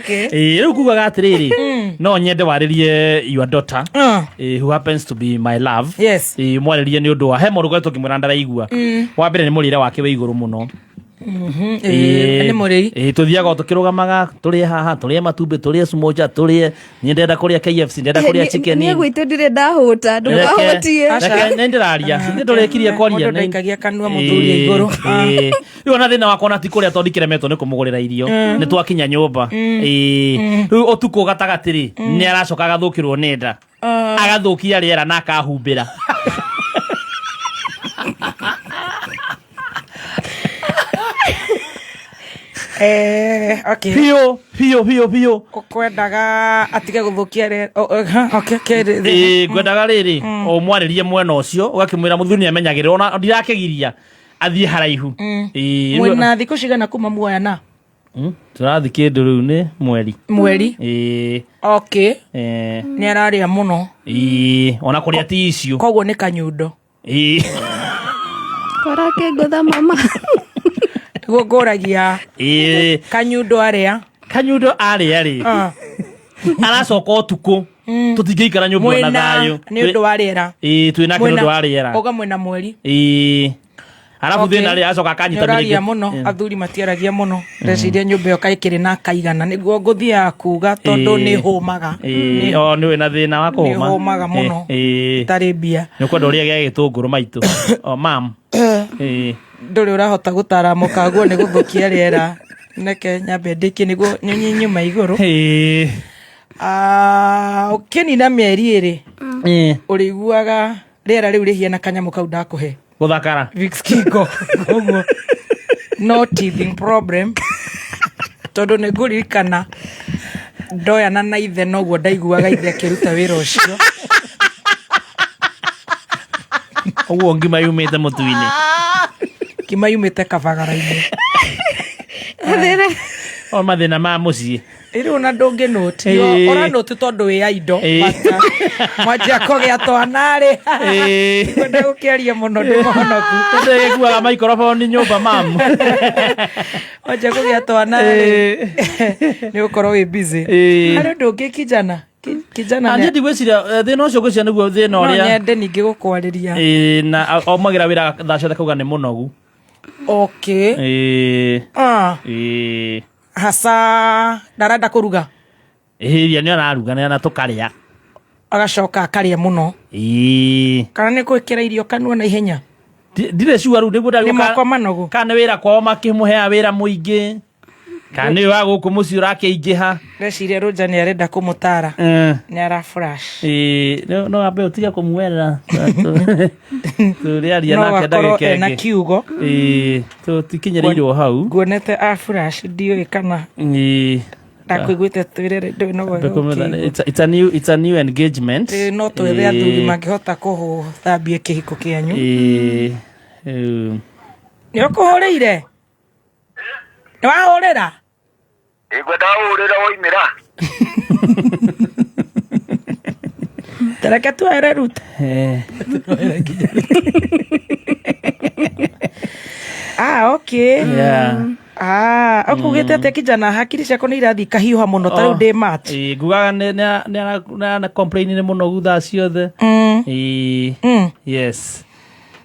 rĩu kugaga atĩrĩrĩ no nyende warĩrie your daughter who happens to be my love mwarĩrie nĩ ũndũ wa he mũndũ gwetwo kĩmwĩra ndaraigua wa mbere nĩ mũrĩre wake wĩ igũrũ mũno nĩ mũrĩi tuthiaga tũkĩrũgamaga tũrĩe haha tũrĩe matumbĩ tũrĩe smocha tũrĩe niĩ ndenda kũrĩa KFC ndenda kũrĩa chicken niĩ gwitũ ndirĩ ndahũta ndũkahotie nĩ ndĩraria nĩ tũrĩkirie kwaria mũndũ ndaikagia kanua mũthuri igũrũ rĩu ona thĩna wakwa ti kũrĩa tondũ kĩremetwo nĩ kũmũgũrĩra irio nĩ twakinya nyũmba rĩu ũtukũ gatagatĩ nĩ aracoka agathũkĩrwo nĩ nda agathũkia rĩera na akahumbĩra okay Pio ukwendaga atige guthukia ngwendaga riri o mwarĩrie mwena ũcio ũgakĩmwĩra mũthuri amenyagĩrĩra ona ndirakĩgiria athiĩ haraihu mwena thikũ cigana kuma muoya na tũrathi kĩndũ rĩu nĩ mweri okay nĩ ararĩa mũno ona kũrĩa ti icio koguo nĩ kanyundo korake ngotha mama gũkũragia kanyundo arĩa rĩ aracoka ũtukũ tũtingĩikara nyũmba na thayũ nĩ ũndũ wa rĩera twĩnake nĩ ũndũ wa rĩera ũga mwena mweri arabu thĩna rĩ acoka akanyitanĩria mũno athuri matiaragia mũno ndeciria nyũmba ĩyo kaĩkĩrĩ na kaigana nĩguo ngũthiaga kuga tondũ nĩ hũmaga nĩ wĩna thĩna wa kũhũma nĩ hũmaga mũno tarĩ mbia nĩ kwenda ũrĩa gĩa gĩtũngũrũ maitũ mam ndũrĩ ũrahota gũtaramuka guo nĩ gũthũkia rĩera neke nyambe ndĩkie nĩguo nyuma igũrũ ũkĩnina mĩeri ĩrĩ ũrĩiguaga rĩera rĩu rĩhiana kanyamũ kau ndakũhe gũthakara Vicks Kingo koguo no teething problem tondũ nĩ ngũririkana ndoyana na ithe noguo ndaiguaga ithe akĩruta wĩra ũcio ũguo ngima yumĩte mũtu-inĩ ngima yumĩte kabagara-inĩ o mathĩna ma mũciĩ rĩu ona ndũngĩnũti ũranũti tondũ wĩ ya indo mwanjia kũgĩa twanarĩ kwenda gũkĩaria mũno ndĩmonoku ndĩgĩkuaga maikroboni nyũmba mamu mwanjia kũgĩa twanarĩ nĩ ũkorwo wĩ busy harĩ ndũngĩ kijana niĩ ndigwĩciria thĩna ũcio ngwĩciria nĩguo thĩna ũrĩa no nyende ningĩ gũkwarĩria na omagĩra wĩra thaa ciothe kauga nĩ mũnogu hasa ndarenda kũruga iria nĩ araruga na tũkarĩa agacoka akarĩa mũno kana nĩ gwĩkĩra irio kanua na ihenya ndirĩ cua rĩu nĩguo nĩ moko manogu kana nĩ wĩra kwao makĩmũhea wĩra mũingĩ kana nĩ wa gũkũ mũciĩ ũrakĩingĩha ndeciria Roja nĩ arenda kũmũtara nĩ ara flash no ambe ũtige kũmuerera tũrĩaria nake ndagĩka na kiugo tũtikinyĩrĩirwo hau nguonete a flash ndiũĩ kana ndakwĩgwĩte twĩrere ndũĩ no it's a new engagement no twethe athuri mangĩhota kũhũthambia kĩhiko kĩanyu nĩ ũkũhũrĩire nĩ wahũrĩra ngwenda ũhũrĩra woimĩra tereke twere ruta okay ũkugĩte atĩ kijana hakiri ciako nĩ irathiĩ kahiũha mũno ta rĩu ndĩ mat ngugaga nĩ complain nĩ mũno thaa ciothe yes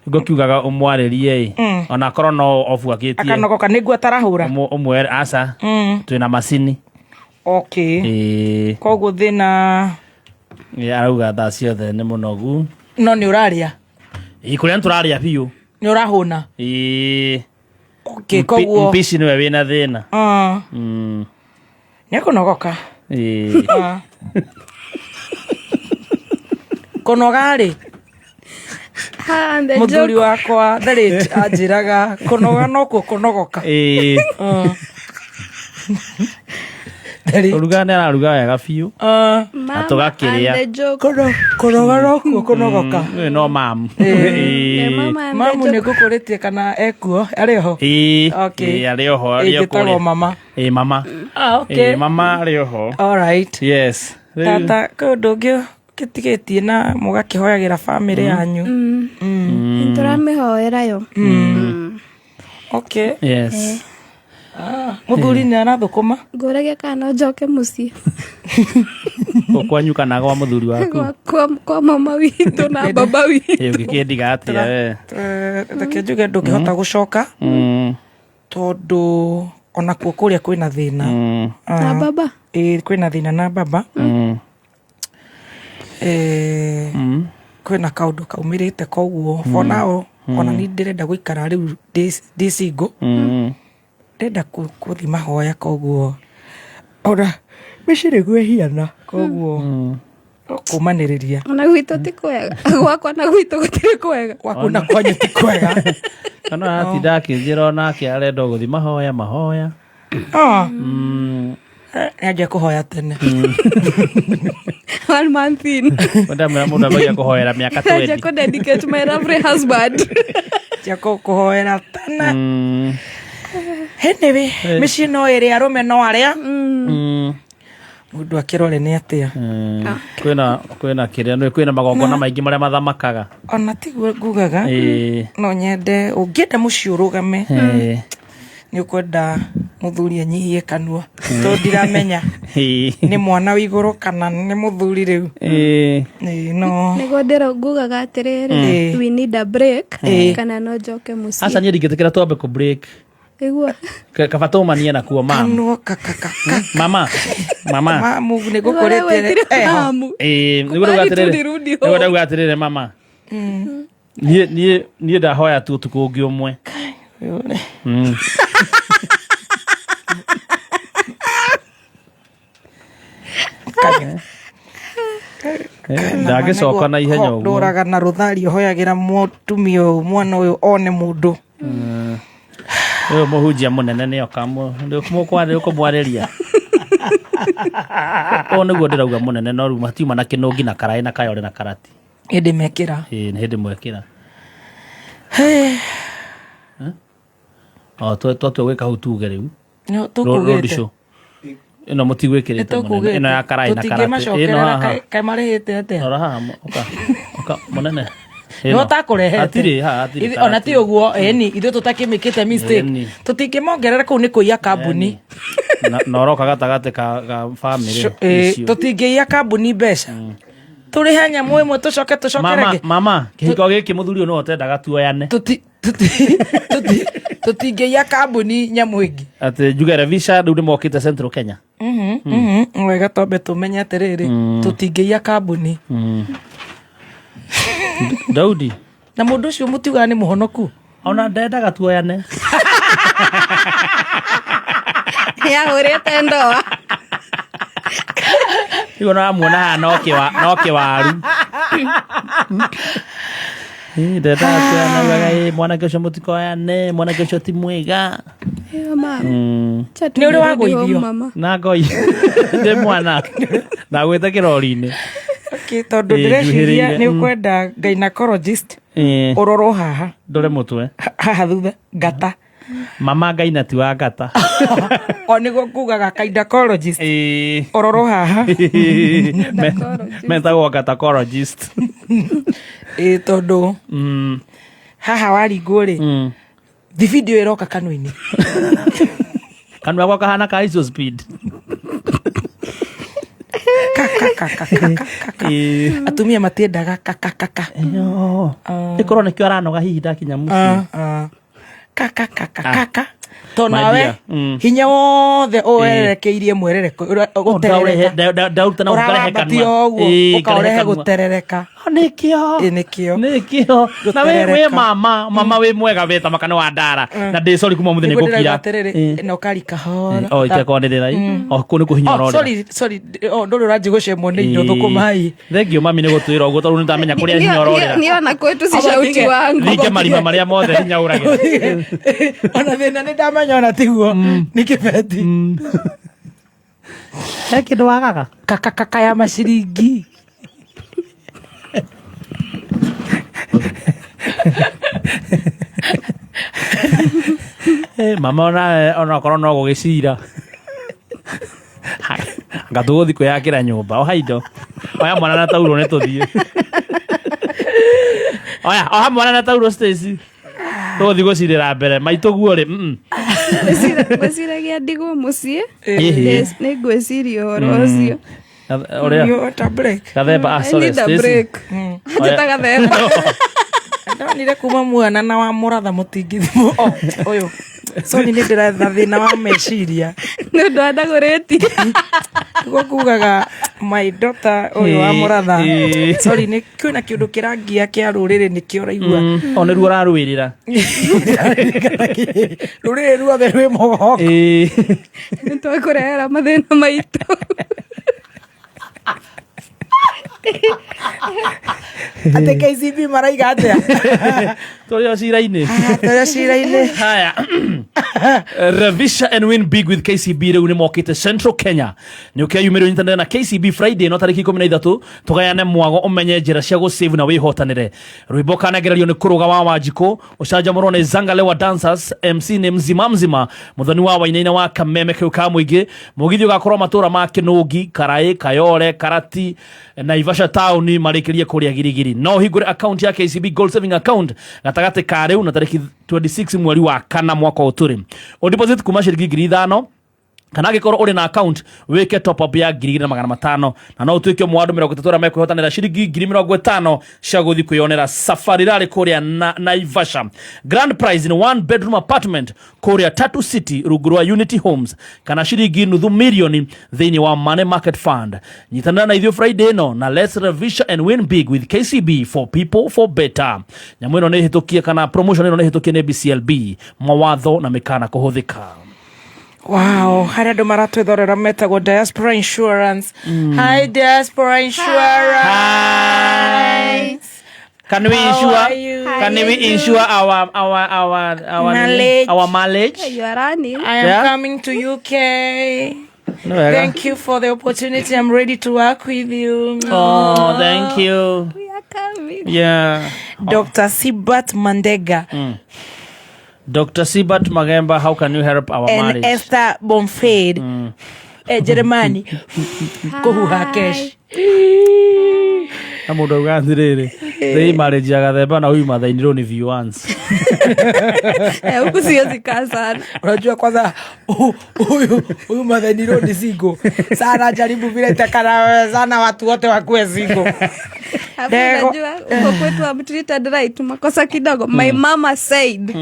ngokiugaga umwarĩrie ona korwo no obuakĩtie akanogoka nĩguo atarahũra ũmwe aca twĩna macini koguo thĩna arauga thaa ciothe nĩ mũnogu no nĩ ũraria kũrĩa tũraria biũ nĩ ũrahũna koguo mpici nĩwe wĩna thĩna nĩ kũnogoka kũnoga-rĩ mũthuri wakwa Tharĩti anjĩraga kũnoga nokuo kũnogoka Kũruga nĩ araruga wega biũ na tũgakĩrĩa kũnoga nokuo kũnogoka no mamu mamu nĩ ngũkũrĩtie kana ekuo arĩ ho arĩ oho ĩgĩtagwo mama mama mama arĩ oho alright yes tata kũndũ ũngĩ gĩtigĩtie na mũgakĩhoyagĩra bamĩrĩ yanyu nĩtũramĩhoera yo yes mũthuri nĩ arathũkũma ngũragia kana njoke mũciĩ kwanyu kana gwa mũthuri waku kwa mama witũ na baba witũ ũngĩkĩndiga atĩa reke njuge ndũngĩhota gũcoka tondũ onakuo kũrĩa kwĩna thĩna na baba kwĩna thĩna na baba kwĩna kaũndũ kaumĩrĩte koguo for now ona nĩ ndĩrenda gũikara rĩu ndĩ single ndenda gũthiĩ mahoya koguo ona mĩcirĩ hiana koguo kũmanĩrĩria ona gwitũ ti kwega gwakwa na gwitũ gũtirĩ kwega gwaku na kwanyu ti kwega kana atinda akĩnjĩra onake arenda gũthiĩ mahoya nĩanjia kũhoya tene one month in mũndũ ambagia kũhoera mĩaka 20 nĩanjia kũdedicate my lovely husband nĩanjia kũhoera tene anyway mĩciĩ no ĩrĩ arũme no arĩa mũndũ akĩrore nĩ atĩa kwĩna kĩrĩa kwĩna magongona maingĩ marĩa mathamakaga ona tiguo ngugaga no nyende ũngĩenda mũciĩ ũrũgame nĩ ũkwenda mũthuri anyihie kanua tondũ ndiramenya nĩ mwana wa igũrũ kana nĩ mũthuri rĩu nĩguo ndĩra ngugaga atĩrĩrĩ we need a break kana no njoke mũciĩ aca niĩ ndingĩtĩkĩra twambe kũ break iguo kaba tũmanie nakuo mama mamu nĩ ngũkũrĩtie nĩguo ndauga atĩrĩrĩ mama niĩ ndahoya tu ũtukũ ũngĩ ũmwe ndagĩcoka na ihenya ũguo ndũraga na rũthari ũhoyagĩra mũtumia ũyũ mwana ũyũ one mũndũ ũyũ mũhunjia mũnene nĩoka mũkwarĩria ũũ nĩguo ndĩrauga mũnene no rĩu matiuma na kĩnũngi na karaĩ na kayore na karati hĩndĩ mekĩra nĩ hĩndĩ mwekĩra twatua gwĩka hau tuge rĩu rũndicũ ĩno mũtigwĩkĩrĩte mũnene ĩno ya karaĩ na karati ĩno haha kaĩ marĩhĩte atĩa rora haha ũka mũnene no takũrehete hatirĩ ona ti ũguo eni ithuĩ tũtakĩmĩkĩte mistake tũtingĩmongerera kũu nĩ kũiya kambuni na ũroka gatagatĩ ka bamĩrĩ icio tũtingĩiya kambuni mbeca tũrĩhe nyamũ ĩmwe tũcoke tũcokerege mama kĩhiko gĩkĩ mũthuri ũyũ no ũtendaga tuoyane tũtingĩiya kambuni nyamũ ĩngĩ atĩ njuge Revisha rĩu nĩmokĩte Central Kenya wega twambe tũmenye atĩrĩrĩ tũtingĩiya kambuni Daudi na mũndũ ũcio mũtiugaga nĩ mũhonoku ona ndendaga tuoyane yahũrĩte ndoa igo na muona haha no kĩwaru ndendaga tuoyane mwanake ũcio mũtikoyane mwanake ũcio ti mwega nĩ ũrĩ wagũithio na ngoi ndĩ mwana ndagwĩte kĩrori-inĩ tondũ ndĩreciria nĩ ũkwenda gynecologist ũrorwo haha ndore mũtwe haha thutha ngata mama Ngaina ti wa ngata o nĩguo ngugaga gynecologist ũrorwo haha metagwo gatacologist tondũ haha waringwo rĩ thi video ĩroka kanua-inĩ kanua gwa kahana ka iso speed atumia matiendaga kakakaka ĩkorwo nĩkĩo aranoga hihi ndakinya mũciĩ tonawe hinya wothe oerekeirie mwerereko guterereka dauta na ukarehe kanwa ukarehe guterereka nikio na we mama we mwega weta makana wa ndara na ndi sorry kuma muthenya gukira no kari kahora ikekonderera kuni kuhinya rore sorry nduri uraji gucemwo ni indo thukumai thengio mami ni gutwira uguo taru nitamenya kuria hinya rore niona kwetu si shauti wangu nike marima maria mothe hinya urage ona thina ni ndamenya ona tiguo ni kibeti kindu wagaga kaka ya maciringi mama ona korwo no gugicira ngatuguthi kwiyakira nyumba ohaindo oya mwana na tauro ne tuthie oha mwana na tauro Stacy tuguthi gucirira mbere maitu guo ri gwiciragia ndigo mucii ni gwiciria horo ucio gathemba sorry gathemba ndonire kuma mwana na wa muratha mutingithimu uyu sorry ni ndiretha thina wa meciria ni ndandagureti gukugaga my daughter uyu wa muratha sorry ni kuna kiundu kirangia kia ruriri ni kio raigua one ruo rarwirira ruriri ruothe rwi mogoko ni twakurehera mathina maitu ate KCB maraiga atia toyo cira-ini haya Revisha and win big with KCB riu ni mokite Central Kenya ni ukiyumira intendere na KCB Friday no tariki 13 tugayane mwago umenye njira cia go save na wihotanire rwimbo kanagererio ni kuruga wa Wanjiko ucanjamurwo ni Zangale wa Dancers MC ni mzima muthoni wa Wainaina wa Kameme kiu ka muingi mugithio gakorwo matura ma Kinungi Karai Kayore Karati Naivasha town marikirie kuria girigiri no hingure account ya KCB gold saving account gatagate ka riu na tariki 26 mweri wa kana mwaka uturi o deposit kuma ciringi 5,000 kana gikorwo uri na account weke top up ya 2,500 na no utuike mwandu 33 mekwihotanira ciringi 50,000 cia guthi kwiyonera safari rari kuria Naivasha. Grand prize in 1 bedroom apartment kuria Tatu City ruguru wa Unity Homes kana ciringi nuthu milioni thiini wa Money Market Fund. Nyitana na ithio Friday no na let's revisha and win big with KCB for people for better. Nyamu ino ni hitukie kana promotion ino ni hitukie ni BCLB mawatho na mikana kuhuthika. Wow, hari andu maratwithorera metagwo Diaspora Insurance. Hi Diaspora Insurance. Hi. Can we insure our mileage? You are running. I am coming to UK. Thank you for the opportunity. I'm ready to work with you. Oh, thank you. We are coming. Yeah. Dr. Sibat Mandega. Dr. Sibat Magemba, how can you help our marriage? And Esther Bonfade. Jeremani. Kuhuha Kesh. Amudo gandirere. They marriage ya gathemba na huyu mathainiro ni viewers. Huku siwezi kaa sana. Unajua kwanza huyu mathainiro ni single. Sana jaribu vile itakana sana watu wote wakuwe single. Unajua uko kwetu I'm treated right makosa kidogo. My mama said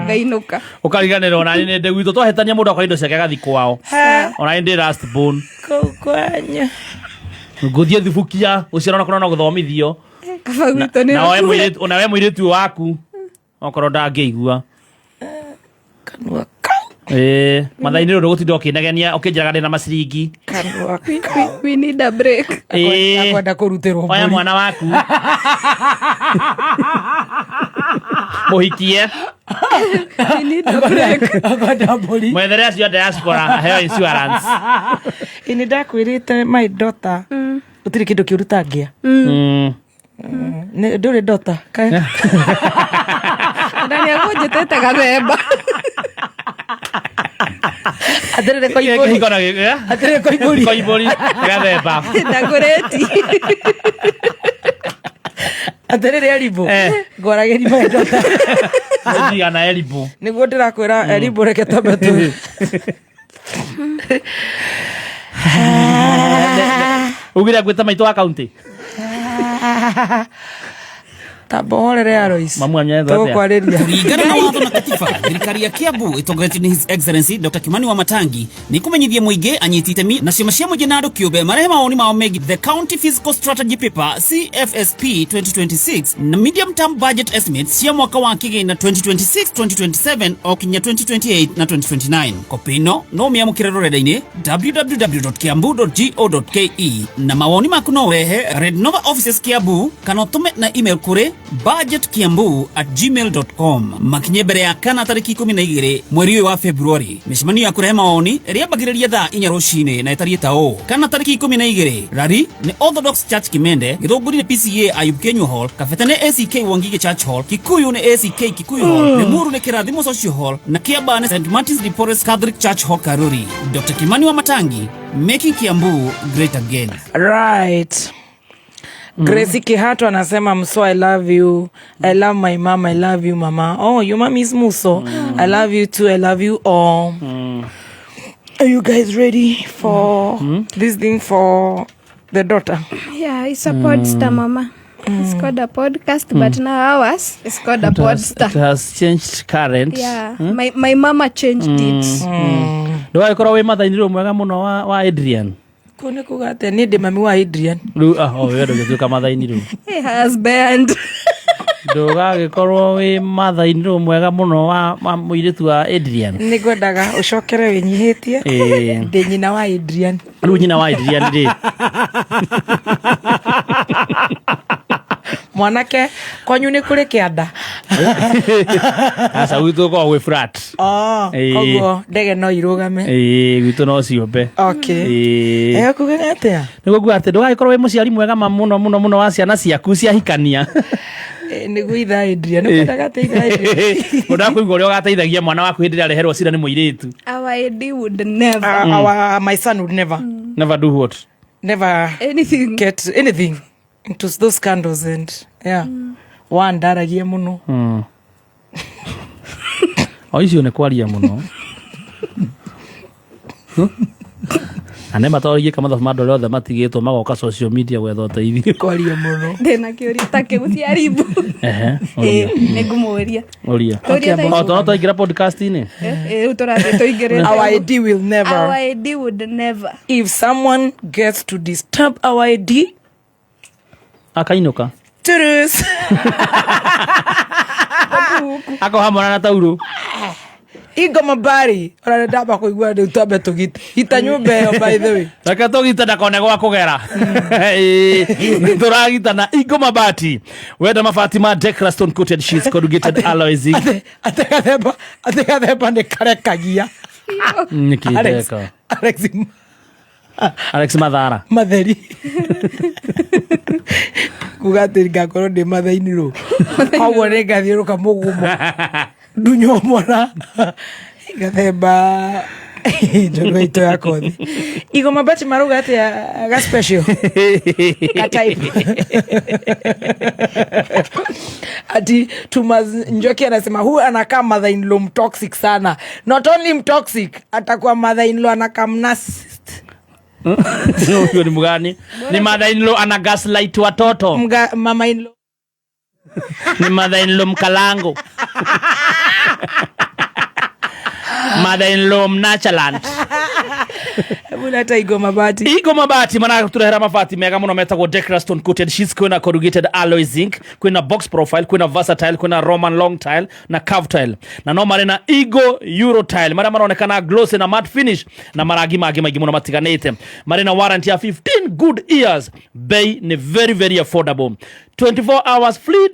ngainuka. Ukariganira ona ni ndegu itu twahetania mundu akaindo ciake gathi kwao. Ona ndi last born. Kwanya. Nguthie thibukia uciona kuna no guthomithio. Kafagwito ni. Na we muiritu waku. Okorwo ndangĩigua. Kanua. Mathainiro ndo gutinda ukinegenia ukinjiraga ndina maciringi. Kanua. We need a break. Akwenda kurutirwo. Oya mwana waku. Muhikie. We need a break. Akwenda boli. Mwethere acio Diaspora heo insurance. Ini ndakwirite my daughter. Utiri kindu kiurutangia. Nduri daughter. Ndani yako jetete gathemba. Atere koibori. Atere koibori. Koibori gathemba. Ndagureti. Atere elibo. Ngorageri my daughter. Ndiga na elibo. Niguo ndirakwira elibo reke tambe tu. Ugira gwita maito wa county. tabohorere Alois mamu amnyaza kulingana na watho na katiba thirikari ya Kiambu itongoretio ni His Excellency Dr. Kimani Wamatangi ni kumenyithia muingi anyiti itemi na ciama cia muingi na andu kiumbe marehe maoni mao megi the County Fiscal Strategy Paper CFSP 2026 na medium term budget estimates cia mwaka wa kigina 2026-2027 o kinya 2028 na 2029 kopino no miamukire rurenda-ini www.kiambu.go.ke na mawoni maku no wehe Red Nova Offices Kiambu kana tume na email kuri budgetkiambu@gmail.com makinye mbere ya kana tariki 12 mweri wa Februari micemani ya kurehe maoni iria bagiriria thaa 4 rucini na itarie tao kana tariki 12 rari ni Orthodox Church Kimende Githunguri ni PCA Ayub Kenyu Hall Kafete ni ACK Wangige Church Hall Kikuyu ni ACK Kikuyu Hall Limuru ni Kirathimo Social Hall na Kiambaa ni St. Martin's de Porres Catholic Church Hall Karuri. Dr. Kimani Wamatangi, making Kiambu great again. Right. Gracie Kihato anasema Muso, I love you. I love my mom. I love you, mama. Oh, your mom is Muso. I love you too. I love you all. Are you guys ready for this thing for the daughter? Yeah, I support the mama. It's called a podcast, but now ours is called a podster. It has changed current. Yeah, my mama changed it. Do I call away mother in room mwega muno wa Adrian? Kone kugate ni de mami wa Adrian. Oh, wewe ndio tuka mother in room. He has band. Do I call away mother in room mwega muno wa muiritu wa Adrian? Ni gwendaga ucokere winyihitie. De nyina wa Adrian. Ru nyina wa Adrian de. Mwanake kwanyu ni kuri kianda. Asa wito ko we frat. Kogo ndege no irugame. Wito no ciombe. Okay. Kuga atia. Nigo gwate do ai korwo we muciari mwega muno wa ciana ciaku cia hikania. Nigo itha Adrian no kwendaga teitha Adrian. Muda kuigwa rio gateithagia mwana waku hindi ria reherwo cira ni muiritu. Our ID would never. My son would never. Never do what? Never get anything into those scandals and one daragie muno. Oicio ne kwaria muno. Anema torie kama the mother of the matigito magoka social media gwetha uteithio kwaria muno. Ndena kiuria take gutiaribu. Negumuria. Oria. Toto igira podcast ini. Utorabe to igere. Our ID will never. Our ID would never. If someone gets to disturb our ID, akainuka. Turus. Ako hamona na tauru. Igo mabari ora ndaba kuigwa ndi utabe tugita ita nyumba yo by the way taka tugita ndakone gwa kugera turagita na Igo mabati wenda mabati ma Decraston coated sheets corrugated alloys ateka ne karekagia nikideka Alex Madhara matheri kugate ngakoro ndi mathaini ro hawo ne gathiruka mugumo dunyo mwana gathemba njono ito yako thi Igo mabati maruga ati ga special ga type ati Njoki anasema huyu anakaa mother in law toxic sana, not only toxic atakuwa mother in law anakaa narcissist. Huyo ni mgani? Ni mother in law ana gaslight watoto. Mama in law ni mother in law mkalango. Mother in law mnachaland. Bulata Igo mabati mana turehera mabati mega muno metagwo Decraston coated sheets kwina corrugated alloy zinc kwina box profile kwina versatile kwina Roman long tile na curve tile na no marina Igo Euro tile mara maronekana glossy na matte finish na maragi magi muno matiganete marina warranty ya 15 good years bay ni very affordable 24 hours free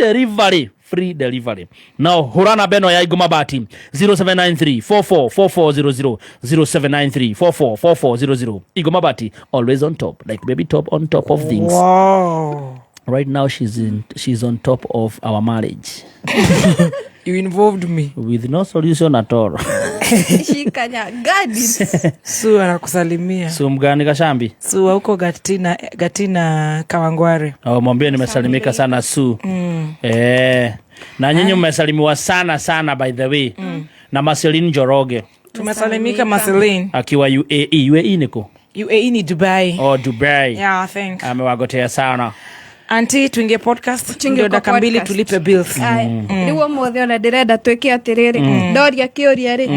delivery. Now Horana Beno ya Igo mabati 0793-444400 0793-444400. Igo mabati always on top, like baby top on top of things. Wow. Right now she's on top of our marriage. You involved me with no solution at all. Shikanya gadi. Su anakusalimia. Su mgani Kashambi? Su huko Gatina Kawangware. Mwambie nimesalimika sana Su. Na nyinyi mmesalimiwa sana by the way. Na Marceline Njoroge. Tumesalimika Marceline akiwa UAE niko. UAE ni Dubai. Oh, Dubai. Yeah, I think. Amewagotea sana. Anti tuingie podcast ndio dakika 2 tulipe bills. Niwo mothe ona ndirenda twike atiriri ndoria kiuria ri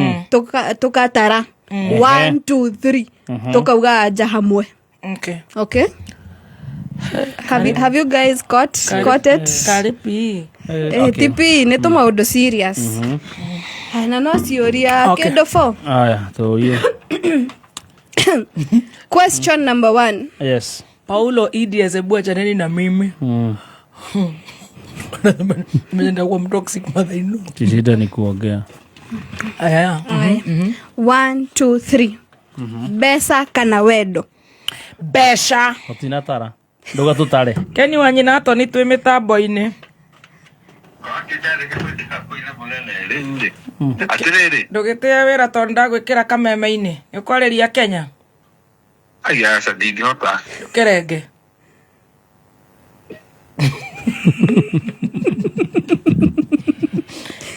tukatara 1 2 3 tukauga anja hamwe. Okay. Have you guys got it? Karibi. Tipi ni to maundu serious. Na no cioria kendo fo. Aya, to you. Question number 1. Yes. Paulo Idiaz ebua chaneni na mimi. Mimi kwa mtoxic mother ino. Tishida ni kuongea. Aya. 1 2 3. Besa kana wedo. Besha. Otinatara. Ndoga tutare. Keni wanyina ato ni twi mitambo-ini. Atiriri. Ndugitia wira tondu ndagwikira kameme-ini. Ukoriria Kenya. Aya sadidi hota. Kerenge.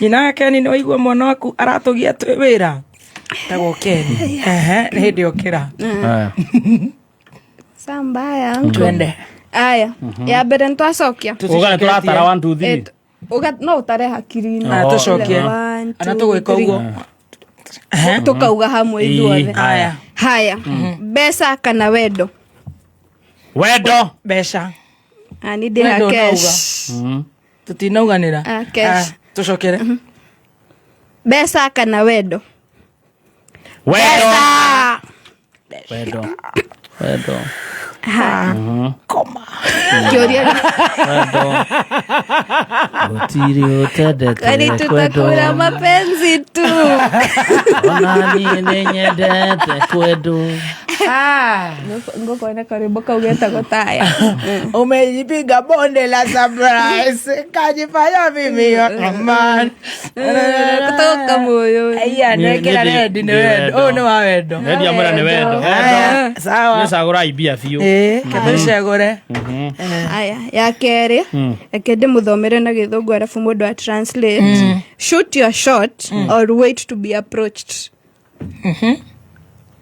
Nyina Keni ni waigua mwana waku aratugia twi wira. Tago Keni. Ni hindi okira. Aya. Sambaya. Twende. Aya. Ya mbere ntwacokia. Ugana turatara 1 2 3. No utare hakiri na tucokie. Ana tugwika uguo. Tukauga hamwe ithuothe. Haya. Besa kana wedo. Wedo. Besha. Ani de cash. Tutinauganira. Cash. Tucokere. Besa kana wedo. Wedo. Wedo. Koma. Kioria. Wedo. Utiri utadete. Kani tutakula mapenzi tu. Onani nenyedete kwedu. Ngoko ina karibu kaugeta gotaya. Umejipiga bonde la surprise. Kajifanya mimi man. Kutoka moyo. Aya nekera red ni wedo. Oh no wedo. Red ya mara ni wedo. Sawa. Nisagura ibia fio. Kabesha gore. Aya ya kere. Ekede muthomere na githungu arafu mundu a translate. Shoot your shot or wait to be approached.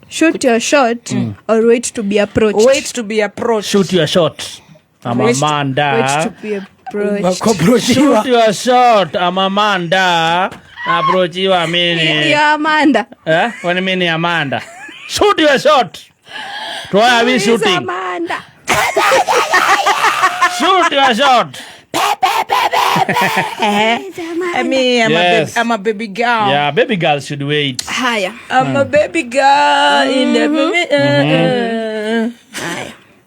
Shoot your shot or wait to be approached. Wait to be approached. Shoot your shot. Amamanda. Wait to be approached. Shoot your shot. Amamanda. Approachiwa mini. Ya Amanda. Wani mini Amanda. Shoot your shot. Why are we shooting? Amanda. Shoot your shot. I'm a baby girl. Yeah, baby girl should wait. Haya. I'm a baby girl in the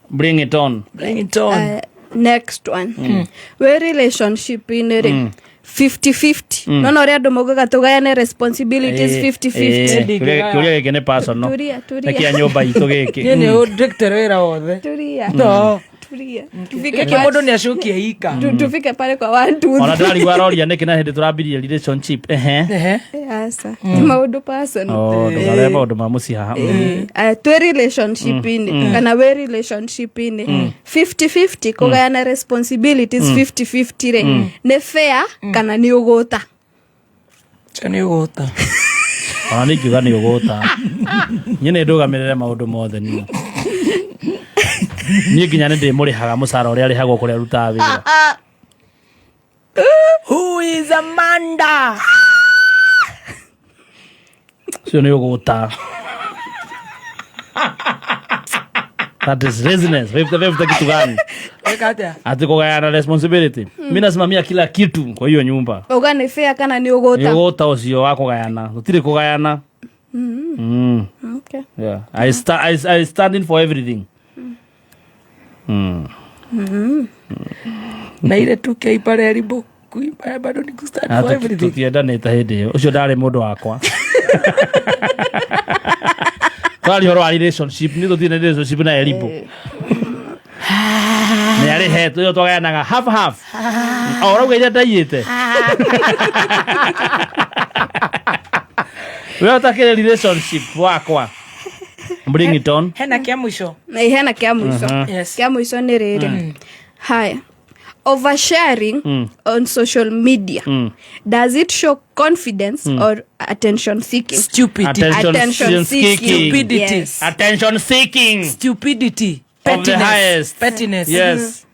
Bring it on. Bring it on. Next one. Where relationship in 50-50. No ria andu maugaga tugayane responsibilities 50-50. Kuria giki ni personal. Turia. Kia nyumba itu giki. Ni udictor wira wothe. Turia. No. Turia. Tufike mundu ni acukie hika. Tufike pale kwa 1 2. Ona ndari waroria niki na hindi turabirie relationship. Asa. Maudu personal. Ndare maundu ma musiha. Twe relationship in kana we relationship in 50-50 kugayana responsibilities 50-50 re. Ne fair kana ni ugota. Chani ugota. Ani kiuga ni ugota. Nyine ndugamirire maundu mothe ni. Ni nginya ndi murihaga musara uria rihagwo kuria ruta wira. Who is Amanda? Sio ni ugota. That is business. Wewe kitu gani? Ati kugayana responsibility. Mimi nasimamia kila kitu kwa hiyo nyumba. Uga ni fair kana ni ugota. Ugota ucio wa kugayana. Tutire kugayana. Okay. Yeah. I standing for everything. Na ile tuke pale ribo kuipa bado ni kustand for everything. Tutienda neta hindi ucio ndari mundu wakwa. Twali horo wa relationship ni tutina relationship na ribo. Ni ari hetu yo twagayanaga half. Ora ugeja ndayite. Wewe utakire relationship wakwa. Bring it on. Hena kia mwisho. Hena kia mwisho. Yes. Kia mwisho ni riri. Haya. Oversharing on social media. Does it show confidence or attention seeking? Stupidity. Attention seeking. Stupidity. Yes. Attention seeking. Stupidity. Pettiness. Pettiness. Yes.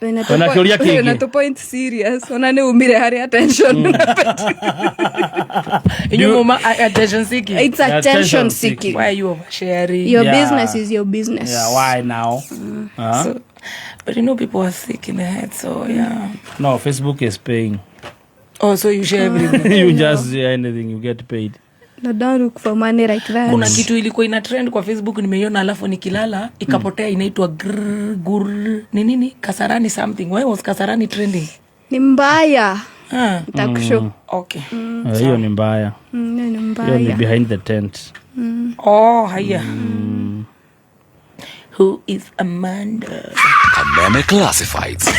na to point serious ona ne umire hari attention attention seeking. It's attention seeking. Why are you oversharing? Your business is your business. Yeah, why now? So, but people are sick in the head, so yeah. No, Facebook is paying. Oh, so you share everything. You just share anything, you get paid. No, don't look for money like that. Kuna kitu ilikuwa ina trend kwa Facebook nimeiona, alafu nikilala ikapotea, inaitwa nini Kasarani something. Why was Kasarani trending? Ni mbaya. Nitakushow. Okay. Hiyo ni mbaya. Ni mbaya. Hiyo ni behind the tent. Oh, haya. Who is Amanda? Kameme Classifieds.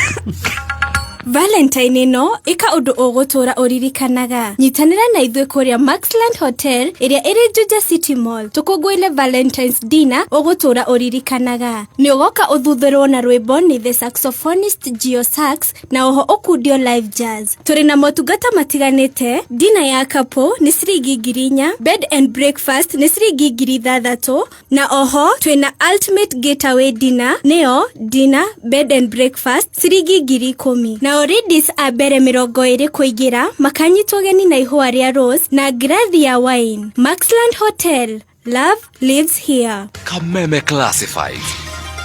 Valentine no ika undu ogutura uririkanaga nyitanira na ithwe kuria Maxland Hotel iria iri Juja City Mall tukugwile Valentine's dinner ogutura uririkanaga ni ugoka uthutherwo na rwimbo ni the saxophonist Gio Sax na oho okudio live jazz turi na motungata matiganite. Dinner ya couple ni ciringi 4,000, bed and breakfast ni ciringi 3,000 na oho twina ultimate getaway dinner neo dinner bed and breakfast ciringi 10,000 na Oridis abere 20 kuigira makanyitwo geni na ihua ria rose na grathi ya wine. Maxland Hotel, love lives here. Kameme Classified.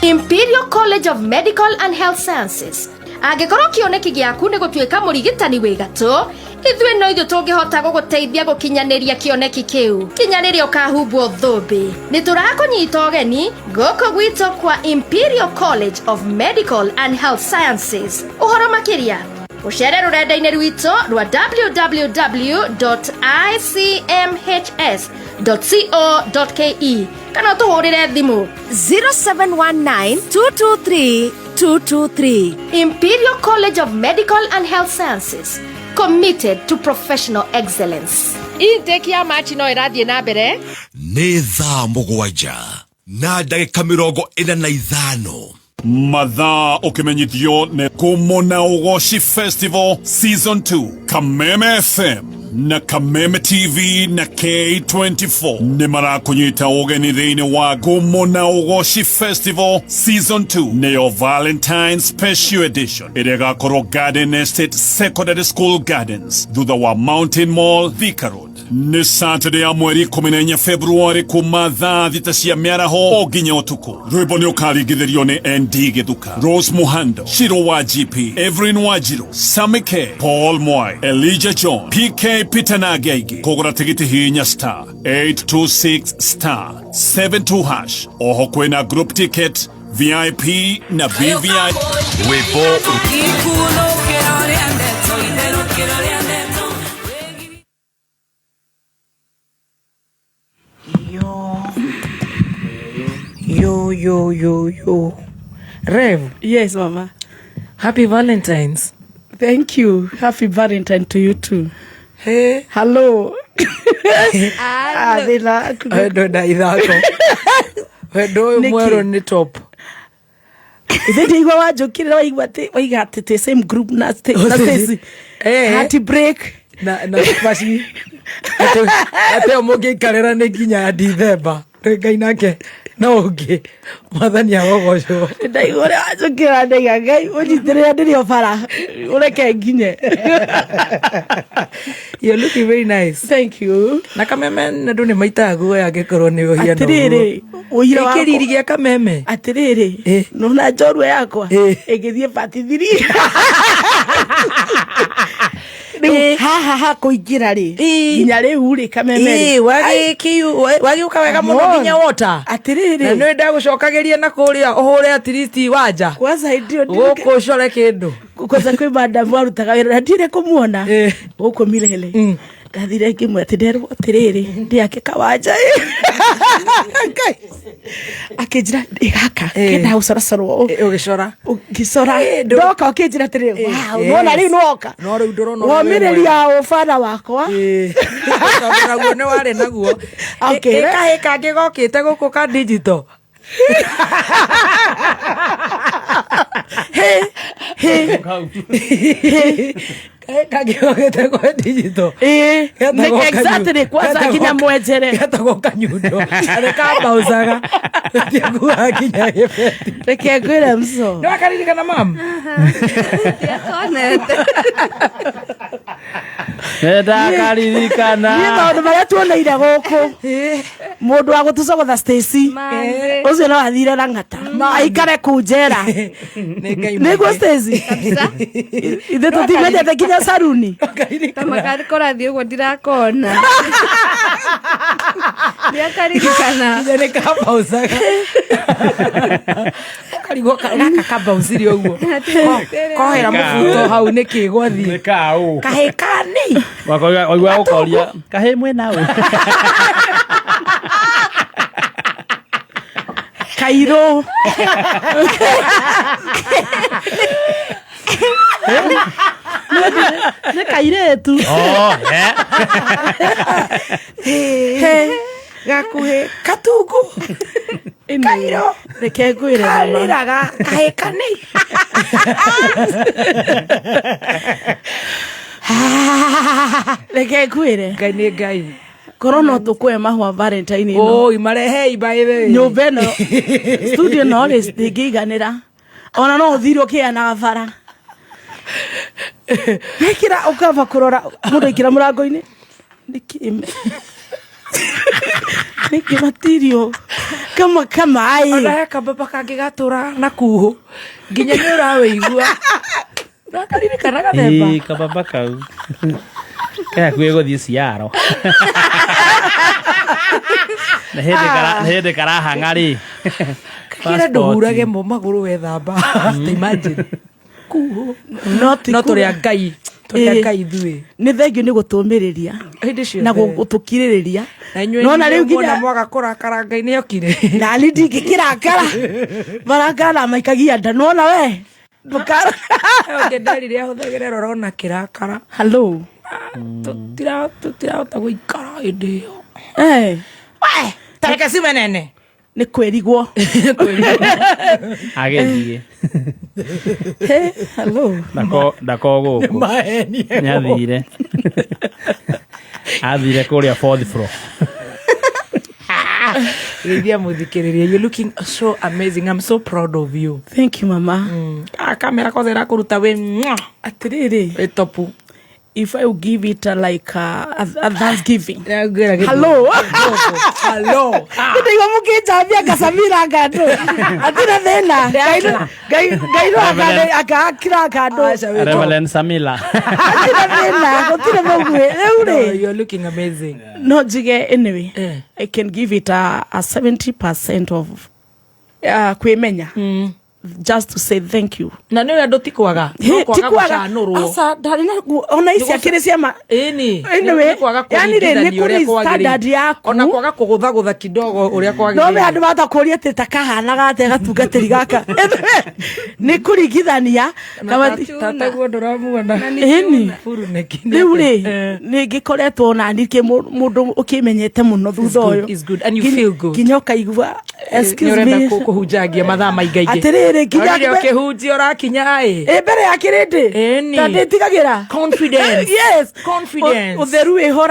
Imperial College of Medical and Health Sciences. Angĩkorwo kĩoneki gĩaku nĩ gũtuĩka mũrigitani wĩ gatũ, ithuĩ no ithuĩ tũngĩhota gũgũteithia gũkinyanĩria kĩoneki kĩu kinya rĩrĩa ũkahumbwo thũmbĩ. Nĩ tũrakũnyita ũgeni gũkũ gwitũ kwa Imperial College of Medical and Health Sciences. Ũhoro makĩria ũcere rũrenda-inĩ rwitũ rwa www.icmhs.co.ke kana tũhũrĩre thimũ 0719-223-223. Imperial College of Medical and Health Sciences, committed to professional excellence. Intake ya machi no ĩrathiĩ na mbere nĩ thaa 7 na ndagĩka 45 mathaa ũkĩmenyithio nĩ Ngumo na Ũgooci Festival Season 2 Kameme FM na Kameme TV na K24 nĩ marakũnyita ũgeni thĩinĩ wa Ngumo na Ũgooci Festival Season 2 nĩyo Valentine Special Edition ĩrĩa ĩgakorwo Garden Estate Secondary School Gardens thutha wa Mountain Mall Thika Road. Nĩ Saturday ya mweri 14 February kuma thaa 6 cia mĩaraho o nginya ũtukũ. Rwĩmbo nĩ ũkaringithĩrio nĩ ND Githuka, Rose Muhando, Shiro wa GP, Evelyn Wajiro, Sammy K, Paul Mwai, Elijah John, PK Peter Nagegi. Kũgũra tigiti hihinya star 826 star 72 hash. Oho kwĩna group ticket, VIP na VVI. Rwĩmbo Yo. Rev. Yes, Mama. Happy Valentine's. Thank you. Happy Valentine to you too. Hey. Hello. Wedo na idhako. Wedo mwero ni top. Then you go jokira wa got the same group na Stacy. Heart break. Na basi. Ate omoge karera ne ginya December. Rega inake. No okay. Madhani ya wogo. Ndaigore ajokira ndega ngai ujitere ndirio fara. Ureke ginye. You're looking very nice. Thank you. Na Kameme ndu ni maitago yagekorwo ni ohia no. Atiriri. Uira wako. Ikiriri gya Kameme. Atiriri. Nona njorwe yakwa. Egithie pati thiri. Ha kuingira ri nginya riu ri Kameme wagiuka wega muno nginya wota atiriri na no ndagucokageria na kuria uhure at least wanja kwanza ndio guku core kindu kwanza kwi madam arutaga wira ndire kumuona guku milele ndathire kimwe atinderwo atiriri ndiake kawanja akijira igaka kenda usorasoro ugicora ndoka ukijira atiriri wona ri noka no ri ndorona womireria ufana wakwa naguo ni wari naguo eka ngigokite guku ka digital kagĩogete kwa digital exactly kwanza kinya mwenjere gatagwo kanyundo areka uzaga tiakuwa kinya gĩbeti reke ngwĩre mso no akaririkana mam Tiakonete. Ndakaririkana ni maũndũ marĩa tuoneire gũkũ mũndũ wa gũtũcogotha Stacy ũcio no athire na ng'ata aikare kũu njera nĩguo Stacy ithe tũtimendete kinya saruni Tamakari korathi ũguo ndirakona. Ndiakaririkana. nĩ kamba uzaga karigwo gaka kamba uziri ũguo kohera mũbuto hau nĩ kĩgwathi kau kahĩ kani waigua gũkoria kahĩ mwena ũũ Kairũ nĩ kairĩtu gakuhĩ katungu Kairũ reke ngwĩre karĩraga kahĩ kani reke ngwĩre ngai nĩ ngai korwo no tũkũhe mahũa Valentine ĩno oi marehei by the way nyũmba ĩno studio no ndĩngĩiganĩra ona no ũthirwo kĩanaga bara wekĩra ũkamba kũrora mũndũ aikĩra mũrango-inĩ nĩkĩ material kama ai ona kambamba kangĩ gatũra na kuhu nginya nĩ ũrawĩigua ndakaririkana gathemba kababa kau kaya kwĩ gũthiĩ ciaro nĩ hĩndĩ karahang'a rĩ kakĩre ndũhurage mo magũrũ wethamba imagine kuhu no tũrĩa ngai ithuĩ nĩ thengio nĩ gũtũmĩrĩria na gũtũkirĩrĩria nona rĩu nginya mwaga kũrakara ngai nĩ okire na niĩ ndingĩkĩrakara marakara na maikagia nda nona we ndũkara nderire ahũthagĩre rorona kĩrakara hello tũtirahota gũikara hĩndĩ ĩyo tareke cime nene nĩ kwĩrigwo agĩthiĩ hello ndako gũkũ nĩathire athire kũrĩa 4th floor Lydia muthikiriria, you're looking so amazing. I'm so proud of you. Thank you, mama. Kamera koze ra kuruta we atiriri we topu. If I would give it like a Thanksgiving. Hello. Hello. Ndigo mukijambia kasamira ngando. Atira thena. Gairo akakira ngando. Reverend Samila. Atira thena. Gutire mogwe. Eure. You're looking amazing. No jige anyway. I can give it a 70% of kwimenya. Just to say thank you. Na niwe ndotikwaga. Tikwaga. Asa darina ona isi akire ciama. Anyway, yani ni kuri standard yako. Ona kwaga kugutha kidogo uria kwagirira. No me andu bata kuria te takahana gate gatungatiri gaka. Ni kurigithania kama tata guo nduramuona. Ni furu nekini. Riuri ni gikoretwo na ndike mundu ukimenyete muno thutha uyu. Is good and you feel good. Kinyoka igwa. Excuse me. Kuhujagia mathaa maingaige. Atiriri kinya ukihunjia urakinya mbere ya kirindi tande tigagira confidence. Yes, confidence. Utheru iho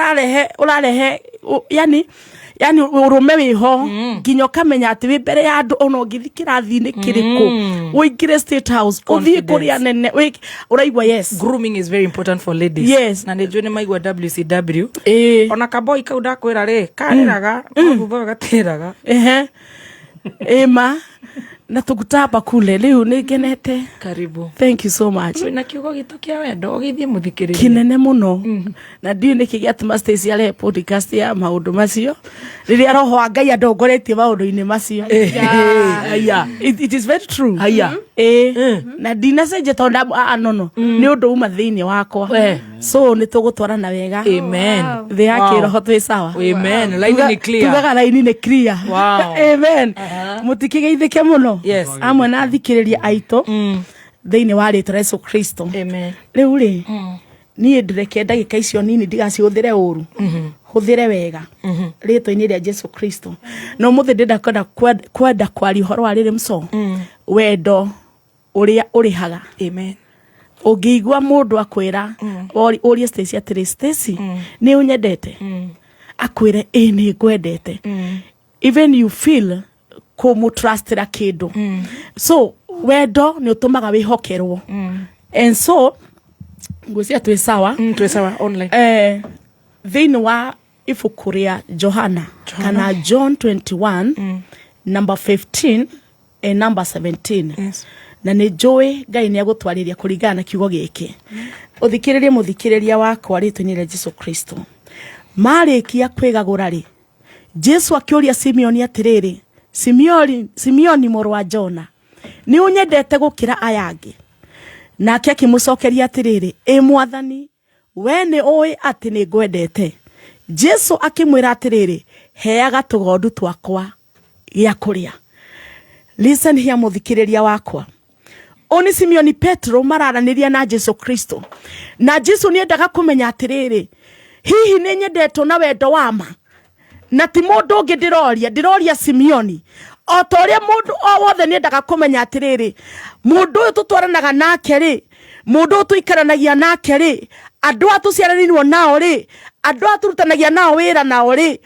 urarehe yani urume wiho nginya kamenya ati wi mbere ya andu ona ngithikira thini kiriko uingire State House uthie kuria nene uraigwa. Yes, grooming is very important for ladies. Yes, na nijue ni maigwa WCW ona kaboi kau ndakwira ri kariraga thutha gatiraga ema na tukutapa kule leo nigenete. Karibu. Thank you so much. Na kiugo gitu kia wendo githie muthikiriria kinene muno na ndio nikigiatuma Stacy ale podcast ya maundu macio riria roho wa Ngai andongoretie maundu-ini macio. It is very true. Na dina seje tonda anono ni undu uma thiini wakwa so ni tugutwarana wega. Amen. They yake roho twi sawa. Amen. Line ni clear. Tugaga line ni clear. Wow. Amen. Mutikigeithike muno. Yes. Amwe na thikiriria aito thiini wa ritwa Yesu Kristo. Amen. Riu ri ni ndireke ndagika icio nini ndigacihuthire uru huthire wega ritwa-ini ria Yesu Kristo. No muthi ndenda kwenda kwari horo wa riri mso wendo uria urihaga. Amen. Ũngĩigua mũndũ akwĩra ũrie Stacy atĩrĩ Stacy nĩ ũnyendete akwĩre nĩ ngwendete even you feel kũmũtrustĩra kĩndũ so wendo nĩ ũtũmaga wĩhokerwo and so ngwĩciria twĩ sawa online thĩinĩ wa ibuku rĩa Johana kana John 21 number 15 and number 17 na nĩ njũĩ Ngai nĩ agũtwarĩria kũringana na kiugo gĩkĩ ũthikĩrĩrie mũthikĩrĩria wakwa rĩtwa-inĩ rĩa Jesũ Kristo marĩkia kwĩgagũra rĩ Jesũ akĩũria Simeoni atĩrĩrĩ Simeoni mũrũ wa Jona nĩ ũnyendete gũkĩra aya angĩ nake akĩmũcokeria atĩrĩrĩ Mwathani we nĩ ũĩ atĩ nĩ ngwendete Jesũ akĩmwĩra atĩrĩrĩ heaga tũgondu twakwa gĩa kũrĩa. Listen here mũthikĩrĩria wakwa. Oni Simeoni Petro mararanĩria na Jesũ Kristo na Jesũ nĩ endaga kũmenya atĩrĩrĩ hihi nĩ nyendetwo na wendo wa ma na ti mũndũ ũngĩ ndĩroria Simeoni o ta ũrĩa mũndũ o wothe nĩ endaga kũmenya atĩrĩrĩ mũndũ ũyũ tũtwaranaga nake rĩ mũndũ ũyũ tũikaranagia nake rĩ andũ a tũciaranĩirwo nao rĩ andũ a tũrutanagia nao wĩra nao rĩ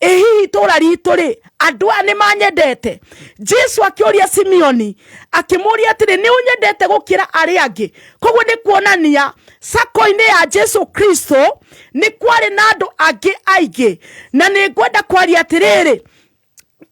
hihi tũra ritũ rĩ andũ a nĩ manyendete. Jesũ akĩũria Simeoni akĩmũria atĩrĩ nĩ ũnyendete gũkĩra arĩa angĩ koguo nĩ kuonania sako-inĩ ya Jesũ Kristo nĩ kwarĩ na andũ angĩ aingĩ na nĩ ngwenda kwaria atĩrĩrĩ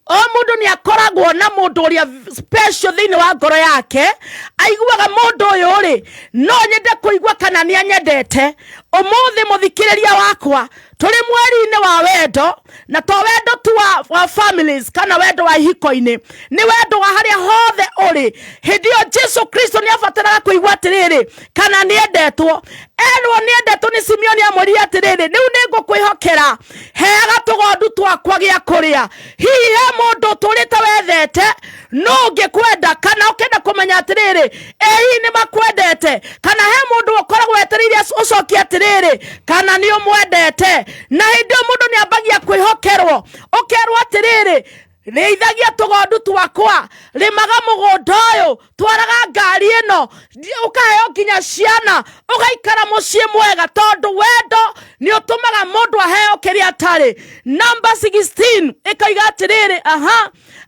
o mũndũ nĩ akoragwo na mũndũ ũrĩa special thĩinĩ wa ngoro yake aiguaga mũndũ ũyũ rĩ no nyende kũigua kana nĩ anyendete. Ũmũthĩ mũthikĩrĩria wakwa tũrĩ mweri-inĩ wa wendo na to wendo tu wa families kana wendo wa ihiko-inĩ nĩ wendo wa harĩa hothe ũrĩ. Hĩndĩ ĩyo Jesũ Kristo nĩ abataraga kũigua atĩrĩrĩ kana nĩ endetwo. Erwo nĩ endetwo nĩ Simeoni amũria atĩrĩrĩ rĩu nĩ ngũkwĩhokera heaga tũgondu twakwa gĩa kũrĩa. Hihi he mũndũ ũtũrĩte wethete no ũngĩkwenda kana ũkenda kũmenya atĩrĩrĩ hihi nĩ makwendete kana he mũndũ ũkoragwo wetereire ũcokie atĩrĩrĩ kana nĩ ũmwendete. Na hĩndĩ ĩyo mũndũ nĩ ambagia kwĩhokerwo ũkerwo atĩrĩrĩ rĩithagia tũgondu twakwa rĩmaga mũgũnda ũyũ twaraga ngari ĩno ũkaheo nginya ciana ũgaikara mũciĩ mwega tondũ wendo nĩ ũtũmaga mũndũ aheo kĩrĩa atarĩ. Number 16 ĩkoiga atĩrĩrĩ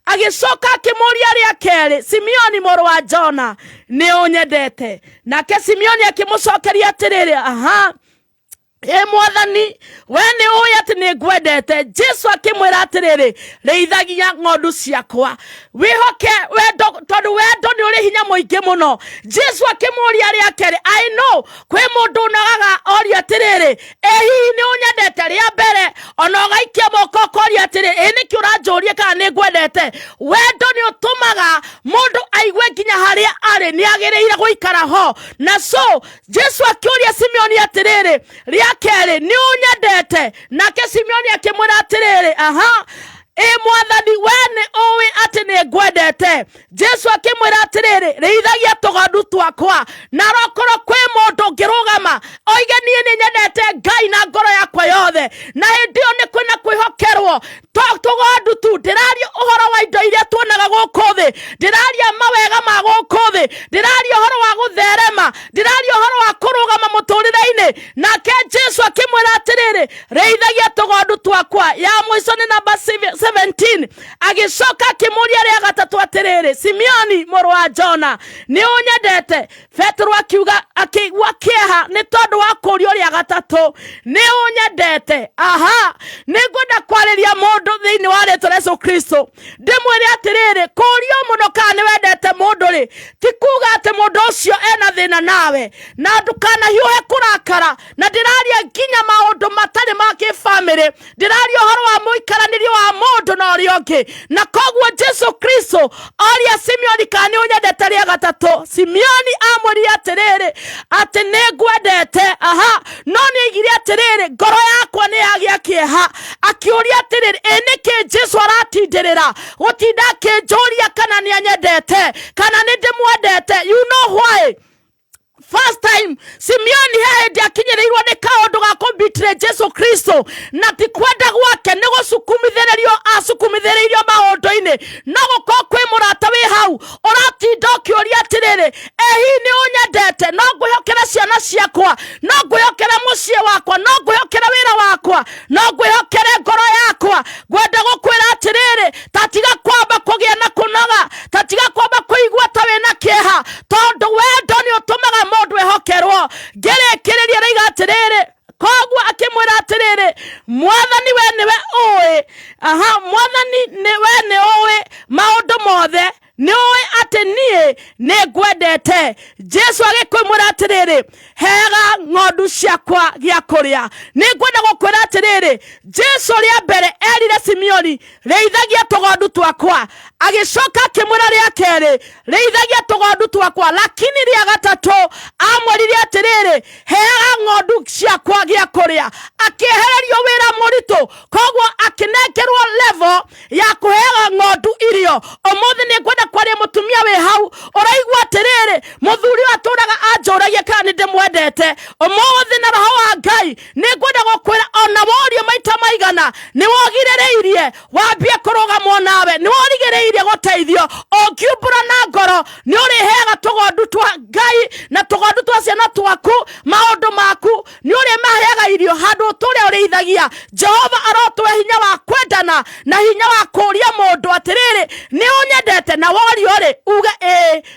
agĩcoka akĩmũria rĩa kerĩ Simeoni mũrũ wa Jona nĩ ũnyendete nake Simeoni akĩmũcokeria atĩrĩrĩ Mwathani we nĩ ũĩ atĩ nĩ ngwendete. Jesũ akĩmwĩra atĩrĩrĩ rĩithagia ng'ondu ciakwa. Wĩhoke wendo tondũ wendo nĩ ũrĩ hinya mũingĩ mũno. Jesũ akĩmũria rĩa kerĩ I know kwĩ mũndũ nogaga oria atĩrĩrĩ hihi nĩ ũnyendete rĩa mbere ona ũgaikia moko ũkoria atĩrĩ nĩkĩ ũranjũria kana nĩ ngwendete. Wendo nĩ ũtũmaga mũndũ aigue nginya harĩa arĩ nĩ agĩrĩire gũikara ho na so Jesũ akĩũria Simeoni atĩrĩrĩ rĩa kerĩ nĩ ũnyendete nake Simeoni akĩmwĩra atĩrĩrĩ Mwathani we nĩ ũĩ atĩ nĩ ngwendete. Jesũ akĩmwĩra atĩrĩrĩ rĩithagia tũgondu twakwa na rokorwo kwĩ mũndũ ngĩrũgama oige niĩ nĩ nyendete Ngai na ngoro yakwa yothe na hĩndĩ ĩyo nĩ kwĩna kwĩhokerwo tũgondu tu ndĩraria ũhoro wa indo iria tuonaga gũkũ thĩ ndĩraria mawega ma gũkũ thĩ ndĩraria ũhoro wa gũtherema ndĩraria ũhoro wa kũrũgama mũtũrĩre-inĩ. Nake Jesũ akĩmwĩra atĩrĩrĩ rĩithagia tũgondu twakwa. Ya mũico nĩ number 17 agĩcoka akĩmũria rĩa gatatũ atĩrĩrĩ Simeoni mũrũ wa Jona nĩ ũnyendete. Petro akiuga akĩigua kĩeha nĩ tondũ wa kũũrio rĩa gatatũ nĩ ũnyendete. Nĩ ngwenda kwarĩria mũndũ thĩinĩ wa rĩtwa rĩa Jesũ Kristo ndĩmwĩre atĩrĩrĩ kũũrio mũno kana nĩ wendete mũndũ rĩ ti kuuga atĩ mũndũ ũcio ena thĩna nawe na ndũkanahiũhe kũrakara na ndĩraria nginya maũndũ matarĩ ma kĩbamĩrĩ ndĩraria ũhoro wa mũikaranĩrio wa mũndũ na ũrĩa ũngĩ. Na koguo Jesũ Kristo oria Simeoni kana nĩ ũnyendete rĩa gatatũ. Simeoni amwĩrire atĩrĩrĩ atĩ nĩ ngwendete no nĩ aigire atĩrĩrĩ ngoro yakwa nĩ yagĩa kĩeha akĩũria atĩrĩrĩ nĩkĩ Jesũ aratindĩrĩra gũtinda akĩnjũria kana nĩ anyendete kana nĩ ndĩmwendete. You know why? First time Simeoni hĩndĩ akinyĩrĩirwo nĩ kaũndũ ga kũmbitire Jesũ Kristo na ti kwenda gwake nĩ gũcukumithĩrĩrio acukumithĩrĩirio maũndũ-inĩ no gũkorwo kwĩ mũrata wĩ hau ũratinda ũkĩũria atĩrĩrĩ hihi nĩ ũnyendete. No ngwĩhoke nioe ate nie negwendete Jesu agikwimura atiriri hega ng'ondu ciakwa gia kuria ningwenda gukwira atiriri Jesu ria mbere erire Simioni reithagia tugondu twakwa agicoka kimura ria keri reithagia tugondu twakwa lakini ria gatatu amweririe atiriri hega ng'ondu ciakwa gia kuria akiehererio wira muritu kogwo akinengerwo level ya kuhega ng'ondu irio umuthi ningwenda kwaria mutumia we hau uraigwa atiriri muthuri aturaga anjoragia kana ndimwendete umuthi na roho wa Ngai ningwenda gukwira ona worio maita maigana ni wogirereirie wambie kurugamwo nawe ni worigereirie guteithio ongiumbura na ngoro ni urihega tugondu twa Ngai na tugondu twa ciana twaku maundu maku ni uri mahega irio handu turia urithagia Jehova arotwe hinya wa kwendana na hinya wa kuria mundu atiriri ni unyendete na worio ri uga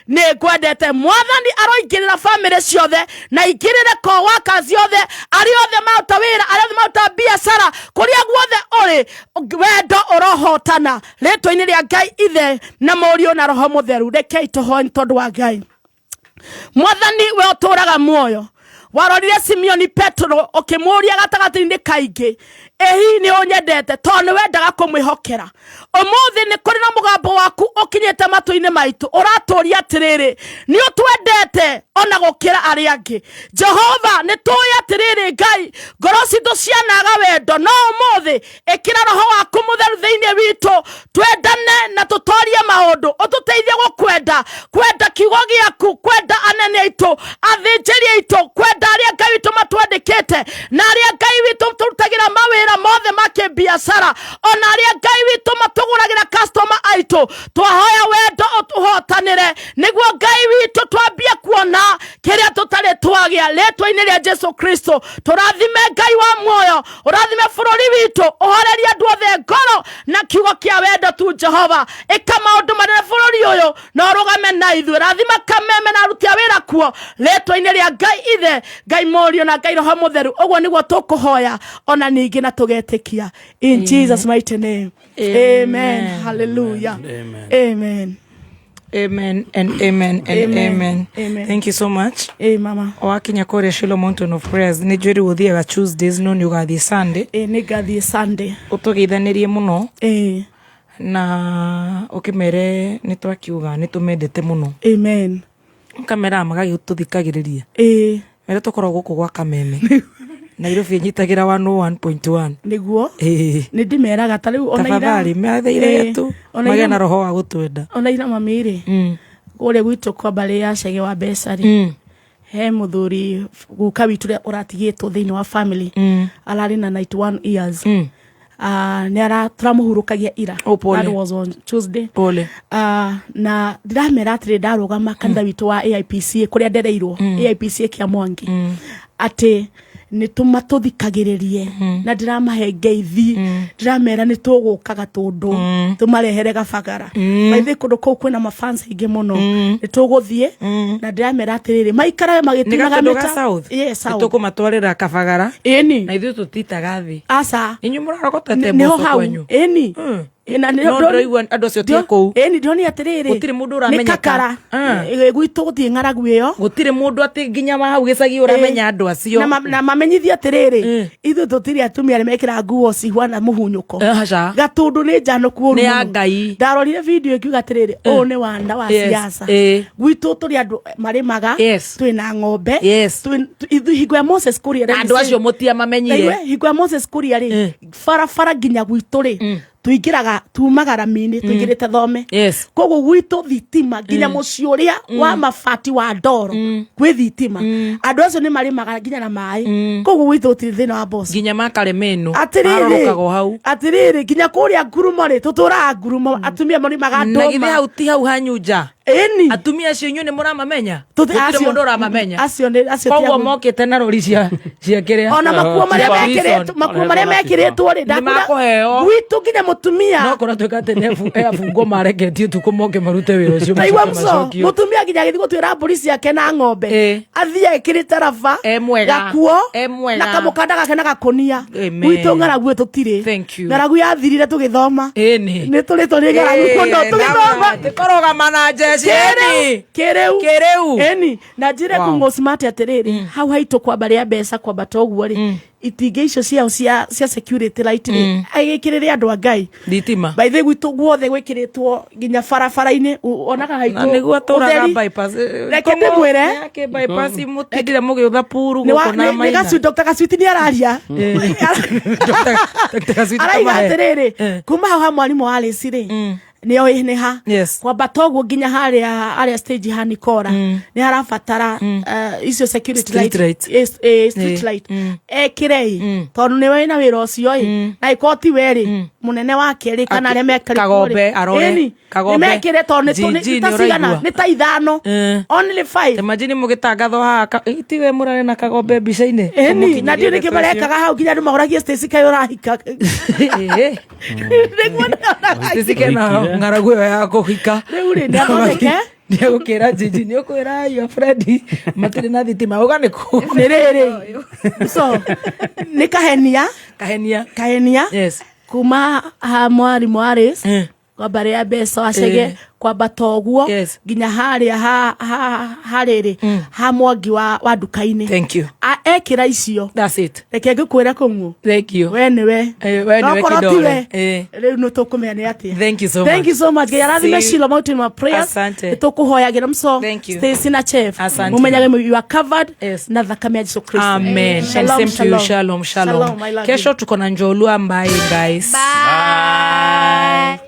ni ngwendete mwathani aroingirira family ciothe na ingirire co-workers yothe ari othe mauta wira ari othe mauta biashara kuria guothe uri wendo urohotana ritwa-ini ria Ngai ithe na murio na roho mutheru rekei tuhoe tondu wa Ngai mwathani we uturaga muoyo warorire Simioni Petro ukimuria gatagati-ini kaingi ehi ni unyendete tondu wendaga kumwihokera umuthi ni kuri na mugambo waku ukinyete matu-ini maitu uraturia atiriri ni utwendete ona gukira aria angi Jehova ni tuya atiriri Ngai ngoro citu cianaga wendo no umuthi ikira roho waku mutheru thiini witu twendane na tutorie maundu ututeithie gukwenda kwenda kiugo giaku kwenda anene aitu athinjiri aitu kwenda aria Ngai witu matwandikite na aria Ngai witu turutagira mawira mothe make biashara ona aria Ngai witu matuguragira customer aitu twahoya wendo utuhotanire niguo Ngai witu twambie kuona kiria tutari twagia letwa-ini ria Jesu Kristo turathime Ngai wa muoyo urathime bururi witu uhoreria andu othe ngoro na kiugo kia wendo tu Jehova ika maundu manene bururi uyu na urugame na ithuĩ rathima Kameme na aruti a wĩra kuo letwa-ini ria Ngai ithe Ngai murio na Ngai roho mutheru uguo niguo tukuhoya ona ningi na tugetikia in Jesus mighty name amen hallelujah amen Amen and amen and amen. Thank you so much. Mama. Wakinya kore Shiloh Mountain of Prayers ni jwiri uthiaga Tuesdays no ni ugathie Sunday. Ni gathie Sunday. Utugeithanirie muno. Na ukimere ni twakiuga ni tumendete muno. Amen. Kamera magagi tuthikagiriria. Mere tukoro guku gwa Kameme. Nairobi nyitagira 101.1 niguo ni ndimeraga ta riu ona ira tafadhali metheire yetu magena roho wa gutwenda ona ira mamiri ure gwitu kwa bale ya Chege wa Besari he muthuri guka witu ria uratigitwo thiini wa family arari na 91 years ni ara turamuhurukagia ira that was on Tuesday na ndiramera atiri ndarugama kanitha witu wa AIPC kuria ndereirwo AIPC kia Mwangi ati ni tumatuthikagiririe na ndiramahe ngeithi ndiramera ni tugukaga tundu tumarehere gabagara maithe kundu kuu kwina mafans ingi muno ni tuguthie na ndiramera atiriri maikara magitinaga meta yes tukumatwarira kabagara na ithu tutitaga thi asa inyu murarogotete muco kwenyu ina ndio andu cio tie kou ni ndoni atiriri gutire mundu uramenya kakara gwitu guthie ngaragu iyo gutire mundu ati nginya wa hau gicagi uramenya andu acio na mamenyithia atiriri ithu tutiri atumia mekira nguo cihwana muhunyuko gatundu ni njano kuuru ni ya Ngai ndarorire video ikiuga atiriri ni wanda wa siasa gwitu turi andu marimaga twina ng'ombe ithu hingo ya Moses Kuria andu acio mutia mamenyire hingo ya Moses Kuria ri fara nginya gwitu ri tuingiraga tumagara mini tuingirite thome koguo gwitu thitima nginya muci uria wa mabati wa ndoro gwi thitima andu acio ni marimaga nginya na mai koguo gwitu tiri thina wa boss nginya makare menu marokago hau atiriri nginya kuria ngurumo ri tutura ngurumo atumia marimaga ndoma na githe hau ti hau hanyunja eni atumia acio inyuĩ nĩ mũramamenya Tuti- gũtirĩ acio- mũndũ ũramamenya acio koguo mokĩte na rũri cia kĩrĩa ona makuo marĩa mekĩrĩtwo rĩ nĩmakũheo gwitũ nginya mũtumia no kũratuĩka atĩ nĩabungwo mareketio tukũ moke marute wĩra ũcio naigua mco mũtumia nginya agĩthiĩ gũtuĩra mbũri ciake na ng'ombe athiĩ ekĩrĩte raba gakuo na kamũkanda gake na gakonia gwitũ ng'aragu tũtirĩ ng'aragu yathirire tũgĩthoma nĩ tũrĩ tũrĩ ng'aragu mũno tũgĩthoma tũkarũgama na jeshi kĩrĩu eni na njĩre kũng'ũ smart atĩrĩrĩ hau haitũ kwamba rĩa mbeca kwambata ũguo rĩ itingĩ icio ciao cia security light rĩ agĩkĩrĩre andũ a Ngai thitima by the gwitũ guothe gwĩkĩrĩtwo nginya barabara-inĩ onaga haitũ nĩguo tũraga bypass reke ndĩmwĩre yake bypass mũtindire mũgĩũtha puru gũkũ na maina Dr. Gacwiti nĩ araria araiga atĩrĩrĩ kuma hau ha mwarimũ wa Alice rĩ nĩo ĩneha kwambata ũguo nginya harĩa stage ha Nikora nĩ harabatara icio security light street light ekĩre tondũ nĩwe wĩna wĩra ũcio na ikoti werĩ mũnene wake rĩ kana arĩa Kagombe arore nĩ mekĩre tondũ nĩtacigana nĩ ta 5 only 5 imagine mũgĩtangatho haha itiwe mũrare na Kagombe mbica-inĩ eni na ndio nĩkĩ marekaga hau nginya andũ mahoragia Stacy kayo rahika Stacy na ng'aragu ĩyo ya kũhika rĩu rĩ ndathondeke nĩegũkĩra Jiji nĩũkwĩra yo Fredi matirĩ na thitima uga nĩ rĩrĩ so nĩ kahenia kuma ha mwarimũ Alice kwamba rĩa mbeca wacege kwambata ũguo nginya harĩa harĩrĩ ha mwangi wa nduka-inĩ ekĩra icio reke ngĩkwĩra kũng'ũ we nĩwe nokorwo tiwe rĩu nĩ tũkũmenya nĩ atĩa thank you so much Ngai arathime Shilo Mountain my prayers nĩtũkũhoyagĩra mco Stacy na Chef mũmenyage you are covered na thakame ya Jesu Kristo amen and same to you shalom kesho tuko na Njolua Mbai guys bye